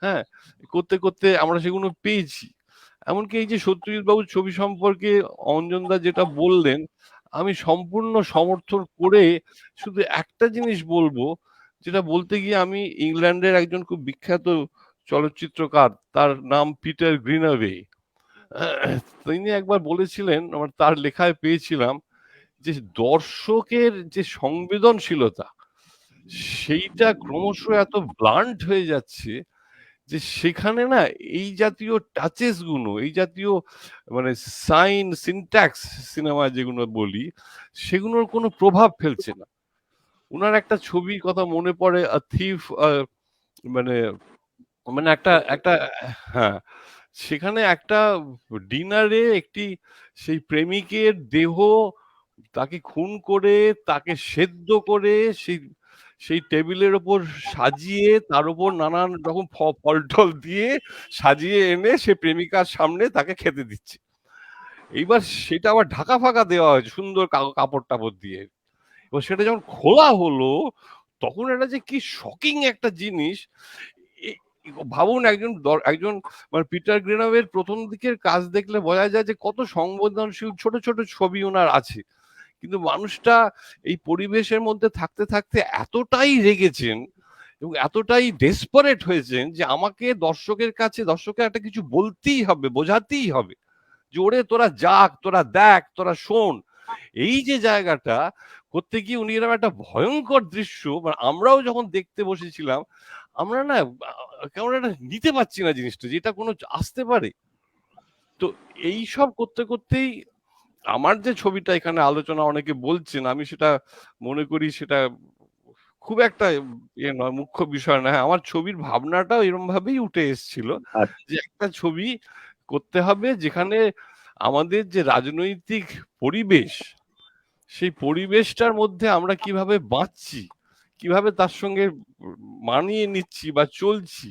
হ্যাঁ, করতে করতে আমরা সেগুলো পেয়েছি। এমনকি এই যে সত্যজিৎ বাবুর ছবি সম্পর্কে অঞ্জনদা যেটা বললেন, আমি সম্পূর্ণ সমর্থন করে শুধু একটা জিনিস বলবো, যেটা বলতে গিয়ে আমি ইংল্যান্ডের একজন খুব বিখ্যাত চলচ্চিত্রকার, তার নাম পিটার গ্রিনাওয়ে, তিনি একবার বলেছিলেন, আমার তার লেখায় পেয়েছিলাম, যে দর্শকের যে সংবেদনশীলতা, সেইটা ক্রমশ এত ব্লান্ট হয়ে যাচ্ছে যে সেখানে না এই জাতীয় টাচেস গুলো, এই জাতীয় মানে সাইন সিনট্যাক্স সিনেমা যেগুলো বলি, সেগুলোর কোনো প্রভাব ফেলছে না। উনার একটা ছবির কথা মনে পড়ে, থিফ, মানে মানে একটা একটা হ্যাঁ, সেখানে একটা ডিনারে একটি সেই প্রেমিকের দেহ, তাকে খুন করে, তাকে সেদ্ধ করে, সেই সেই টেবিলের ওপর সাজিয়ে, তার উপর নানান রকম ফল টল দিয়ে সাজিয়ে এনে সে প্রেমিকার সামনে তাকে খেতে দিচ্ছে। এইবার সেটা আবার ঢাকা ফাঁকা দেওয়া হয়েছে সুন্দর কাপড় টাপড় দিয়ে। এবার সেটা যখন খোলা হলো, তখন এটা যে কি শকিং একটা জিনিস। ভাবুন, একজন একজন মানে পিটার গ্রেনাওয়ের প্রথম দিকের কাজ দেখলে বোঝা যায় যে কত সংবেদনশীল ছোট ছোট ছবি ওনার আছে, কিন্তু মানুষটা এই পরিবেশের মধ্যে থাকতে থাকতে এতটাই রেগেছেন এবং এতটাই ডেসপারেট হয়েছেন যে আমাকে দর্শকের কাছে, দর্শকের একটা কিছু বলতেই হবে, বোঝাতেই হবে যে ওরে তোরা যাক, তোরা দেখ, তোরা শোন। এই যে জায়গাটা করতে গিয়ে উনি এরকম একটা ভয়ঙ্কর দৃশ্য, মানে আমরাও যখন দেখতে বসেছিলাম, আমরা না কেমন একটা নিতে পারছি না জিনিসটা, যেটা কোনো আসতে পারে। তো এই সব করতে করতেই আমার যে ছবিটা এখানে আলোচনা অনেকে বলছেন, আমি সেটা মনে করি সেটা খুব একটা ইয়ে নয়, মুখ্য বিষয় নয়। আমার ছবির ভাবনাটাও এরকম ভাবেই উঠে এসেছিল যে একটা ছবি করতে হবে যেখানে আমাদের যে রাজনৈতিক পরিবেশ, সেই পরিবেশটার মধ্যে আমরা কিভাবে বাঁচছি, কিভাবে তার সঙ্গে মানিয়ে নিচ্ছি বা চলছি,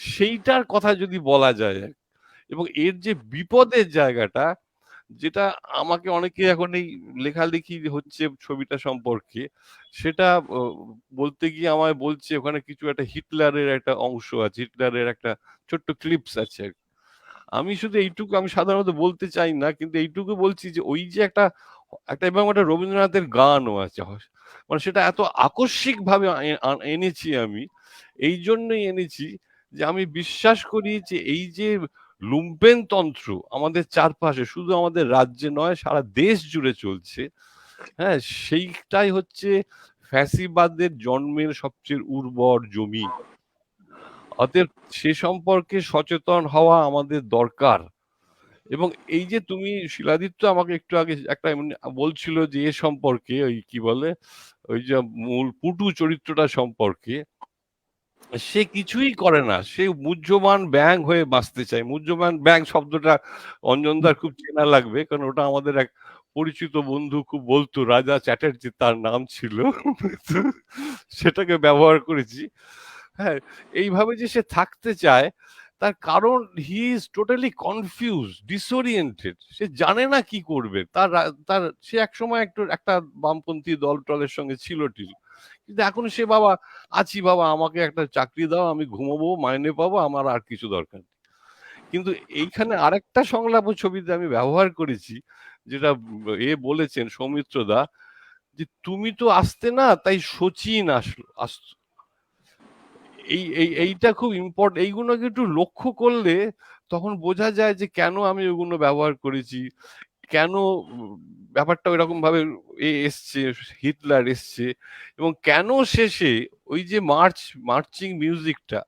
সেইটার কথা যদি বলা যায়। এবং এর যে বিপদের জায়গাটা, যেটা আমাকে অনেকে এখন এই লেখালেখি হচ্ছে ছবিটা সম্পর্কে, সেটা বলতে গিয়ে আমায় বলছে ওখানে কিছু একটা হিটলারের একটা অংশ আছে, হিটলারের একটা ছোট্ট ক্লিপস আছে। আমি শুধু এইটুকু, আমি সাধারণত বলতে চাই না, কিন্তু এইটুকু বলছি যে ওই যে একটা একটা এবং একটা রবীন্দ্রনাথের গানও আছে, মানে সেটা এত আকস্মিক ভাবে এনেছি আমি, এই জন্যই এনেছি যে আমি বিশ্বাস করি যে এই যে লুম্পেন তন্ত্র আমাদের চারপাশে, শুধু আমাদের রাজ্যে নয় সারা দেশ জুড়ে চলছে, হ্যাঁ, সেইটাই হচ্ছে ফ্যাসিবাদের জন্মের সবচেয়ে উর্বর জমি। অতএব সে সম্পর্কে সচেতন হওয়া আমাদের দরকার। এবং এই যে তুমি শিলাদিত্য আমাকে একটু আগে একটা বলছিল যে এ সম্পর্কে, ওই কি বলে, ওই যে মূল পুটু চরিত্রটা সম্পর্কে, সে কিছুই করে না, সে মুহ্যমান ব্যাঙ হয়ে বাঁচতে চায়। মুহ্যমান ব্যাঙ শব্দটা অঞ্জনদার খুব চেনা লাগবে, কারণ ওটা আমাদের এক পরিচিত বন্ধু খুব বলতো, রাজা চ্যাটার্জি তার নাম ছিল, সেটাকে ব্যবহার করেছি। হ্যাঁ, এইভাবে যে সে থাকতে চায়, তার কারণ he is totally confuse, disoriented, সে জানে না কি করবে। তার তার সে একসময় একটা বামপন্থী দল টলের সঙ্গে ছিল টিল, কিন্তু এখন সে বাবা আছি বাবা, আমাকে একটা চাকরি দাও, আমি ঘুমাবো, মাইনে পাবো, আমার আর কিছু দরকার নেই। কিন্তু এইখানে আরেকটা সংলাপ ও ছবিতে আমি ব্যবহার করেছি, যেটা বলেছেন সৌমিত্র দা, যে তুমি তো আসতে না, তাই শচীন আসতো। এইটা খুব ইম্পর্টেন্ট। এইগুলোকে একটু লক্ষ্য করলে তখন বোঝা যায় যে কেন আমি ওগুলো ব্যবহার করেছি, কেন ব্যাপারটা ওইরকম ভাবে এসছে, হিটলার এসছে, এবং কেন শেষে ওই যে মার্চিং মিউজিকটা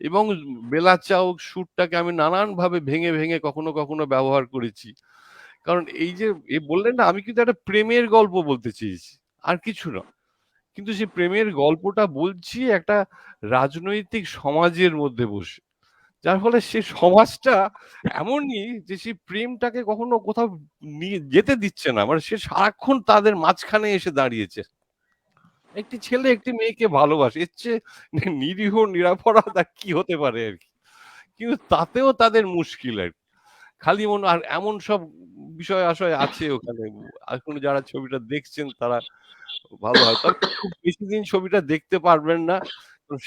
এবং বেলা চাও সুরটাকে আমি নানান ভাবে ভেঙে ভেঙে কখনো কখনো ব্যবহার করেছি। কারণ এই যে বললেন না, আমি কিন্তু একটা প্রেমের গল্প বলতে চেয়েছি, আর কিছু না। কিন্তু সেই প্রেমের গল্পটা বলছি একটা রাজনৈতিক সমাজের মধ্যে বসে, যার ফলে সে সমাজটা এমনই যে সেই প্রেমটাকে কখনো কোথাও নিয়ে যেতে দিচ্ছে না, মানে সে সারাক্ষণ তাদের মাঝখানে এসে দাঁড়িয়েছে। একটি ছেলে একটি মেয়েকে ভালোবাসে, এর চেয়ে নিরীহ নিরাপরাধ আর কি হতে পারে আর কি। কিন্তু তাতেও তাদের মুশকিল আর কি। খালি মনে, আর এমন সব বিষয় আশয় আছে ওখানে। এখন যারা ছবিটা দেখছেন তারা ভালো হয়, তবে খুব বেশি দিন ছবিটা দেখতে পারবেন না,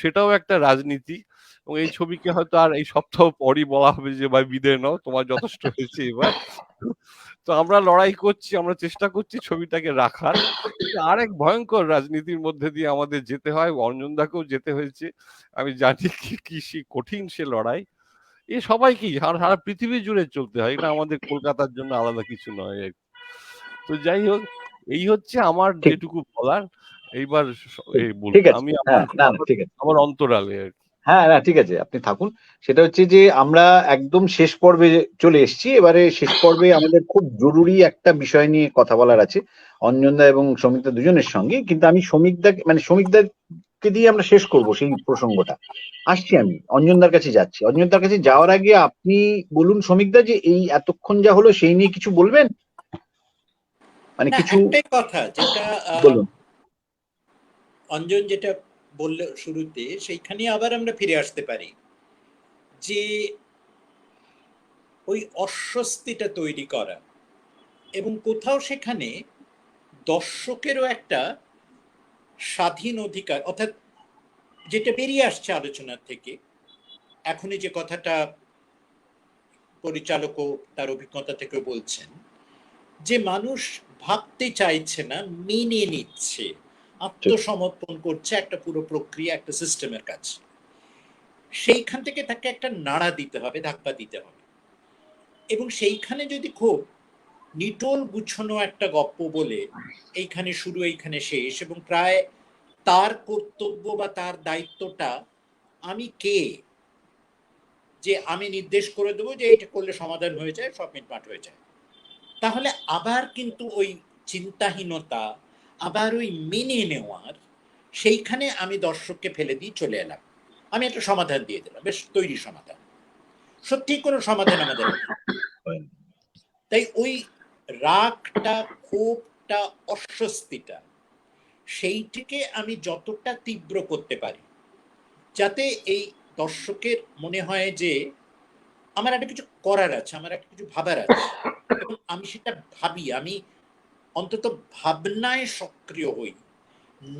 সেটাও একটা রাজনীতি। এবং এই ছবিকে হয়তো আর এই সপ্তাহ পরই বলা হবে যে ভাই বিদায় নাও, তোমার যথেষ্ট হয়েছে এবার। তো আমরা লড়াই করছি, আমরা চেষ্টা করছি ছবিটাকে রাখার। আরেক ভয়ঙ্কর রাজনীতির মধ্যে দিয়ে আমাদের যেতে হয়, অঞ্জনদাকেও যেতে হয়েছে। আমি জানি কি কঠিন সে লড়াই। এ সবাইকেই সারা পৃথিবী জুড়ে চলতে হয়, এটা আমাদের কলকাতার জন্য আলাদা কিছু নয়। তো যাই হোক, এই হচ্ছে আমার ঠিক যেটুকু বলার। এইবার ঠিক বলুন, আছে, আমি হ্যাঁ, না না, ঠিক আছে, আমার অন্তরালে আর কি। হ্যাঁ না ঠিক আছে, আপনি থাকুন। সেটা হচ্ছে যে আমরা একদম শেষ পর্বে চলে এসেছি। এবারে শেষ পর্বে আমাদের খুব জরুরি একটা বিষয় নিয়ে কথা বলার আছে অঞ্জনদা এবং শ্রমিকদা দুজনের সঙ্গে। কিন্তু আমি শ্রমিকদাকে দিয়ে আমরা শেষ করব সেই প্রসঙ্গটা। আসছি, আমি অঞ্জনদার কাছে যাচ্ছি। অঞ্জনদার কাছে যাওয়ার আগে আপনি বলুন শ্রমিকদা, যে এই এতক্ষণ যা হলো সেই নিয়ে কিছু বলবেন, মানে না, কিছু একটাই কথা যেটা বলুন। অঞ্জন যেটা বলল শুরুতে, সেইখানে আবার আমরা ফিরে আসতে পারি যে ওই অস্বস্তিটা তৈরি করা, এবং কোথাও সেখানে দর্শকেরও একটা স্বাধীন অধিকার, অর্থাৎ যেটা বেরিয়ে আসছে আলোচনার থেকে, এখনই যে কথাটা পরিচালকও তার অভিজ্ঞতা থেকে বলছেন, যে মানুষ ভাবতে চাইছে না, মেনে নিচ্ছে, আত্মসমর্পণ করছে একটা পুরো প্রক্রিয়া, একটা সিস্টেমের কাছে। সেইখান থেকে তাকে একটা নাড়া দিতে হবে, ধাক্কা দিতে হবে। এবং সেইখানে যদি খুব নিটোল গুছানো একটা গপ্প বলে এইখানে শুরু এইখানে শেষ, এবং প্রায় তার কর্তব্য বা তার দায়িত্বটা আমি কে, যে আমি নির্দেশ করে দেবো যে এটা করলে সমাধান হয়ে যায়, সব মিটমাট হয়ে যায়, তাহলে আবার কিন্তু ওই চিন্তাহীনতা, আবার ওই মেনে নেওয়ার, সেইখানে আমি দর্শককে ফেলে দিয়ে চলে এলাম, আমি একটা সমাধান দিয়ে দিলাম, বেশ তৈরি সমাধান। সত্যি কোনো সমাধান আমাদের নেই। তাই ওই রাগটা, ক্ষোভটা, অস্বস্তিটা, সেইটিকে আমি যতটা তীব্র করতে পারি, যাতে এই দর্শকের মনে হয় যে আমার একটা কিছু করার আছে, আমার একটা কিছু ভাবার আছে, এবং আমি সেটা ভাবি, আমি অন্তত ভাবনায় সক্রিয় হই,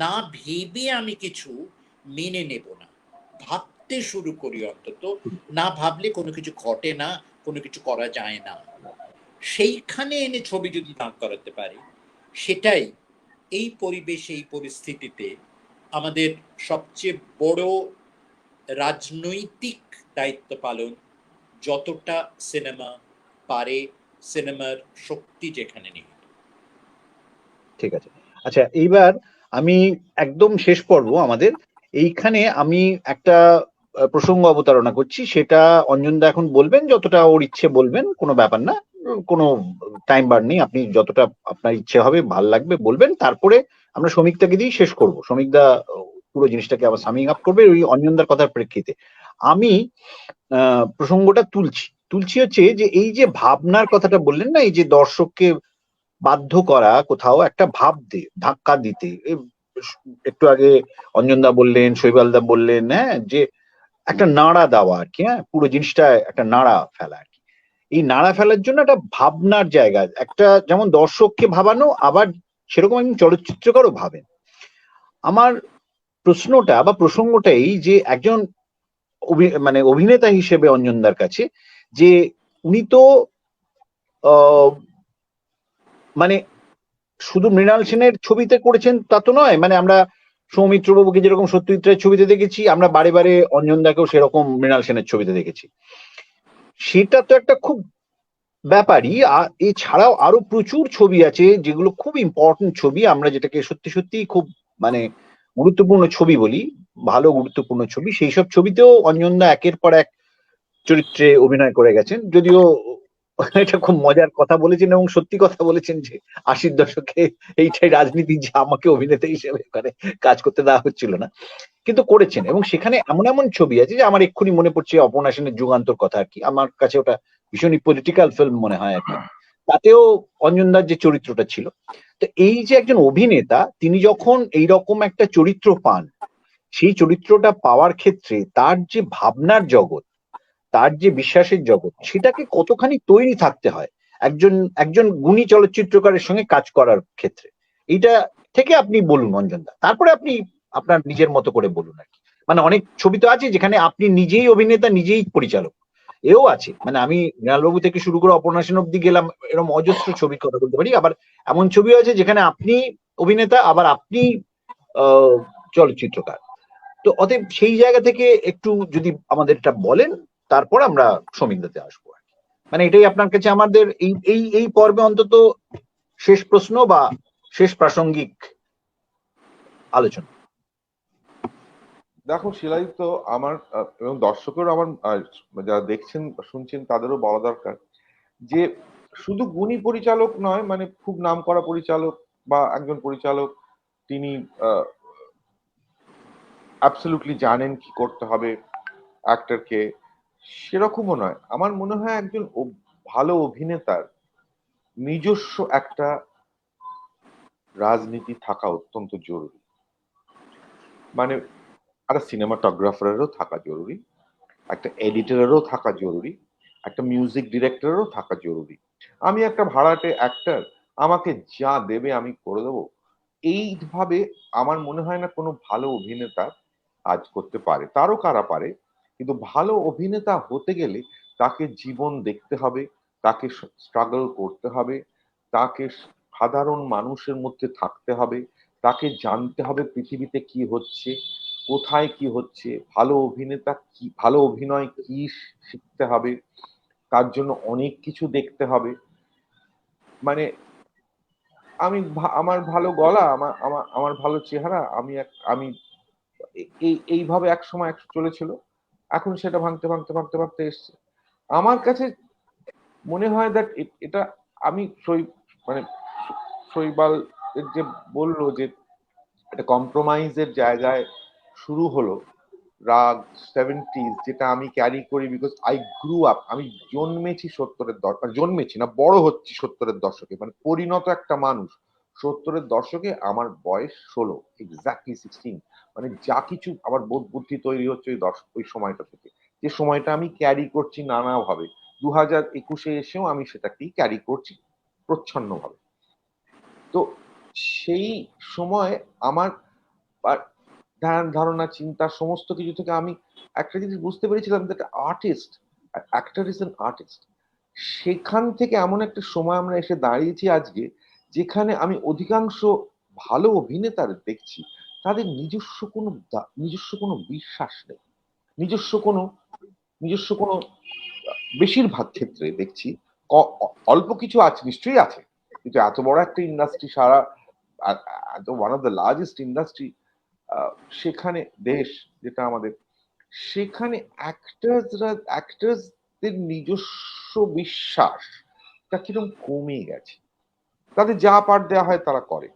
না ভেবে আমি কিছু মেনে নেব না, ভাবতে শুরু করি। অন্তত না ভাবলে কোনো কিছু ঘটে না, কোনো কিছু করা যায় না। সেইখানে এনে ছবি যদি দাঁড় করাতে পারি, সেটাই এই পরিবেশে, এই পরিস্থিতিতে আমাদের সবচেয়ে বড় রাজনৈতিক দায়িত্ব পালন, যতটা সিনেমা পারে, সিনেমার শক্তি যেখানে নেই। ঠিক আছে, আচ্ছা, এইবার আমি একদম শেষ পর্ব আমাদের, এইখানে আমি একটা প্রসঙ্গ অবতারণা করছি। সেটা অঞ্জনদা এখন বলবেন, যতটা ওর ইচ্ছে বলবেন, কোনো ব্যাপার না, কোনো টাইম বার নেই। আপনি যতটা আপনার ইচ্ছে হবে, ভাল লাগবে বলবেন। তারপরে আমরা শ্রমিকদাকে দিয়ে শেষ করব। শ্রমিকদা পুরো জিনিসটাকে আবার সামিং আপ করবে ওই অঞ্জনদার কথার প্রেক্ষিতে। আমি প্রসঙ্গটা তুলছি হচ্ছে যে এই যে ভাবনার কথাটা বললেন না, এই যে দর্শককে বাধ্য করা কোথাও একটা ভাবতে, ধাক্কা দিতে। একটু আগে অঞ্জনদা বললেন, শৈবালদা বললেন, হ্যাঁ, যে একটা নাড়া দেওয়া আর কি, হ্যাঁ, পুরো জিনিসটা একটা নাড়া ফেলা আর কি। এই নাড়া ফেলার জন্য একটা ভাবনার জায়গা, একটা যেমন দর্শককে ভাবানো, আবার সেরকম একজন চলচ্চিত্রকারও ভাবেন। আমার প্রশ্নটা বা প্রসঙ্গটা এই যে একজন মানে অভিনেতা হিসেবে অঞ্জনদার কাছে, যে উনি তো মানে শুধু মৃণাল সেনের ছবিতে করেছেন তা তো নয়, মানে আমরা সৌমিত্র বাবুকে যেরকম সত্যজিৎ রায়ের ছবিতে দেখেছি, আমরা বারে বারে অঞ্জনদাকেও সেরকম মৃণাল সেনের ছবিতে দেখেছি। সেটা তো একটা খুব ব্যাপারই। এছাড়াও আরো প্রচুর ছবি আছে যেগুলো খুব ইম্পর্টেন্ট ছবি, আমরা যেটাকে সত্যি সত্যি খুব মানে গুরুত্বপূর্ণ ছবি বলি, ভালো গুরুত্বপূর্ণ ছবি, সেই সব ছবিতেও অঞ্জনদা একের পর এক চরিত্রে অভিনয় করে গেছেন। যদিও এটা খুব মজার কথা বলেছেন এবং সত্যি কথা বলেছেন যে 80-র দশকে এইটাই রাজনীতি, যে আমাকে অভিনেতা হিসেবে ওখানে কাজ করতে দেওয়া হচ্ছিল না, কিন্তু করেছেন। এবং সেখানে এমন এমন ছবি আছে যে আমার এক্ষুনি মনে পড়ছে অপর্ণা সেনের যুগান্তর কথা আর কি, আমার কাছে ওটা ভীষণই পলিটিক্যাল ফিল্ম মনে হয় আর কি, তাতেও অঞ্জনদার যে চরিত্রটা ছিল। তো এই যে একজন অভিনেতা তিনি যখন এইরকম একটা চরিত্র পান, সেই চরিত্রটা পাওয়ার ক্ষেত্রে তার যে ভাবনার জগৎ, তার যে বিশ্বাসের জগৎ, সেটাকে কতখানি তৈরি থাকতে হয় একজন একজন গুণী চলচ্চিত্রকারের সঙ্গে কাজ করার ক্ষেত্রে, এইটা থেকে আপনি বলুন অঞ্জনদা, তারপরে আপনি আপনার নিজের মতো করে বলুন আর কি। মানে অনেক ছবি তো আছে যেখানে আপনি নিজেই অভিনেতা নিজেই পরিচালক, এও আছে। মানে আমি মৃণালবাবু থেকে শুরু করে অপর্ণা সেন অব্দি গেলাম, এরকম অজস্র ছবির কথা বলতে পারি। আবার এমন ছবিও আছে যেখানে আপনি অভিনেতা আবার আপনি চলচ্চিত্রকার। তো অতএব সেই জায়গা থেকে একটু যদি আমাদের এটা বলেন, তারপর আমরা সমীক্ষাতে আসবো আর কি। মানে এটাই আপনার কাছে আমাদের এই এই এই পর্বে অন্তত শেষ প্রশ্ন বা শেষ প্রাসঙ্গিক আলোচনা। দেখো শিলাদিত্য, আমার এবং দর্শকেরও আমার যারা দেখছেন শুনছেন তাদেরও বলা দরকার যে শুধু গুণী পরিচালক নয়, মানে খুব নামকরা পরিচালক বা একজন পরিচালক তিনি অ্যাবসলিউটলি জানেন কি করতে হবে অ্যাক্টরকে, সেরকমও নয়। আমার মনে হয় একজন ভালো অভিনেতার নিজস্ব একটা রাজনীতি থাকা অত্যন্ত জরুরি। মানে একটা সিনেমাটোগ্রাফারেরও থাকা জরুরি, একটা এডিটরেরও থাকা জরুরি, একটা মিউজিক ডিরেক্টরেরও থাকা জরুরি। আমি একটা ভাড়াটে অ্যাক্টর, আমাকে যা দেবে আমি করে দেবো, এইভাবে আমার মনে হয় না কোনো ভালো অভিনেতা কাজ করতে পারে। তারও কারা পারে, কিন্তু ভালো অভিনেতা হতে গেলে তাকে জীবন দেখতে হবে, তাকে স্ট্রাগল করতে হবে, তাকে সাধারণ মানুষের মধ্যে থাকতে হবে, তাকে জানতে হবে পৃথিবীতে কি হচ্ছে, কোথায় কি হচ্ছে, ভালো অভিনেতা কি, ভালো অভিনয় কি শিখতে হবে, তার জন্য অনেক কিছু দেখতে হবে। মানে আমি আমার ভালো গলা, আমার আমার আমার ভালো চেহারা, আমি এইভাবে এক সময় চলেছিল, এখন সেটা ভাঙতে ভাঙতে ভাঙতে ভাঙতে এসছে। আমার কাছে মনে হয় দ্যাট এটা আমি মানে শৈবাল যে বললো যে একটা কম্প্রোমাইজের জায়গায় শুরু হলো রাগ 70s, যেটা আমি ক্যারি করি বিকজ আই গ্রু আপ। আমি জন্মেছি 70-এর দশকে, জন্মেছি না, বড় হচ্ছি 70-এর দশকে, মানে পরিণত একটা মানুষ 70-এর দশকে। আমার বয়স 16, এক্স্যাক্টলি 16। মানে যা কিছু আমার বোধ বুদ্ধি তৈরি হচ্ছে ওই সময়টা থেকে, যে সময়টা আমি ক্যারি করছি নানাভাবে। 2021-এ এসেও আমি সেটাকেই ক্যারি করছি প্রচ্ছন্নভাবে। তো সেই সময় আমার ধ্যান ধারণা চিন্তা সমস্ত কিছু থেকে আমি একটা জিনিস বুঝতে পেরেছিলাম, that artist, actor is an artist. সেখান থেকে এমন একটা সময় আমরা এসে দাঁড়িয়েছি আজকে, যেখানে আমি অধিকাংশ ভালো অভিনেতার দেখছি তাদের নিজস্ব কোনো বিশ্বাস নেই, নিজস্ব কোনো বেশিরভাগ ক্ষেত্রে দেখছি অল্প কিছু আছে, নিশ্চয়ই আছে, কিন্তু এত বড় একটা ইন্ডাস্ট্রি, সারা one of the largest industry, সেখানে দেশ যেটা আমাদের, সেখানে অ্যাক্টার্সদের নিজস্ব বিশ্বাসটা কিরকম কমে গেছে। তাদের যা পার্ট দেওয়া হয় তারা করে।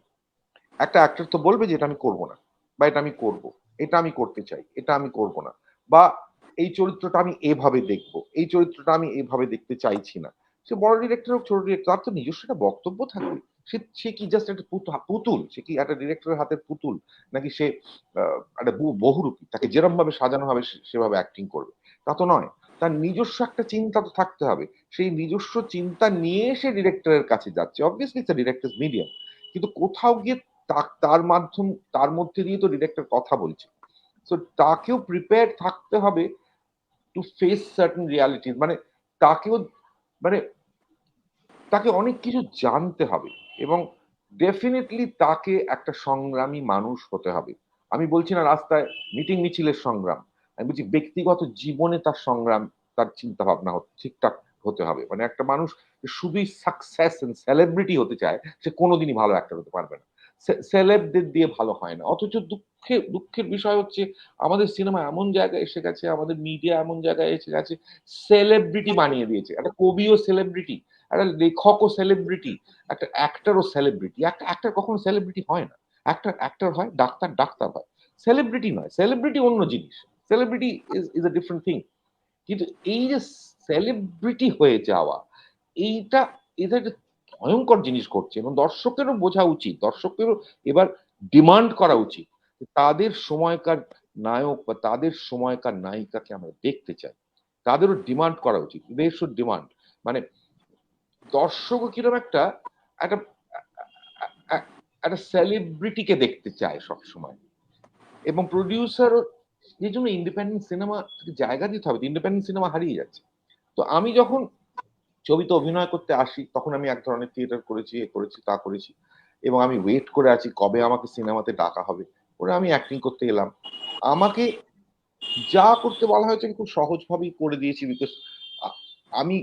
একটা অ্যাক্টর তো বলবে যে এটা আমি করবো না, বা এটা আমি করব, এটা আমি করতে চাই, এটা আমি করব না, বা এই চরিত্রটা আমি এভাবে দেখবো, এই চরিত্রটা আমি এভাবে দেখতে চাইছি না। সে বড় ডিরেক্টর হোক ছোট ডিরেক্টর, তার তো নিজস্ব একটা বক্তব্য থাকবে। সে কি জাস্ট একটা পুতুল? সে কি একটা ডিরেক্টরের হাতের পুতুল, নাকি সে একটা বহুরূপী, তাকে যেরকম ভাবে সাজানো হবে সেভাবে অ্যাক্টিং করবে? তা তো নয়। তার নিজস্ব একটা চিন্তা তো থাকতে হবে। সেই নিজস্ব চিন্তা নিয়ে সে ডিরেক্টরের কাছে যাচ্ছে। Obviously it's a directors medium, কিন্তু কোথাও গিয়ে তার মধ্যে দিয়ে তো ডিরেক্টর কথা বলছে, সো তাকেও প্রিপেয়ার থাকতে হবে টু ফেস সার্টেন রিয়ালিটিস। মানে তাকেও, মানে তাকে অনেক কিছু জানতে হবে এবং ডেফিনেটলি তাকে একটা সংগ্রামী মানুষ হতে হবে। আমি বলছি না রাস্তায় মিটিং মিছিলের সংগ্রাম, আমি বলছি ব্যক্তিগত জীবনে তার সংগ্রাম, তার চিন্তা ভাবনা ঠিকঠাক হতে হবে। মানে একটা মানুষ শুধুই সাকসেস এন্ড সেলিব্রিটি হতে চায়, সে কোনোদিনই ভালো অ্যাক্টর হতে পারবে না। সেলেবদের দিয়ে ভালো হয় না। অথচ দুঃখের বিষয় হচ্ছে আমাদের সিনেমা এমন জায়গায় এসে গেছে, আমাদের মিডিয়া এমন জায়গায় এসে গেছে, সেলিব্রিটি বানিয়ে দিয়েছে। একটা কবিও সেলিব্রিটি, একটা লেখকও সেলিব্রিটি, একটা অ্যাক্টরও সেলিব্রিটি। একটা অ্যাক্টর কখনো সেলিব্রিটি হয় না। অ্যাক্টর হয়, ডাক্তার হয়, সেলিব্রিটি নয়। সেলিব্রিটি অন্য জিনিস, celebrity is a different thing. কিন্তু এই যে সেলিব্রিটি হয়ে যাওয়া, এইটা এটা একটা ভয়ঙ্কর জিনিস করছে এবং দর্শকেরও বোঝা উচিত, দর্শকেরও এবার ডিমান্ড করা উচিত তাদের সময়কার নায়ক বা তাদের সময়কার নায়িকাকে আমরা দেখতে চাই, তাদেরও ডিমান্ড করা উচিত। They should demand. মানে দর্শকও কিরকম একটা একটা একটা সেলিব্রিটিকে দেখতে চায় সব সময়, এবং প্রডিউসারও। এই জন্য ইন্ডিপেন্ডেন্ট সিনেমা জায়গা দিতে হবে, ইন্ডিপেন্ডেন্ট সিনেমা হারিয়ে যাচ্ছে। তো আমি যখন ছবিতে অভিনয় করতে আসি তখন আমি এক ধরনের থিয়েটার করেছি, এ করেছি, তা করেছি, এবং আমি ওয়েট করে আছি কবে আমাকে সিনেমাতে ডাকা হবে। ওরা আমি অ্যাক্টিং করতে এলাম, আমাকে যা করতে বলা হয়েছে আমি খুব সহজভাবেই করে দিয়েছি, বিকজ আমি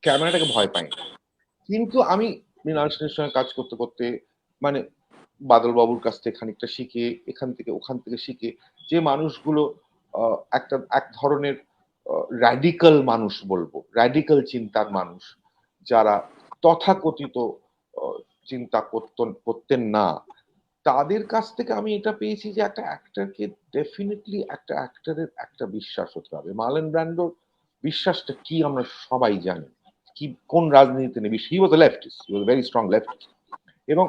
ক্যামেরাটাকে ভয় পাই না। কিন্তু আমি মৃণাল সেনের সঙ্গে কাজ করতে করতে, মানে বাদল বাবুর কাছ থেকে খানিকটা শিখে, এখান থেকে ওখান থেকে শিখে, যে মানুষগুলো এক ধরনের র্যাডিক্যাল মানুষ বলবো, র্যাডিক্যাল চিন্তার মানুষ, যারা তথাকথিত চিন্তা করতেন না, তাদের কাছ থেকে আমি এটা পেয়েছি যে একটা অ্যাক্টরকে ডেফিনেটলি একটা অ্যাক্টরের একটা বিশ্বাস হতে হবে। মার্লন ব্র্যান্ডোর বিশ্বাসটা কি আমরা সবাই জানি, কি কোন রাজনীতিতে নেই। He was a leftist, he was very strong leftist. এবং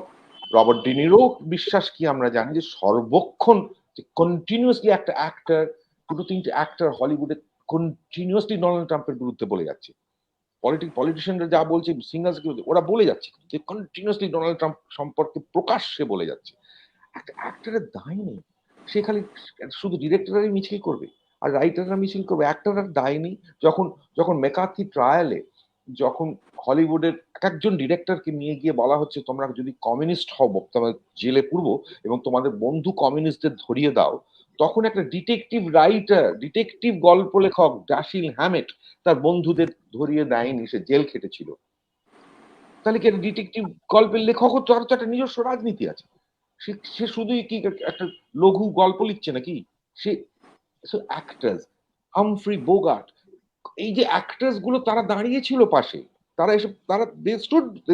রবার্ট ডিনিরো বিশ্বাস কি আমরা জানি, যে সর্বক্ষণ যে কন্টিনিউয়াসলি একটা অ্যাক্টর, দুটো তিনটে অ্যাক্টর হলিউডে কন্টিনিউয়াসলি ডোনাল্ড ট্রাম্পের বিরুদ্ধে বলে যাচ্ছে। পলিটিশিয়ানরা যা বলছে, সিঙ্গার্স ওরা বলে যাচ্ছে, যে কন্টিনিউয়াসলি ডোনাল্ড ট্রাম্প সম্পর্কে প্রকাশ্যে বলে যাচ্ছে। একটা অ্যাক্টরের দায় নেই, সে খালি শুধু ডিরেক্টরই মিছিল করবে আর রাইটাররা মিছিল করবে, অ্যাক্টরের দায় নেই। যখন যখন মেকার্থি ট্রায়ালে, যখন হলিউডের এক একজন ডিরেক্টরকে নিয়ে গিয়ে বলা হচ্ছে তোমরা যদি কমিউনিস্ট হও তোমরা জেলে পুরবো এবং তোমাদের বন্ধু কমিউনিস্টদের ধরিয়ে দাও, তখন একটা ডিটেকটিভ রাইটার, ডিটেকটিভ গল্প লেখক ড্যাশিল হ্যামেট তার বন্ধুদের ধরিয়ে দেয়নি, সে জেল খেটেছিল। তাহলে কি ডিটেকটিভ গল্পের লেখকও তো একটা নিজস্ব রাজনীতি আছে। সে শুধুই কি একটা লঘু গল্প লিখছে নাকি? সে অ্যাক্টার্স, হামফ্রি বোগার্ট, এই যে অ্যাক্টার্স গুলো তারা দাঁড়িয়েছিল পাশে, তারা এসে তারা they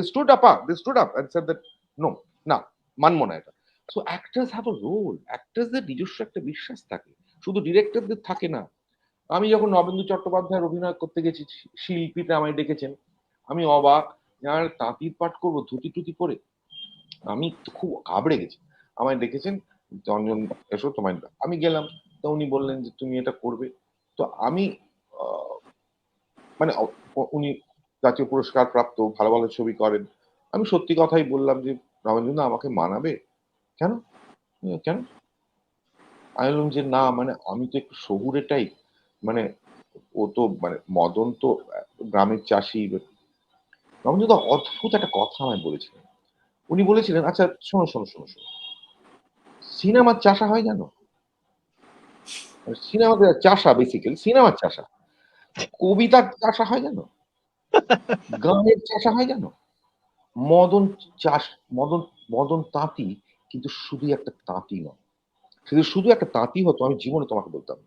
stood up and said that no, না মানবো না এটা। So actors have a role, অ্যাক্টার্সদের নিজস্ব একটা বিশ্বাস থাকে, শুধু ডিরেক্টরদের থাকে না। আমি যখন নবেন্দু চট্টোপাধ্যায়ের অভিনয় করতে গেছি, শিল্পীতে আমায় ডেকেছেন, আমি অবাক, আর তাঁতির পাঠ করবো ধুতি টুতি পরে, আমি খুব ঘাবড়ে গেছি। আমায় ডেকেছেন, রঞ্জন এসো তোমায়, আমি গেলাম, তো উনি বললেন যে তুমি এটা করবে। তো আমি মানে উনি জাতীয় পুরস্কার প্রাপ্ত, ভালো ভালো ছবি করেন, আমি সত্যি কথাই বললাম যে রবীন্দ্রনাথ আমাকে মানাবে? কেন কেন? আমি বললাম যে না, মানে আমি তো একটু শহুরে টাইপ, মানে ও তো মানে মদন তো গ্রামের চাষি। রবীন্দ্রনাথ অদ্ভুত একটা কথা আমায় বলেছিলেন, উনি বলেছিলেন আচ্ছা শোনো শোনো শোনো শোনো, সিনেমার চাষা হয় জানো? সিনেমাতে চাষা, বেসিক্যালি সিনেমার চাষা। কবিতার চাষা হয় জানো? গানের চাষা হয় জানো? মদন চাষ, মদন মদন তাঁতি কিন্তু শুধু একটা তাঁতি নয়, শুধু একটা তাঁতি হতো আমি জীবনে তোমাকে বলতাম,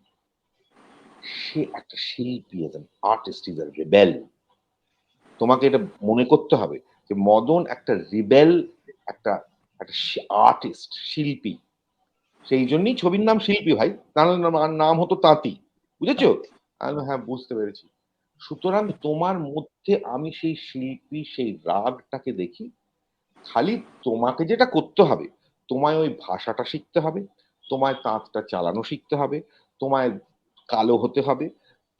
সে একটা শিল্পী, আর্টিস্ট, ইজ আ রিবেল। তোমাকে এটা মনে করতে হবে যে মদন একটা রিবেল, একটা একটা আর্টিস্ট, শিল্পী। সেই জন্যই ছবির নাম শিল্পী ভাই, তাহলে নাম হতো তাঁতি, বুঝেছো? আমি হ্যাঁ বুঝতে পেরেছি। সুতরাং তোমার মধ্যে আমি সেই শিল্পী, সেই রাগটাকে দেখি। খালি তোমাকে যেটা করতে হবে, তোমায় ওই ভাষাটা শিখতে হবে, তোমায় তাঁতটা চালানো শিখতে হবে, তোমায় কালো হতে হবে,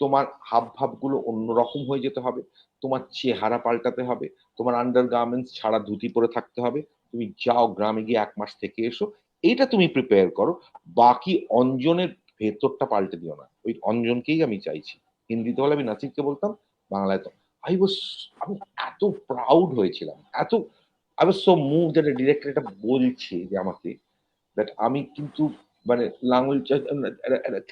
তোমার হাব ভাবগুলো অন্যরকম হয়ে যেতে হবে, তোমার চেহারা পাল্টাতে হবে, তোমার আন্ডার গার্মেন্টস ছাড়া ধুতি পরে থাকতে হবে, তুমি যাও গ্রামে গিয়ে 1 মাস থেকে এসো, এইটা তুমি প্রিপেয়ার করো। বাকি অঞ্জনের ভেতরটা পাল্টে দিও না। ওই অঞ্জনকেই আমি চাইছি। হিন্দিতে হলে আমি নাসিরকে বলতাম, বাংলায় তো আমি এত প্রাউড হয়েছিলাম, এত I was so move that director এটা বলছে যে আমাকে, দ্যাট আমি কিন্তু মানে লাঙ্গল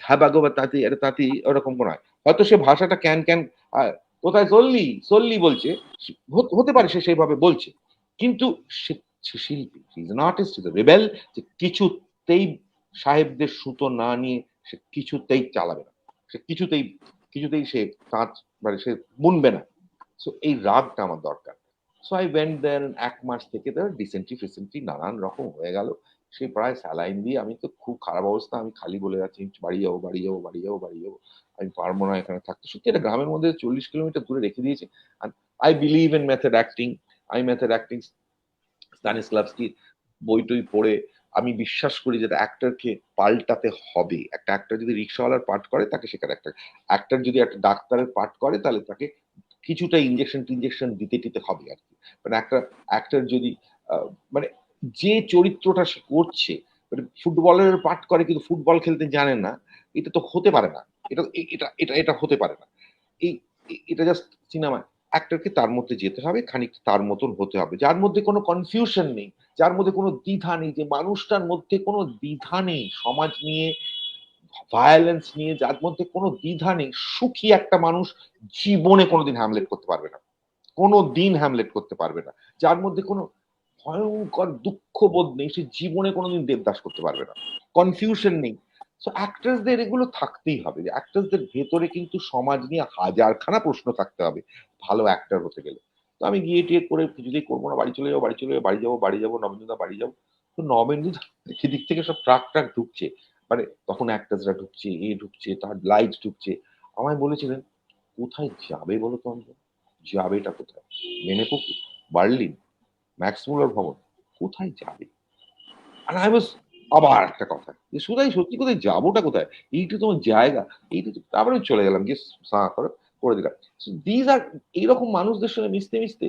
হ্যাবাগো বা তাঁতি এটা তাঁতি ওরকম কোনো নয়। হয়তো সে ভাষাটা ক্যান ক্যান কোথায় চললি চললি বলছে, হতে পারে সে সেইভাবে বলছে, কিন্তু সে শিল্পী, is an artist, is a rebel, যে কিছুতেই সাহেবদের সুতো না নিয়ে সে কিছুতেই চালাবে না, সে কিছুতেই সে কাজ মানে সে বুনবে না। সো এই রাগটা আমার দরকার। সো আই ওয়েন্ট দেয়ার, 1 মাস থেকে তার ডিসেন্ট্রি ফিসেন্ট্রি নানান রকম হয়ে গেল। সে প্রায় স্যালাইন দিয়ে, আমি তো খুব খারাপ অবস্থা, আমি খালি বলে যাচ্ছি বাড়ি যাবো বাড়ি যাবো বাড়ি যাবো বাড়ি যাবো, আমি পারবো না এখানে থাকতে। সত্যি এটা গ্রামের মধ্যে 40 কিলোমিটার দূরে রেখে দিয়েছে। I believe in method acting. আমি মেথড অ্যাক্টিং স্তানিস্লাভস্কির বই টই পড়ে আমি বিশ্বাস করি যে অ্যাক্টরকে পাল্টাতে হবে। একটা অ্যাক্টর যদি রিক্সাওয়ালার পাঠ করে তাকে সেখানে একটা অ্যাক্টর যদি একটা ডাক্তারের পাঠ করে তাহলে তাকে কিছুটা ইঞ্জেকশন দিতে হবে আর কি। মানে একটা অ্যাক্টর যদি মানে যে চরিত্রটা সে করছে, মানে ফুটবলের পাঠ করে কিন্তু ফুটবল খেলতে জানে না, এটা তো হতে পারে না। এটা এটা এটা এটা হতে পারে না। এই এটা জাস্ট সিনেমা। অ্যাক্টরকে তার মধ্যে যেতে হবে, খানিকটা তার মতন হতে হবে, যার মধ্যে কোনো কনফিউশন নেই, যার মধ্যে কোনো দ্বিধা নেই, যে মানুষটার মধ্যে কোনো দ্বিধা নেই সমাজ নিয়ে, ভায়োলেন্স নিয়ে, যার মধ্যে কোনো দ্বিধা নেই। সুখী একটা মানুষ জীবনে কোনোদিন হ্যামলেট করতে পারবে না, কোনোদিন হ্যামলেট করতে পারবে না। যার মধ্যে কোনো ভয়ঙ্কর দুঃখবোধ নেই, সে জীবনে কোনোদিন দেবদাস করতে পারবে না। কনফিউশন নেই। সো অ্যাক্টরসদের এগুলো থাকতেই হবে, যে অ্যাক্টরসদের ভেতরে কিন্তু সমাজ নিয়ে হাজারখানা প্রশ্ন থাকতে হবে ভালো অ্যাক্টর হতে গেলে। তো আমি গিয়ে টিয়ে করে কিছুতেই করবো না, বাড়ি চলে যাবো বাড়ি চলে যাবো বাড়ি যাবো নবেন্দুদা বাড়ি যাবো। তো নবেন্দুদা সেদিক থেকে সব ট্রাক ঢুকছে, মানে তখন অ্যাক্টার্সরা ঢুকছে, ঢুকছে, তার লাইট ঢুকছে। আমায় বলেছিলেন, কোথায় যাবে বলো তো অঞ্জন, যাবেটা কোথায়? মেনেপুকুর, বার্লিন, ম্যাক্স মুলার ভবন, কোথায় যাবে? আর আই ওয়াজ, আবার একটা কথা যে সুদাই সত্যি কোথায় যাবোটা কোথায়, এইটা তোমার জায়গা, এইটা তারপরে চলে গেলাম গিয়ে করে দিলাম। দিজ আর এইরকম মানুষদের সঙ্গে মিশতে মিশতে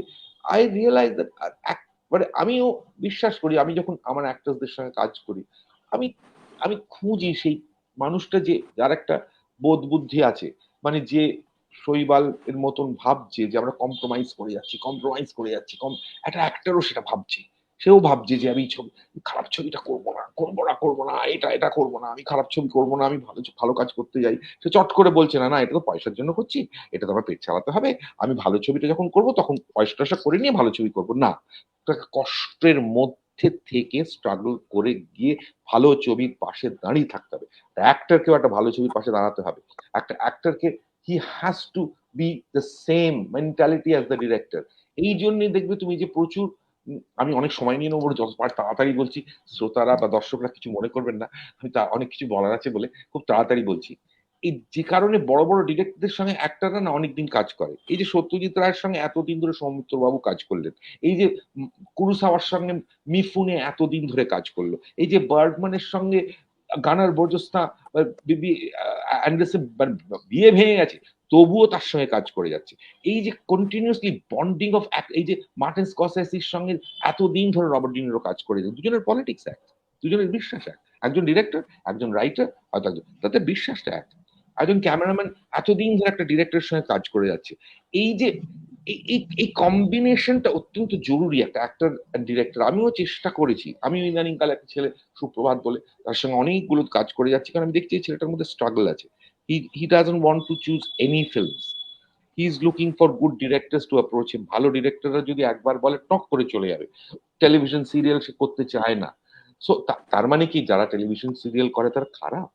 আই রিয়েলাইজ দ্যাট, মানে আমিও বিশ্বাস করি, আমি যখন আমার অ্যাক্টরসদের সঙ্গে কাজ করি, আমি আমি খুঁজি সেই মানুষটা যে যার একটা বোধ বুদ্ধি আছে, মানে যে শৈবাল এর মতন ভাবছে যে আমরা কম্প্রোমাইজ করে যাচ্ছি একটা অ্যাক্টরও সেটা ভাবছে, সেও ভাবছে যে আমি খারাপ ছবিটা করবো না, এটা করবো না, আমি খারাপ ছবি করবো না, আমি ভালো কাজ করতে যাই। সে চট করে বলছে না না এটা তো পয়সার জন্য করছি, এটা তো আমার পেট চালাতে হবে, আমি ভালো ছবিটা যখন করবো তখন পয়সা টয়সা করে নিয়ে ভালো ছবি করবো না। কষ্টের মধ্যে থেকে স্ট্রাগল করে গিয়ে ভালো ছবির পাশে দাঁড়িয়ে থাকতে হবে। অ্যাক্টরকেও একটা ভালো ছবির পাশে দাঁড়াতে হবে। একটা অ্যাক্টরকে he has to be the same mentality as the director. এই জন্যই দেখবে তুমি যে প্রচুর, আমি অনেক সময় নিয়ে নেবো, যত তাড়াতাড়ি বলছি, শ্রোতারা বা দর্শকরা কিছু মনে করবেন না, আমি অনেক কিছু বলার আছে বলে খুব তাড়াতাড়ি বলছি। এই যে কারণে বড় বড় ডিরেক্টরদের সঙ্গে অ্যাক্টররা না অনেকদিন কাজ করে। এই যে সত্যজিৎ রায়ের সঙ্গে এতদিন ধরে সৌমিত্র বাবু কাজ করলেন, এই যে কুরুসাওয়ার সঙ্গে মিফুনে এতদিন ধরে কাজ করলো, এই যে বার্গম্যানের সঙ্গে গানার বরজস্তা বিবি অ্যান্ডারসন বিয়ে ভেঙে গেছে তবুও তার সঙ্গে কাজ করে যাচ্ছে। এই যে কন্টিনিউয়াসলি বন্ডিং অফ, এই যে মার্টিন স্করসেসির সঙ্গে এতদিন ধরে রবার্ট ডি নিরো কাজ করে, দুজনের পলিটিক্স এক, দুজনের বিশ্বাস এক, একজন ডিরেক্টর একজন রাইটার, হয়তো একজন তাদের বিশ্বাসটা এক। একজন ক্যামেরাম্যান এতদিন ধরে একটা ডিরেক্টরের সঙ্গে কাজ করে যাচ্ছে। এই যে এই কম্বিনেশনটা অত্যন্ত জরুরি একটা অ্যাক্টর অ্যান্ড ডিরেক্টর। আমিও চেষ্টা করেছি, আমি ইদানিং কালে একটা ছেলে সুপ্রভাত বলে তার সঙ্গে অনেকগুলো কাজ করে যাচ্ছি, কারণ আমি দেখছি এই ছেলেটার মধ্যে স্ট্রাগল আছে। He doesn't want to choose any films, he is looking for good directors to approach him. ভালো ডিরেক্টররা যদি একবার বলে টক করে চলে যাবে। টেলিভিশন সিরিয়াল সে করতে চায় না। সো তার মানে কি যারা টেলিভিশন সিরিয়াল করে তারা খারাপ?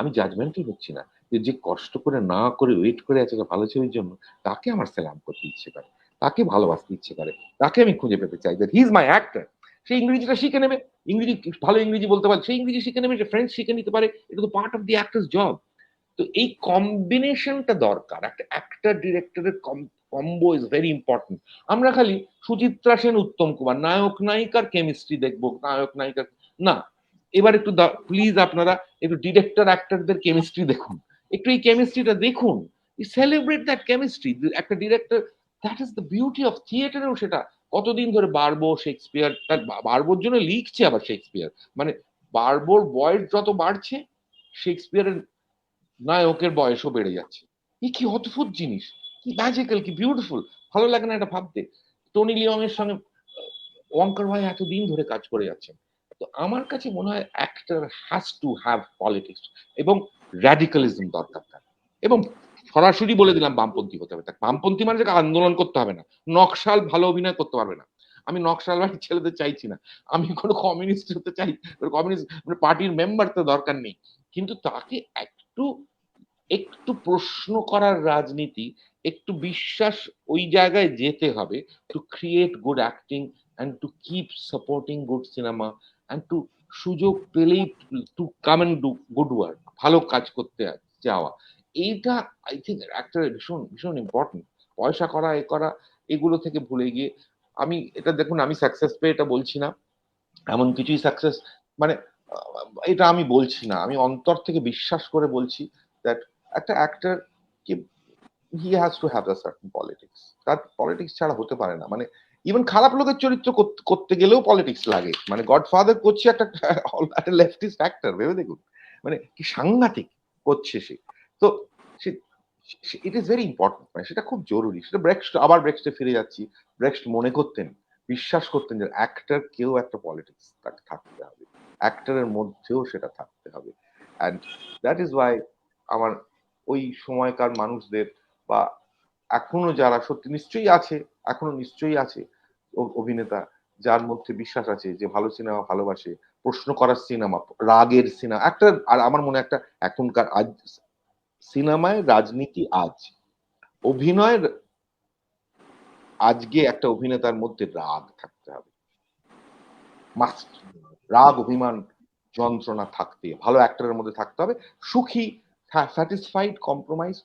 আমি জাজমেন্টাল হচ্ছি না, যে কষ্ট করে না করে ওয়েট করে আছে ভালো ছবির জন্য, তাকে আমার সালাম করতে ইচ্ছে করে, তাকে ভালোবাসতে ইচ্ছে করে, তাকে আমি খুঁজে পেতে চাই that he is my actor. সে ইংরেজিটা শিখে নেবে, ইংরেজি ভালো ইংরেজি বলতে পারে, সেই ইংরেজি শিখে নেবে, সে ফ্রেঞ্চ শিখে নিতে পারে, এটা তো part of the actors job. তো এই কম্বিনেশনটা দরকার, একটা অ্যাক্টর ডিরেক্টরের কম্বো ইজ ভেরি ইম্পর্টেন্ট। আমরা খালি সুচিত্রা সেন উত্তম কুমার নায়ক নায়িকার কেমিস্ট্রি দেখবো, নায়ক নায়িকার না। এবার একটু প্লিজ আপনারা একটু ডিরেক্টর অ্যাক্টরদের কেমিস্ট্রি দেখুন, একটু এই কেমিস্ট্রিটা দেখুন, সেলিব্রেট দ্যাট কেমিস্ট্রি। একটা director, that is the beauty of থিয়েটারেও সেটা কতদিন ধরে বারবো শেক্সপিয়ার, তার বারবোর জন্য লিখছে আবার শেক্সপিয়ার, মানে বারবোর বয়স যত বাড়ছে শেক্সপিয়ারের নায়কের বয়সও বেড়ে যাচ্ছে। কি অদ্ভুত জিনিস, কি ম্যাজিক্যাল, কি বিউটিফুল, ভালো লাগে না এটা ভাবতে? টনি লিওং এর সঙ্গে ওয়াঙ্কার ভাই এতদিন ধরে কাজ করে যাচ্ছেন। তো আমার কাছে মনে হয় actor has to have politics এবং র্যাডিক্যালিজম দরকার তার। এবং সরাসরি বলে দিলাম বামপন্থী হতে হবে। বামপন্থী মানে যাকে আন্দোলন করতে হবে না, নকশাল ভালো অভিনয় করতে পারবে না। আমি নকশাল ভাই ছেলেদের চাইছি না, আমি কোনো কমিউনিস্ট হতে চাই, কমিউনিস্ট মানে পার্টির মেম্বার তো দরকার নেই, কিন্তু তাকে একটু একটু প্রশ্ন করার রাজনীতি, একটু বিশ্বাস ওই জায়গায় যেতে হবে, to create good acting and to keep supporting good cinema and to সুযোগ পেলেই to come and do good work, ভালো কাজ করতে যাওয়া। এইটা আই থিঙ্ক একটা ভীষণ ভীষণ ইম্পর্টেন্ট। পয়সা করা এ করা এগুলো থেকে ভুলে গিয়ে আমি এটা দেখুন, আমি সাকসেস পেয়ে এটা বলছি না, এমন কিছুই সাকসেস মানে এটা আমি বলছি না, আমি অন্তর থেকে বিশ্বাস করে বলছি দ্যাট একটা অ্যাক্টর কি হি has to have a certain politics, তার পলিটিক্স ছাড়া হতে পারে না। মানে ইভেন খারাপ লোকের চরিত্র করতে গেলেও পলিটিক্স লাগে। মানে গডফাদার করছে একটা লেফটিস্ট অ্যাক্টর, ভেবে দেখুন মানে কি সাংঘাতিক করছে সে। তো ইট ইজ ভেরি ইম্পর্টেন্ট, মানে সেটা খুব জরুরি। সেটা ব্রেক্সট, আবার ব্রেক্সটে ফিরে যাচ্ছি, ব্রেক্সট মনে করতেন, বিশ্বাস করতেন যে অ্যাক্টর কেউ একটা পলিটিক্স তাকে থাকতে হবে, অ্যাক্টরের মধ্যেও সেটা থাকতে হবে। অ্যান্ড দ্যাট ইজ ওয়াই আমার ওই সময়কার মানুষদের বা এখনো যারা সত্যি নিশ্চয়ই আছে, এখনো নিশ্চয়ই আছে অভিনেতা যার মধ্যে বিশ্বাস আছে যে ভালো সিনেমা ভালোবাসে, প্রশ্ন করার সিনেমা, রাগের সিনেমা একটা। আর আমার মনে একটা এখনকার আজ সিনেমায় রাজনীতি, আজ অভিনয়ের, আজকে একটা অভিনেতার মধ্যে রাগ থাকতে হবে, মাস্ট। রাগ, অভিমান, যন্ত্রণা থাকতে ভালো অ্যাক্টরের মধ্যে থাকতে হবে। সুখী, স্যাটিসফাইড, কম্প্রোমাইজ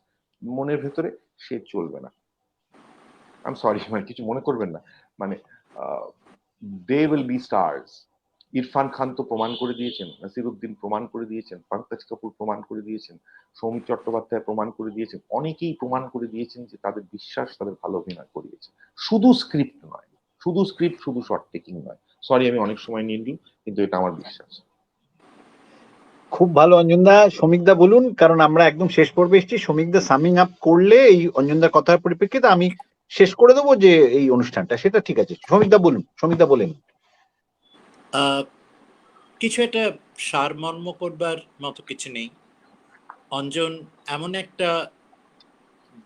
মনের ভেতরে সে চলবে না। আই এম সরি, মানে কিছু মনে করবেন না, মানে they will be stars. Irrfan Khan তো প্রমাণ করে দিয়েছেন, নাসিরুদ্দিন প্রমাণ করে দিয়েছেন, পঙ্কজ কাপুর প্রমাণ করে দিয়েছেন, সৌমিক চট্টোপাধ্যায় প্রমাণ করে দিয়েছেন, অনেকেই প্রমাণ করে দিয়েছেন যে তাদের বিশ্বাস তাদের ভালো অভিনয় করিয়েছে। শুধু স্ক্রিপ্ট নয়, শুধু স্ক্রিপ্ট, শুধু শর্ট টেকিং নয়। সরি আমি অনেক সময় নিয়ে নিই, কিন্তু এটা আমার বিশ্বাস। খুব ভালো অঞ্জনদা। শ্রমিকদা বলুন, কারণ আমরা একদম শেষ পর্বে এসেছি। শ্রমিকদা সামিং আপ করলে এই অঞ্জনদার কথার পরিপ্রেক্ষিতে আমি শেষ করে দেবো যে এই অনুষ্ঠানটা, সেটা ঠিক আছে। শ্রমিকদা বলুন, শ্রমিকদা বলেন। কিছু একটা সারমর্ম করবার মতো কিছু নেই। অঞ্জন এমন একটা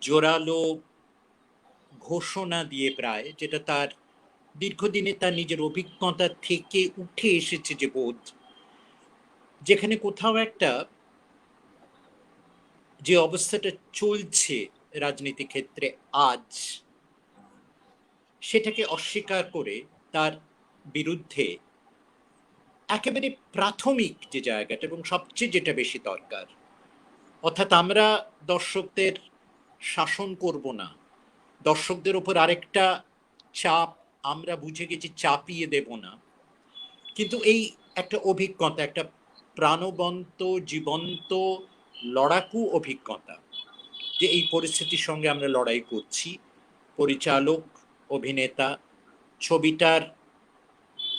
জোরালো ঘোষণা দিয়ে প্রায়, যেটা তার দীর্ঘদিনে তার নিজের অভিজ্ঞতা থেকে উঠে এসেছে যে বোধ, যেখানে কোথাও একটা যে অবস্থাটা চলছে রাজনীতি ক্ষেত্রে আজ, সেটাকে অস্বীকার করে তার বিরুদ্ধে একেবারে প্রাথমিক যে জায়গাটা এবং সবচেয়ে যেটা বেশি দরকার, অর্থাৎ আমরা দর্শকদের শাসন করব না, দর্শকদের উপর আরেকটা চাপ আমরা বুঝে গেছি চাপিয়ে দেব না, কিন্তু এই একটা অভিজ্ঞতা, একটা প্রাণবন্ত জীবন্ত লড়াকু অভিজ্ঞতা, যে এই পরিস্থিতির সঙ্গে আমরা লড়াই করছি, পরিচালক, অভিনেতা, ছবিটার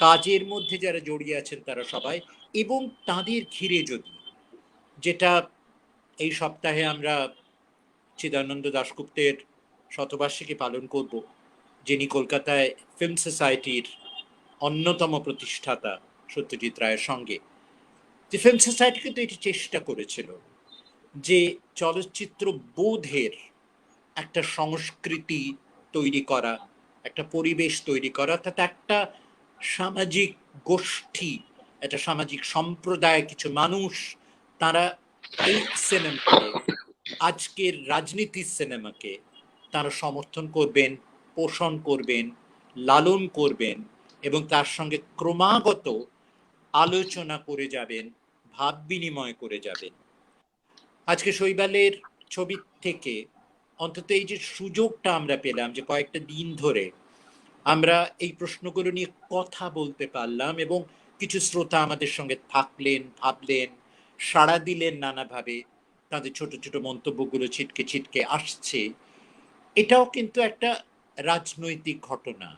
কাজের মধ্যে যারা জড়িয়ে আছেন তারা সবাই, এবং তাদের ঘিরে যদি, যেটা এই সপ্তাহে আমরা চিদানন্দ দাশগুপ্তের শতবার্ষিকী পালন করব, যিনি কলকাতায় ফিল্ম সোসাইটির অন্যতম প্রতিষ্ঠাতা সত্যজিৎ রায়ের সঙ্গে, যে ফিল্ম সোসাইটি কিন্তু এটি চেষ্টা করেছিল যে চলচ্চিত্র বোধের একটা সংস্কৃতি তৈরি করা, একটা পরিবেশ তৈরি করা, অর্থাৎ একটা সামাজিক গোষ্ঠী, একটা সামাজিক সম্প্রদায়, কিছু মানুষ, তারা এই সিনেমাকে, আজকের রাজনীতির সিনেমাকে তারা সমর্থন করবেন, পোষণ করবেন, লালন করবেন এবং তার সঙ্গে ক্রমাগত আলোচনা করে যাবেন, ভাব বিনিময় করে যাবেন। আজকে শৈবালের ছবি থেকে অন্তত এই যে সুযোগটা আমরা পেলাম, যে কয়েকটা দিন ধরে আমরা এই প্রশ্নগুলো নিয়ে কথা বলতে পারলাম এবং কিছু শ্রোতা আমাদের সঙ্গে থাকলেন, ভাবলেন, সাড়া দিলেন নানাভাবে, তাদের ছোট ছোট মন্তব্যগুলো ছিটকে ছিটকে আসছে, এটাও কিন্তু একটা রাজনৈতিক ঘটনা,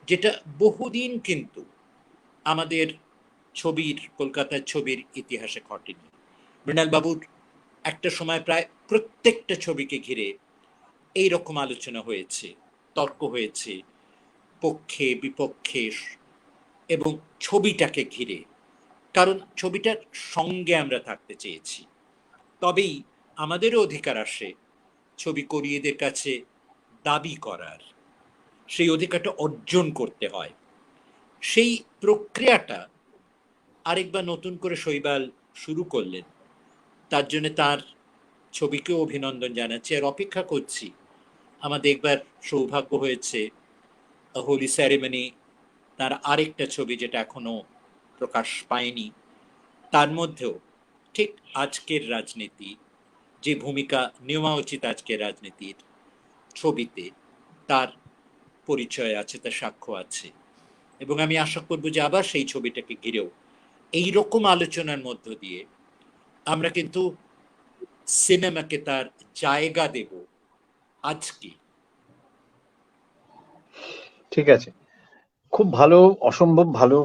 যেটা বহুদিন কিন্তু আমাদের ছবির, কলকাতার ছবির ইতিহাসে ঘটেনি। মৃণাল বাবুর একটা সময় প্রায় প্রত্যেকটা ছবিকে ঘিরে এই রকম আলোচনা হয়েছে, তর্ক হয়েছে, পক্ষে বিপক্ষে এবং ছবিটাকে ঘিরে, কারণ ছবিটার সঙ্গে আমরা থাকতে চেয়েছি। তবেই আমাদেরও অধিকার আসে ছবি করিয়েদের কাছে দাবি করার, সেই অধিকারটা অর্জন করতে হয়। সেই প্রক্রিয়াটা আরেকবার নতুন করে শৈবাল শুরু করলেন, তার জন্য তার ছবিকেও অভিনন্দন জানাচ্ছি। আর অপেক্ষা করছি, আমার দেখবার সৌভাগ্য হয়েছে হোলি সেরেমনি, তার আরেকটা ছবি যেটা এখনো প্রকাশ পায়নি, তার মধ্যেও ঠিক আজকের রাজনীতি, যে ভূমিকা নেওয়া উচিত আজকের রাজনীতির ছবিতে, তার পরিচয় আছে, তার সাক্ষ্য আছে। এবং আমি আশা করবো যে আবার সেই ছবিটাকে ঘিরেও এইরকম আলোচনার মধ্য দিয়ে আমরা কিন্তু সিনেমাকে তার জায়গা দেব আজকে। ঠিক আছে, খুব ভালো, অসম্ভব ভালো।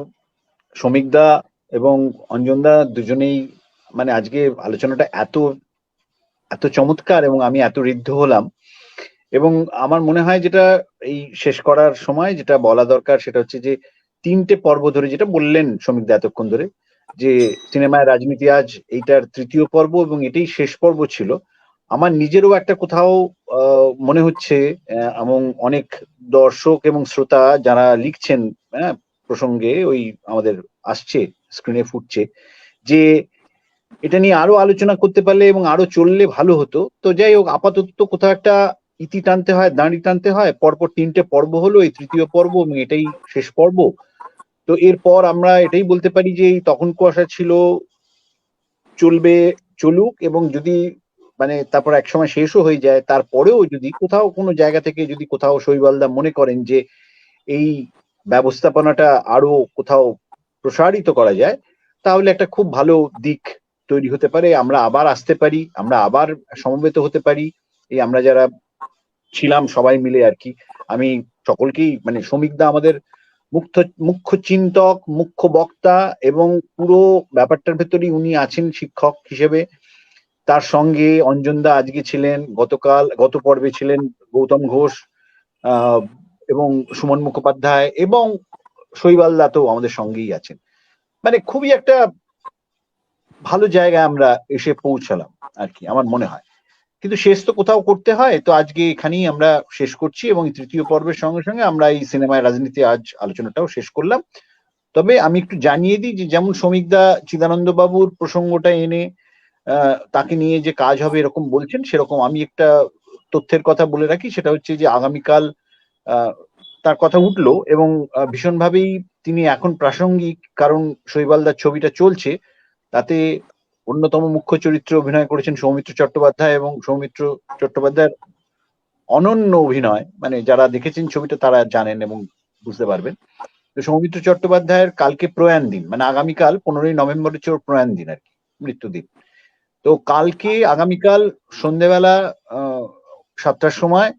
শ্রমিকদা এবং অঞ্জনদা দুজনেই, মানে আজকে আলোচনাটা এত এত চমৎকার এবং আমি এত ঋদ্ধ হলাম। এবং আমার মনে হয় যেটা এই শেষ করার সময় যেটা বলা দরকার সেটা হচ্ছে যে 3টে পর্ব ধরে যেটা বললেন শ্রমিকদা এতক্ষণ ধরে, যে সিনেমায় রাজনীতি আজ এইটার 3য় পর্ব এবং এটাই শেষ পর্ব ছিল। আমার নিজেরও একটা কোথাও মনে হচ্ছে, এবং অনেক দর্শক এবং শ্রোতা যারা লিখছেন প্রসঙ্গে ওই আমাদের আসছে স্ক্রিনে ফুটছে, যে এটা নিয়ে আরো আলোচনা করতে পারলে এবং আরো চললে ভালো হতো। তো যাই হোক, আপাতত তো কোথাও একটা ইতি টানতে হয়, দাঁড়ি টানতে হয়। পরপর 3টে পর্ব হলো, এই 3য় পর্ব এবং এটাই শেষ পর্ব। তো এরপর আমরা এটাই বলতে পারি যে এই তখন কুয়াশা ছিল চলবে, চলুক, এবং যদি মানে তারপর একসময় শেষও হয়ে যায়, তারপরেও যদি কোথাও কোনো জায়গা থেকে যদি কোথাও শৈবালদা মনে করেন যে এই ব্যবস্থাপনাটা আরো কোথাও প্রসারিত করা যায়, তাহলে একটা খুব ভালো দিক তৈরি হতে পারে। আমরা আবার আসতে পারি, আমরা আবার সমবেত হতে পারি, এই আমরা যারা ছিলাম সবাই মিলে আর কি। আমি সকলকেই, মানে শ্রমিকদা আমাদের মুখ্য চিন্তক, মুখ্য বক্তা, এবং পুরো ব্যাপারটার ভেতরেই উনি আছেন শিক্ষক হিসেবে। তার সঙ্গে অঞ্জনদা আজকে ছিলেন, গত পর্বে ছিলেন গৌতম ঘোষ এবং সুমন মুখোপাধ্যায়, এবং শৈবালদা তো আমাদের সঙ্গেই আছেন। মানে খুবই একটা ভালো জায়গায় আমরা এসে পৌঁছালাম আর কি, আমার মনে হয়। কিন্তু শেষ তো কোথাও করতে হয়, তো আজকে এখানেই আমরা শেষ করছি এবং 3য় পর্বের সঙ্গে সঙ্গে আমরা এই সিনেমায় রাজনীতি আজ আলোচনাটাও শেষ করলাম। তবে আমি একটু জানিয়ে দিই যে যেমন শ্রমিকদা চিদানন্দ বাবুর প্রসঙ্গটা এনে তাকে নিয়ে যে কাজ হবে এরকম বলছেন, সেরকম আমি একটা তথ্যের কথা বলে রাখি। সেটা হচ্ছে যে আগামীকাল তার কথা উঠলো এবং ভীষণভাবেই তিনি এখন প্রাসঙ্গিক, কারণ শৈবালদার ছবিটা চলছে, তাতে অন্যতম মুখ্য চরিত্রে অভিনয় করেছেন সৌমিত্র চট্টোপাধ্যায়, এবং সৌমিত্র চট্টোপাধ্যায়ের অনন্য অভিনয়, মানে যারা দেখেছেন ছবিটা তারা জানেন এবং বুঝতে পারবেন। তো সৌমিত্র চট্টোপাধ্যায়ের কালকে প্রয়াণ দিন, মানে আগামীকাল 15ই নভেম্বর হচ্ছে ওর প্রয়াণ দিন আর কি, মৃত্যুদিন। তো কালকে আগামীকাল সন্ধ্যেবেলা 7টার সময়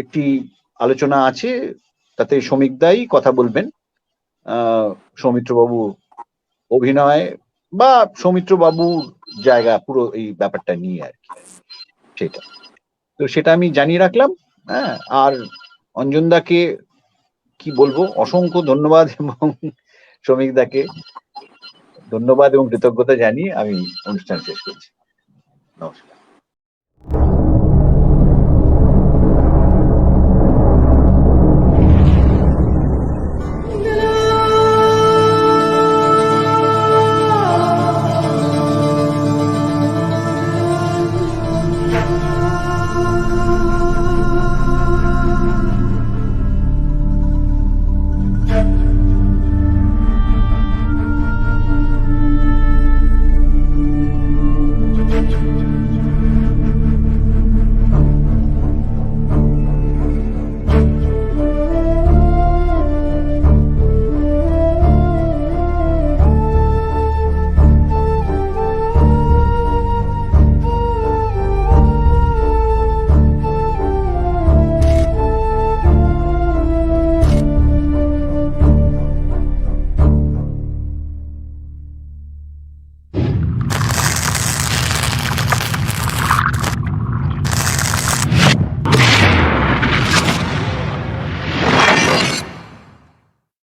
একটি আলোচনা আছে, তাতে শ্রমিকদাই কথা বলবেন সৌমিত্র বাবু অভিনয় বা সৌমিত্র বাবুর জায়গা পুরো এই ব্যাপারটা নিয়ে আর কি, সেটা। তো সেটা আমি জানিয়ে রাখলাম। হ্যাঁ, আর অঞ্জনদাকে কি বলবো, অসংখ্য ধন্যবাদ, এবং শ্রমিকদাকে ধন্যবাদ এবং কৃতজ্ঞতা জানিয়ে আমি অনুষ্ঠান শেষ করছি। নমস্কার।